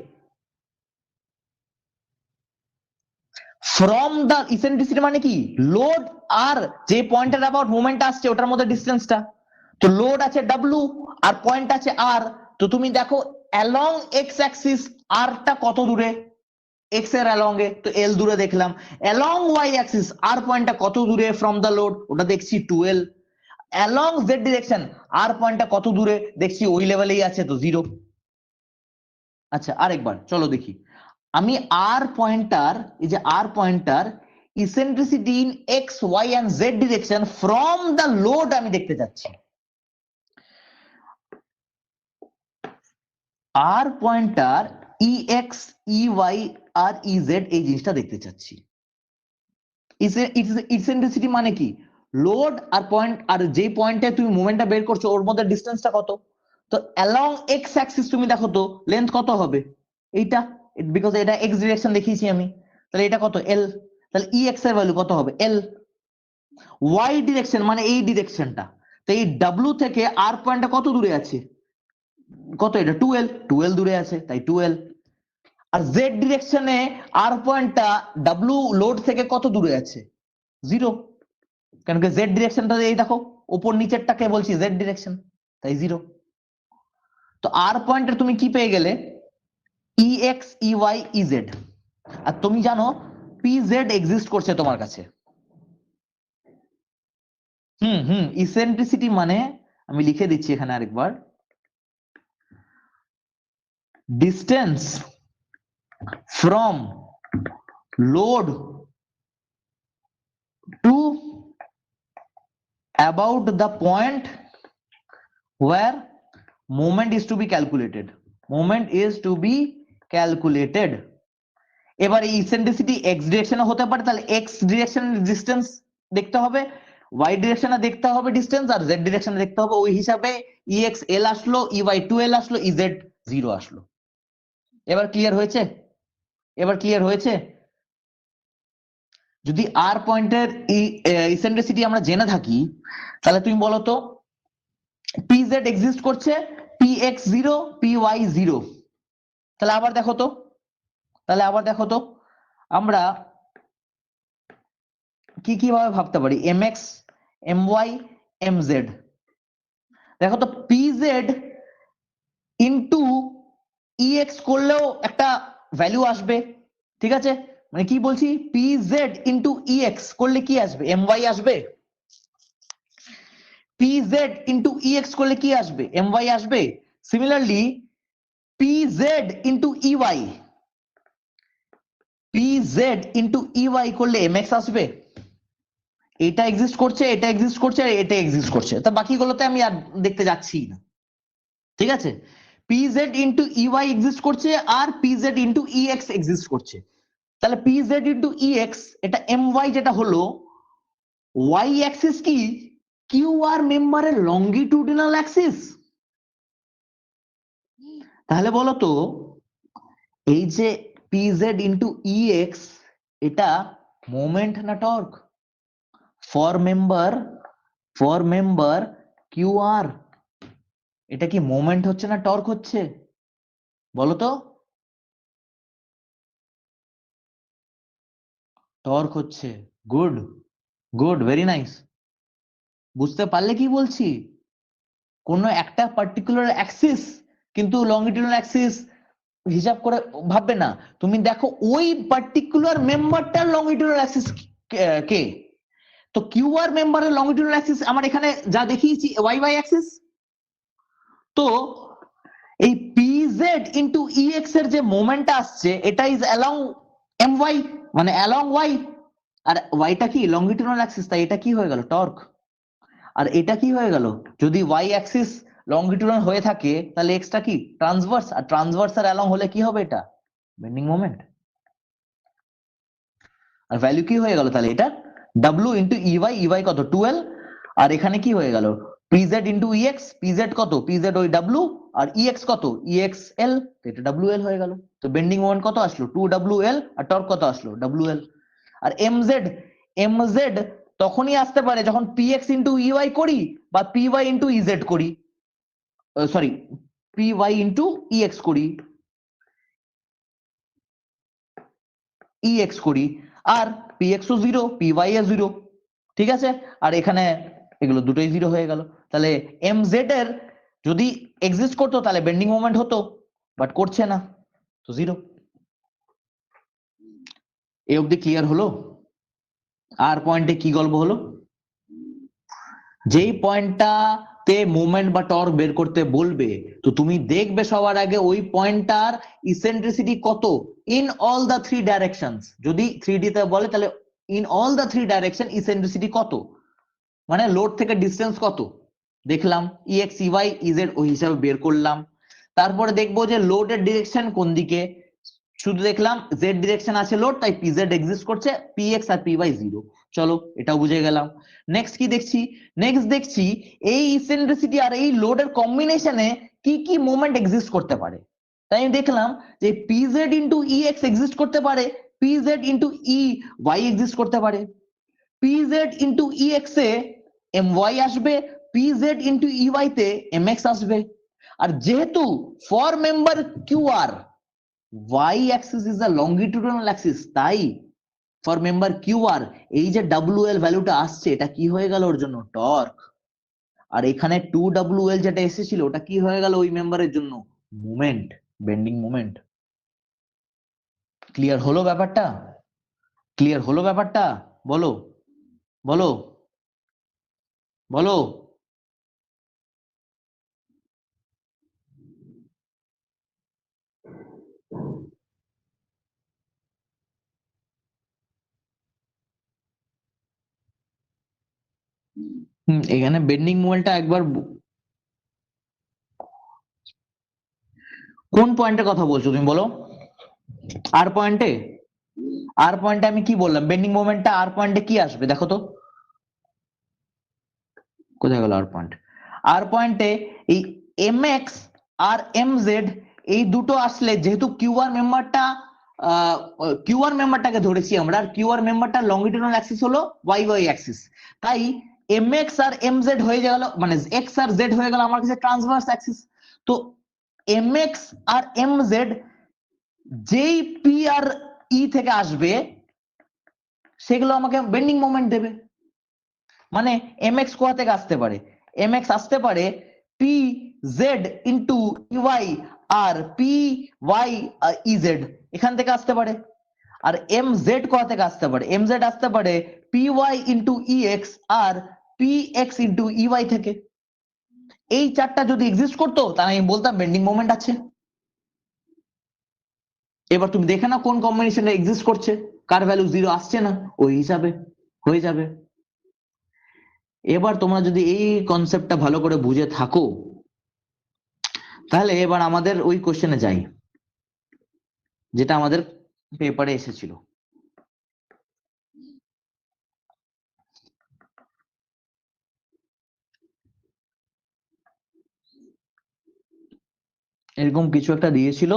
ফ্রম দা ইসেন্ট্রিসিটি মানে কি, লোড আর যে পয়েন্টের অ্যাবাউট মোমেন্ট আসছে ওটার মধ্যে ডিস্টেন্সটা। তো লোড আছে ডাব্লু আর পয়েন্ট আছে আর, তো তুমি দেখো অ্যালং এক্স অ্যাক্সিস আরটা কত দূরে, এক্স এর অ্যালং এ তো এল দূরে দেখলাম। অ্যালং ওয়াই অ্যাক্সিস আর পয়েন্টটা কত দূরে ফ্রম দা লোড, ওটা দেখছি 2L। অ্যালং জেড ডিরেকশন আর পয়েন্টটা কত দূরে, দেখছি ওই লেভেলেই আছে তো জিরো। আচ্ছা আরেকবার চলো দেখি। আমি আর পয়েন্টার, এই যে আর পয়েন্টার eccentricity in X Y and Z direction from the load আমি দেখতে চাচ্ছি। আর পয়েন্টার ই এক্স ই ওয়াই আর ই জেড এই জিনিসটা দেখতে চাচ্ছি। ইসেন্ট্রিসিটি মানে কি, লোড আর পয়েন্ট, আর যে পয়েন্টে তুমি মোমেন্টটা বের করছো ওর মধ্যে ডিস্টেন্সটা কত। তো অ্যালং এক্স অ্যাক্সিস তুমি দেখো তো লেন্থ কত হবে, এইটা, বিকজ এটা এক্স ডিরেকশন দেখিয়েছি আমি, তাহলে এটা কত এল, তাহলে ই এক্স এর ভ্যালু কত হবে এল। ওয়াই ডিরেকশন মানে এই ডিরেকশনটা, তো এই ডাব্লু থেকে আর পয়েন্টটা কত দূরে আছে, কত, এটা 2L দূরে আছে তাই 2L। আর জেড ডিরেকশনে আর পয়েন্টটা ডাব্লু লোড থেকে কত দূরে আছে, জিরো, কেন কি জেড ডিরেকশনটা এই দেখো উপর নিচেরটাকে বলছি জেড ডিরেকশন, তাই জিরো। তো আর পয়েন্টে তুমি কি পেয়ে গেলে, E X E Y E Z. আর তুমি জানো পি জেড এক্সিস্ট করছে তোমার কাছে। ইসেন্ট্রিসিটি মানে আমি লিখে দিচ্ছি এখানে আরেকবার, distance from load to about the point where moment is to be calculated. Moment is to be calculated. এবার এই ইসেন্ট্রিসিটি এক্স ডিরেকশনে হতে পারে, তাহলে এক্স ডিরেকশনের ডিস্টেন্স দেখতে হবে, ওয়াই ডিরেকশনে দেখতে হবে ডিস্টেন্স, আর জেড ডিরেকশনে দেখতে হবে। ওই হিসাবে ই এক্স এল আসলো, ই ওয়াই 2L আসলো, ই জেড 0 আসলো। এবার ক্লিয়ার হয়েছে? এবার ক্লিয়ার হয়েছে? যদি আর পয়েন্টের ইসেন্ট্রিসিটি আমরা জেনে থাকি, তাহলে তুমি বলো তো পি জেড এক্সিস্ট করছে, পি এক্স 0 পি ওয়াই 0। তাহলে আবার দেখো তো আমরা কি কিভাবে ভাবতে পারি, M X M Y M Z, দেখো তো পিজেড ইন্টু ইএক্স করলেও একটা ভ্যালু আসবে, ঠিক আছে? মানে কি বলছি, পিজেড ইন্টু ইএক্স করলে কি আসবে, এমওয়াই আসবে। পিজেড ইন্টু ইএক্স করলে কি আসবে, এমওয়াই আসবে। Similarly P Z into E Y, P Z into E Y করলে এমএক্স আসবে। এটা এক্সিস্ট করছে, এটা এক্সিস্ট করছে, আর এটা এক্সিস্ট করছে, তা বাকিগুলোতে আমি আর দেখতে যাচ্ছি না, ঠিক আছে? পিজেড ইন্টু ইওয়াই এক্সিস্ট করছে আর পিজেড ইন্টু ইএক্স এক্সিস্ট করছে। তাহলে পিজেড ইন্টু ইএক্স, এটা এমওয়াই যেটা হলো, ওয়াই অ্যাক্সিস কি কিউ আর মেম্বারের লঙ্গিটিউডিনাল অ্যাক্সিস। তাহলে বলো তো এই যে পিজেড ইন্টু ইএক্স, এটা মোমেন্ট না টর্ক? ফর মেম্বার কিউ আর, এটা কি মোমেন্ট হচ্ছে না টর্ক হচ্ছে, বলো তো? টর্ক হচ্ছে। Good, good, very nice. বুঝতে পারলে কি বলছি? কোনো একটা পার্টিকুলার অ্যাক্সিস কিন্তু লঙ্গিটিউডিনাল অ্যাক্সিস হিসাব করে ভাববে না, তুমি দেখো ওই পার্টিকুলার মেম্বারটার লঙ্গিটিউডিনাল অ্যাক্সিস কে। তো কিউ আর মেম্বারের লঙ্গিটিউডিনাল অ্যাক্সিস আমার এখানে যা দেখিয়েছি ওয়াই ওয়াই অ্যাক্সিস। তো এই পিজেড ইন্টু ইএক্স এর যে মোমেন্টটা আসছে এটা ইজ অ্যালং এম ওয়াই, মানে অ্যালং ওয়াই, আর ওয়াইটা কি লঙ্গিটিউডিনাল অ্যাক্সিস, তাই এটা কি হয়ে গেল, টর্ক। আর এটা কি হয়ে গেল, যদি ওয়াই অ্যাক্সিস লঙ্গিটিউডিনাল হয়ে থাকে তাহলে এক্সটা কি ট্রান্সভার্স, আর ট্রান্সভার্স আর অ্যালং হলে কি হবে, এটা বেন্ডিং মোমেন্ট। আর ভ্যালু কি হয়ে গেল তাহলে, এটা ডাব্লিউ ইন্টু ইওয়াই, ইওয়াই কত 12, আর এখানে কি হয়ে গেল পিজেড ইন্টু ইএক্স, পিজেড কত, পিজেড ওই ডাব্লিউ, আর ইএক্স কত, ইএক্স এল, এটা ডাব্লিউ এল হয়ে গেল। তো বেন্ডিং মোমেন্ট কত আসলো 2WL, আর টর্ক কত আসলো WL। আর এমজেড, এমজেড তখনই আসতে পারে যখন পিএক্স ইন্টু ইওয়াই করি বা পিওয়াই ইন্টু ইজেড করি, সরি পিওয়াই ইন্টু ইএক্স করি, ইএক্স করি, আর পিএক্স ও 0, পিওয়াই এ 0, ঠিক আছে? আর এখানে এগুলো দুটোই 0 হয়ে গেল। তাহলে এমজেড এর যদি এক্সিস্ট করতো তাহলে বেন্ডিং মোমেন্ট হতো, বাট করছে না, তো 0। এই অবধি ক্লিয়ার হলো? আর পয়েন্টে কি গল্প হলো, যেই পয়েন্টটাতে মুভমেন্ট বা টর্ক বের করতে বলবে তো তুমি দেখবে সবার আগে ওই পয়েন্টটার ইসেন্ট্রিসিটি কত ইন অল দা 3 ডাইরেকশনস। যদি 3D তে বলে তাহলে in all the 3 direction eccentricity কত, মানে লোড থেকে ডিসটেন্স কত দেখলাম, ইএক্স ইওয়াই ইজেড ওই হিসাবে বের করলাম। তারপরে দেখবো যে লোডের ডিরেকশন কোন দিকে, শুধু দেখলাম জেড ডিরেকশন আছে লোড, তাই পিজেড এক্সিস্ট করছে, পিএক্স আর পিওয়াই 0। চলো এটাও বুঝে গেলাম। নেক্সট কি দেখছি, নেক্সট দেখছি এই ইসেন্ট্রিসিটি আর এই লোডের কম্বিনেশনে কি কি মোমেন্ট এক্সিস্ট করতে পারে। তাই আমি দেখলাম যে পিজেড ইন্টু ইএক্স এক্সিস্ট করতে পারে, PZ into E Y exist করতে পারে, পিজেড ইন্টু ইএক্স এ এম ওয়াই আসবে, পিজেড ইন্টু ইওয়াই তে এমএক্স আসবে। আর যেহেতু for member Q R y axis is the longitudinal axis, তাই ফর মেম্বার কিউ আর এই যে WL ভ্যালুটা আসছে এটা কি হয়ে গেল ওর জন্য টর্ক, আর এখানে 2WL যেটা এসেছিল ওটা কি হয়ে গেল ওই মেম্বারের জন্য মোমেন্ট, বেন্ডিং মোমেন্ট। ক্লিয়ার হলো ব্যাপারটা, ক্লিয়ার হলো ব্যাপারটা, বলো বলো বলো। এখানে বেন্ডিং মোমেন্টটা একবার কোন পয়েন্টের কথা বলছো তুমি বলো, আর পয়েন্টে, আর পয়েন্টে আমি কি বললাম, বেন্ডিং মোমেন্টটা আর পয়েন্টে কি আসবে দেখো তো, কোথায় গেল আর পয়েন্ট, আর পয়েন্টে এই এমএক্স আর এমজেড এই দুটো আসলে, যেহেতু কিউআর মেম্বারটা কিউআর মেম্বারটাকে ধরেছি আমরা, আর কিউআর মেম্বারটা লঙ্গিটিউডিনাল অ্যাক্সিস হলো ওয়াই ওয়াই অ্যাক্সিস, তাই এমএক্স আর এমজেড হয়ে গেল, মানে এক্স আর জেড হয়ে গেল আমার কাছে ট্রান্সভার্স অ্যাক্সিস। তো এমএক্স আর এমজেড যেই পি আর ই থেকে আসবে সেগুলো আমাকে বেন্ডিং মোমেন্ট দেবে। মানে এমএক্স কোথা থেকে আসতে পারে, এমএক্স আসতে পারে পি জেড ইন্টু ইওয়াই আর পি ওয়াই ইজেড এখান থেকে আসতে পারে। আর এম জেড কোথা থেকে আসতে পারে? এম জেড আসতে পারে পি ওয়াই ইন্টু ইএক্স আর পি এক্স ইন্টু ইওয়াই থেকে। এই চারটা যদি এক্সিস্ট করতো তাহলে আমি বলতাম বেন্ডিং মোমেন্ট আছে। এবার তুমি দেখে না কোন কম্বিনেশনে এক্সিস্ট করছে, কার ভ্যালু 0 আসছে না, ওই হিসাবে হয়ে যাবে। এবার তোমরা যদি এই কনসেপ্টটা ভালো করে বুঝে থাকো তাহলে এবার আমাদের ওই কোশ্চেনে যাই যেটা আমাদের পেপারে এসেছিল। এরকম কিছু একটা দিয়েছিল,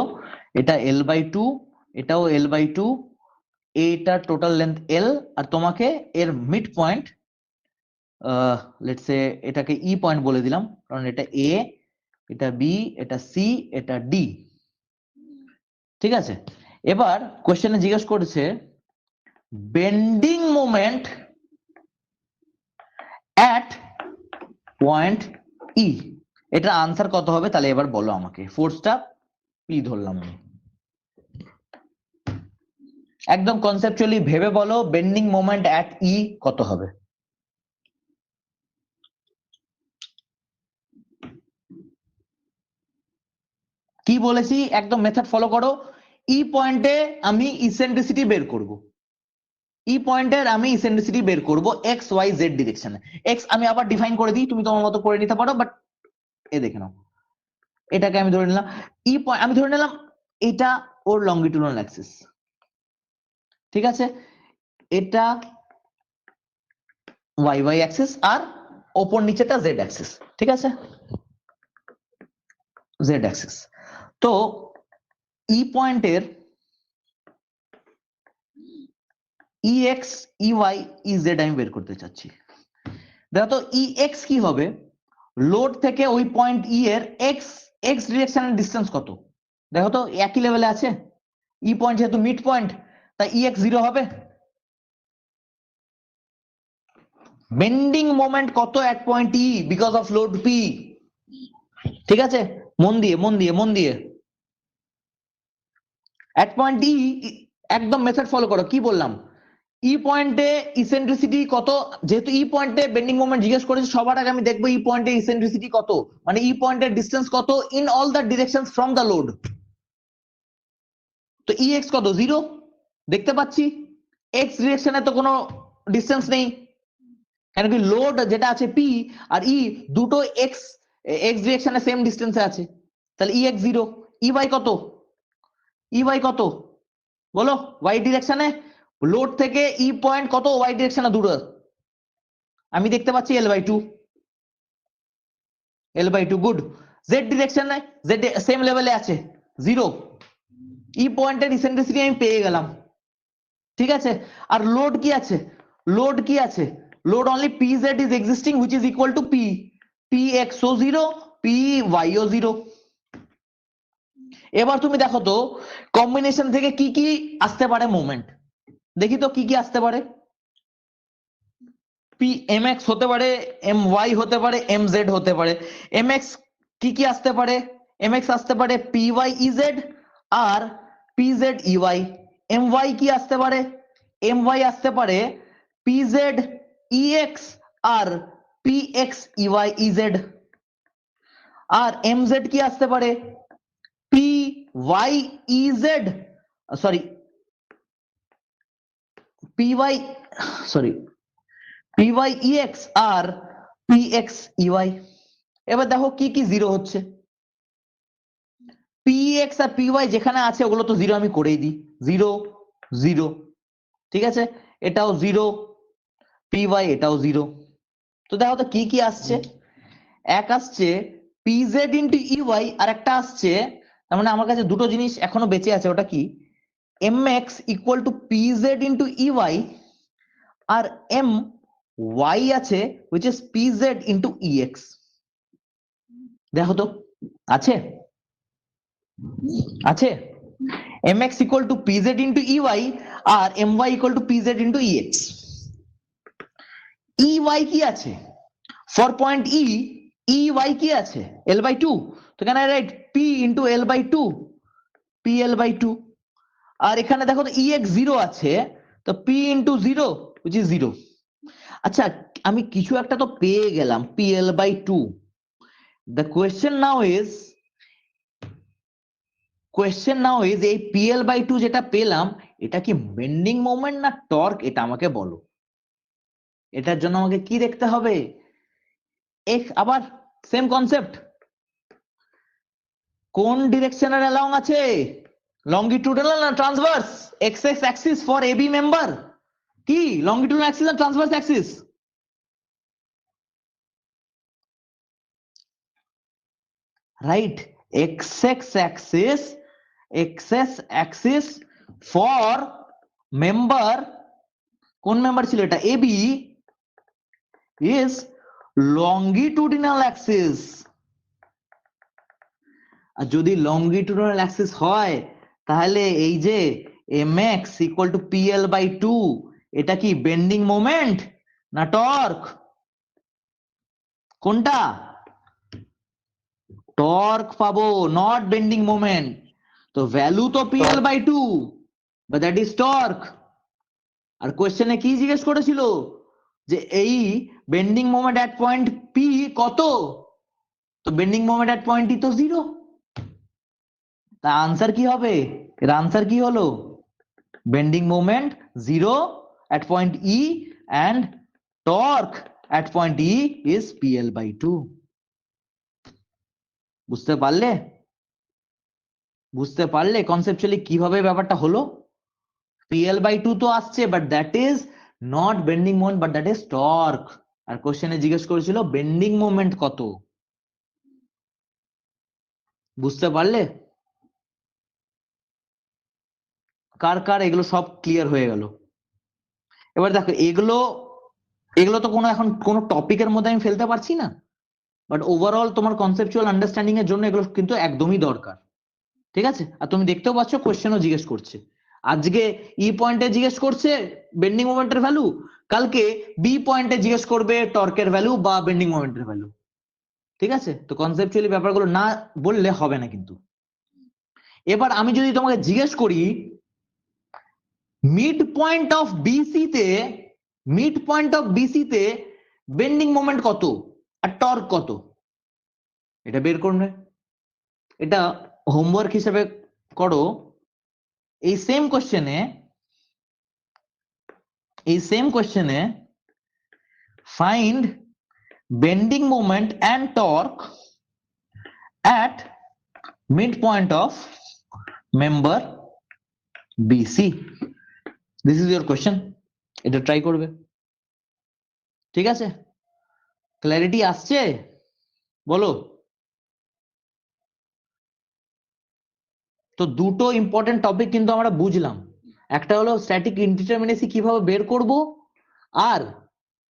এটা L/2, এটাও L/2, এটা টোটাল লেন্থ L, আর তোমাকে এর মিড পয়েন্ট লেটস সে এটাকে ই পয়েন্ট বলে দিলাম কারণ এটা এ, এটা বি, এটা সি, এটা ডি। ঠিক আছে, এবার কোশ্চেনে জিজ্ঞেস করেছে বেন্ডিং মোমেন্ট অ্যাট পয়েন্ট ই, এটার আনসার কত হবে? তাহলে এবার বলো আমাকে। ফোর্সটা পি ধরলাম আমি, একদম কনসেপচুয়ালি ভেবে বলো বেন্ডিং মোমেন্ট অ্যাট ই কত হবে? কি বলেছি একদম মেথড ফলো করো। ই পয়েন্টে আমি ইসেন্ট্রিসিটি বের করব, ই পয়েন্টের আমি ইসেন্ট্রিসিটি বের করব এক্স ওয়াই জেড ডিরেকশনে। এক্স আমি আবার ডিফাইন করে দিই, তুমি তোমার মতো করে নিতে পারো, বাট এ দেখে নাও, এটাকে আমি ধরে নিলাম ই পয়েন্ট, আমি ধরে নিলাম এটা ওর লঙ্গিটিউডাল অ্যাক্সিস। ঠিক আছে, এটা ওয়াই ওয়াই অ্যাক্সিস আর ওপর নিচেটা জেড অ্যাক্সিস। ঠিক আছে, জেড অ্যাক্সিস। তো ই পয়েন্টের E X E Y E Z আমি বের করতে চাচ্ছি। দেখো তো ই এক্স কি হবে? লোড থেকে ওই পয়েন্ট ই এর এক্স এক্স ডিরেকশনের ডিসটেন্স কত? দেখো তো একই লেভেলে আছে, ই পয়েন্ট যেহেতু মিড পয়েন্ট তাই ই এক্স 0 হবে। বেন্ডিং মোমেন্ট কত at point E because of load P? ঠিক আছে, মন দিয়ে মন দিয়ে মন দিয়ে অ্যাট পয়েন্ট ই একদম মেথড ফলো করো। কি বললাম? ই পয়েন্টে ইসেন্ট্রিসিটি কত? যেহেতু ই পয়েন্টে বেন্ডিং মোমেন্ট জিজ্ঞেস করেছে, সবার আগে আমি দেখবো ই পয়েন্টে ইসেন্ট্রিসিটি কত, মানে ই পয়েন্টের ডিসটেন্স কত in all the directions from the load. তো ই এক্স কত? 0 দেখতে পাচ্ছি, এক্স ডিরেকশনে তো কোনো ডিসটেন্স নেই, কেন কি লোড যেটা আছে পি আর ই দুটো এক্স এক্স ডিরেকশনে সেম ডিসটেন্সে আছে, তাহলে ই এক্স 0। ই ওয়াই কত? ই ওয়াই কত বলো? ওয়াই ডিরেকশনে লোড থেকে ই পয়েন্ট কত ওয়াই ডিরেকশনে দূরে? আমি দেখতে পাচ্ছি L/2, L/2 গুড। জেড ডিরেকশনে জেড সেম লেভেলে আছে 0, ই পয়েন্টের ইসেন্ট্রিসিটি আমি পেয়ে গেলাম। ঠিক আছে, আর লোড কি আছে? লোড কি আছে? Load only pz is existing which is equal to p, px ও 0, py ও 0। এবার তুমি দেখো তো কম্বিনেশন থেকে কি কি আসতে পারে মোমেন্ট, দেখি তো কি কি আসতে পারে। পি এম এক্স হতে পারে, এম ওয়াই হতে পারে, এম জেড হতে পারে। এম এক্স কি কি আসতে পারে? এম এক্স আসতে পারে পি ওয়াই ইজেড আর P Z E Y. M Y কি আসতে পারে? এম ওয়াই আসতে পারে পি জেড ইএক্স আর পি এক্স ইওয়াই ইজেড। আর এম জেড কি আসতে পারে? P Y E Z, sorry P Y, sorry P Y E X আর পি এক্স ইওয়াই। এবার দেখো কি কি 0 হচ্ছে। পি এক্স আর পি ওয়াই যেখানে আছে ওগুলো তো 0 আমি করেই দিই, 0 0। ঠিক আছে, এটাও 0, পি ওয়াই এটাও 0। তো দেখো তো কি কি আসছে। এক আসছে পি জেড ইন্টু ইওয়াই, আর একটা আসছে, তার মানে আমার কাছে দুটো জিনিস এখনো বেঁচে আছে। ওটা কি? M X equal to P Z into E Y, আর এম ওয়াই আছে which is pz into ex। দেখো তো আছে, আছে mx equal to pz into ey R my equal to pz into ex। ey কি আছে? For point E E Y কি আছে এল বাই টু, তো এখানে right P into L by two, P L by two. আর এখানে দেখো তো ই এক্স জিরো আছে, তো P into zero which is zero. আচ্ছা আমি কিছু একটা তো পেয়ে গেলাম P L by two. The question now is এই পি এল বাই টু যেটা পেলাম এটা কি বেন্ডিং মোমেন্ট না টর্ক, এটা আমাকে বলো। এটার জন্য আমাকে কি দেখতে হবে, আবার সেম কনসেপ্ট, কোন ডিরেকশনের অ্যালং আছে, লঙ্গিটিউডাল না transverse, X X axis for AB member কি লঙ্গিটিউডাল অ্যাক্সিস না transverse axis? Right, X X axis for member, কোন মেম্বার ছিল এটা, এবি, ইজ লঙ্গিটিউডিনাল অ্যাক্সিস। আর যদি লঙ্গিটিউডিনাল অ্যাক্সিস হয় তাহলে এই যে mx equal to pl by two, এটা কি বেন্ডিং মোমেন্ট না টর্ক, কোনটা? টর্ক পাবো, নট বেন্ডিং মোমেন্ট। তো ভ্যালু তো pl by two, but that is torque. আর কোয়েশ্চেনে কি জিজ্ঞেস করেছিল যে এই বেন্ডিং মোমেন্ট এট পয়েন্ট পি কত, তো বেন্ডিং মোমেন্ট এট পয়েন্ট ই তো জিরো। তা আনসার কি হবে, এর আনসার কি হলো, bending moment zero at point E and torque at point E is PL by 2. বুঝতে পারলে কনসেপচুয়ালি কিভাবে ব্যাপারটা হলো? PL by 2 তো আসছে, but that is not bending moment, but that is torque. আর কোশ্চেনে জিজ্ঞেস করেছিল বেন্ডিং মোমেন্ট কত। বুঝতে পারলে? কার কার এগুলো সব ক্লিয়ার হয়ে গেল? এবার দেখো এগুলো তো এখন কোনো টপিকের মধ্যে আমি ফেলতে পারছি না, বাট ওভারঅল তোমার কনসেপচুয়াল আন্ডারস্ট্যান্ডিং এর জন্য এগুলো কিন্তু একদমই দরকার। ঠিক আছে? আর তুমি দেখতেও পাচ্ছ কোশ্চেনও জিজ্ঞেস করছে, আজকে ই পয়েন্টে জিজ্ঞেস করছে বেন্ডিং মোমেন্টের ভ্যালু, কালকে বি পয়েন্টে জিজ্ঞেস করবে টর্কের ভ্যালু বা বেন্ডিং মোমেন্টের ভ্যালু। ঠিক আছে? তো কনসেপচুয়ালি ব্যাপারগুলো না বললে হবে না কিন্তু। এবার আমি যদি তোমাকে জিজ্ঞেস করি মিড পয়েন্ট অফ বিসি তে বেন্ডিং মোমেন্ট কত আর টর্ক কত, এটা বের করবে। এটা হোমওয়ার্ক হিসেবে করো। এই সেম কোশ্চেনে find bending moment and torque at midpoint of member BC. This is your question. এটা ট্রাই করবে। ঠিক আছে? ক্ল্যারিটি আসছে? বলো। তো দুটো ইম্পর্টেন্ট টপিক কিন্তু আমরা বুঝলাম, একটা হলো স্ট্যাটিক ইনডিটারমিনেসি কিভাবে বের করব,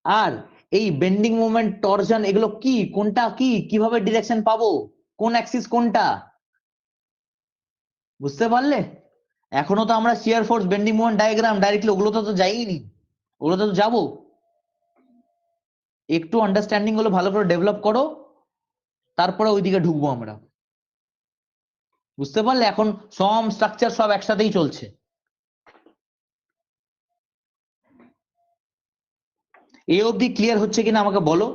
আর এই বেন্ডিং মোমেন্ট, টরশন, এগুলো কি, কোনটা কি, কিভাবে ডিরেকশন পাবো, কোন অ্যাক্সিস কোনটা। বুঝতে পারলে? এখনো তো আমরা shear force, bending moment diagram directly ওগুলোতে তো যাইনি, ওগুলোতে তো যাবো। একটু আন্ডারস্ট্যান্ডিং গুলো ভালো করে ডেভেলপ করো, তারপরে ওইদিকে ঢুকবো আমরা। বুঝতে পারলে? এখন সম স্ট্রাকচার সব একসাথেই চলছে। এই অবধি ক্লিয়ার হচ্ছে কিনা আমাকে বলো।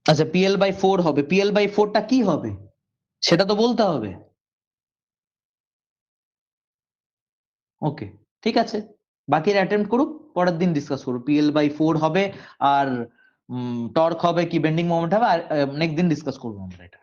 আচ্ছা, PL বাই 4 হবে, PL বাই 4টা কি হবে সেটা তো বলতে হবে। ওকে, ঠিক আছে, বাকির অ্যাটেম্প্ট করুক, পরের দিন ডিসকাস করব। PL বাই 4 হবে আর টর্ক হবে কি বেন্ডিং মোমেন্ট হবে, আর নেক্সট দিন ডিসকাস করবো আমরা এটা।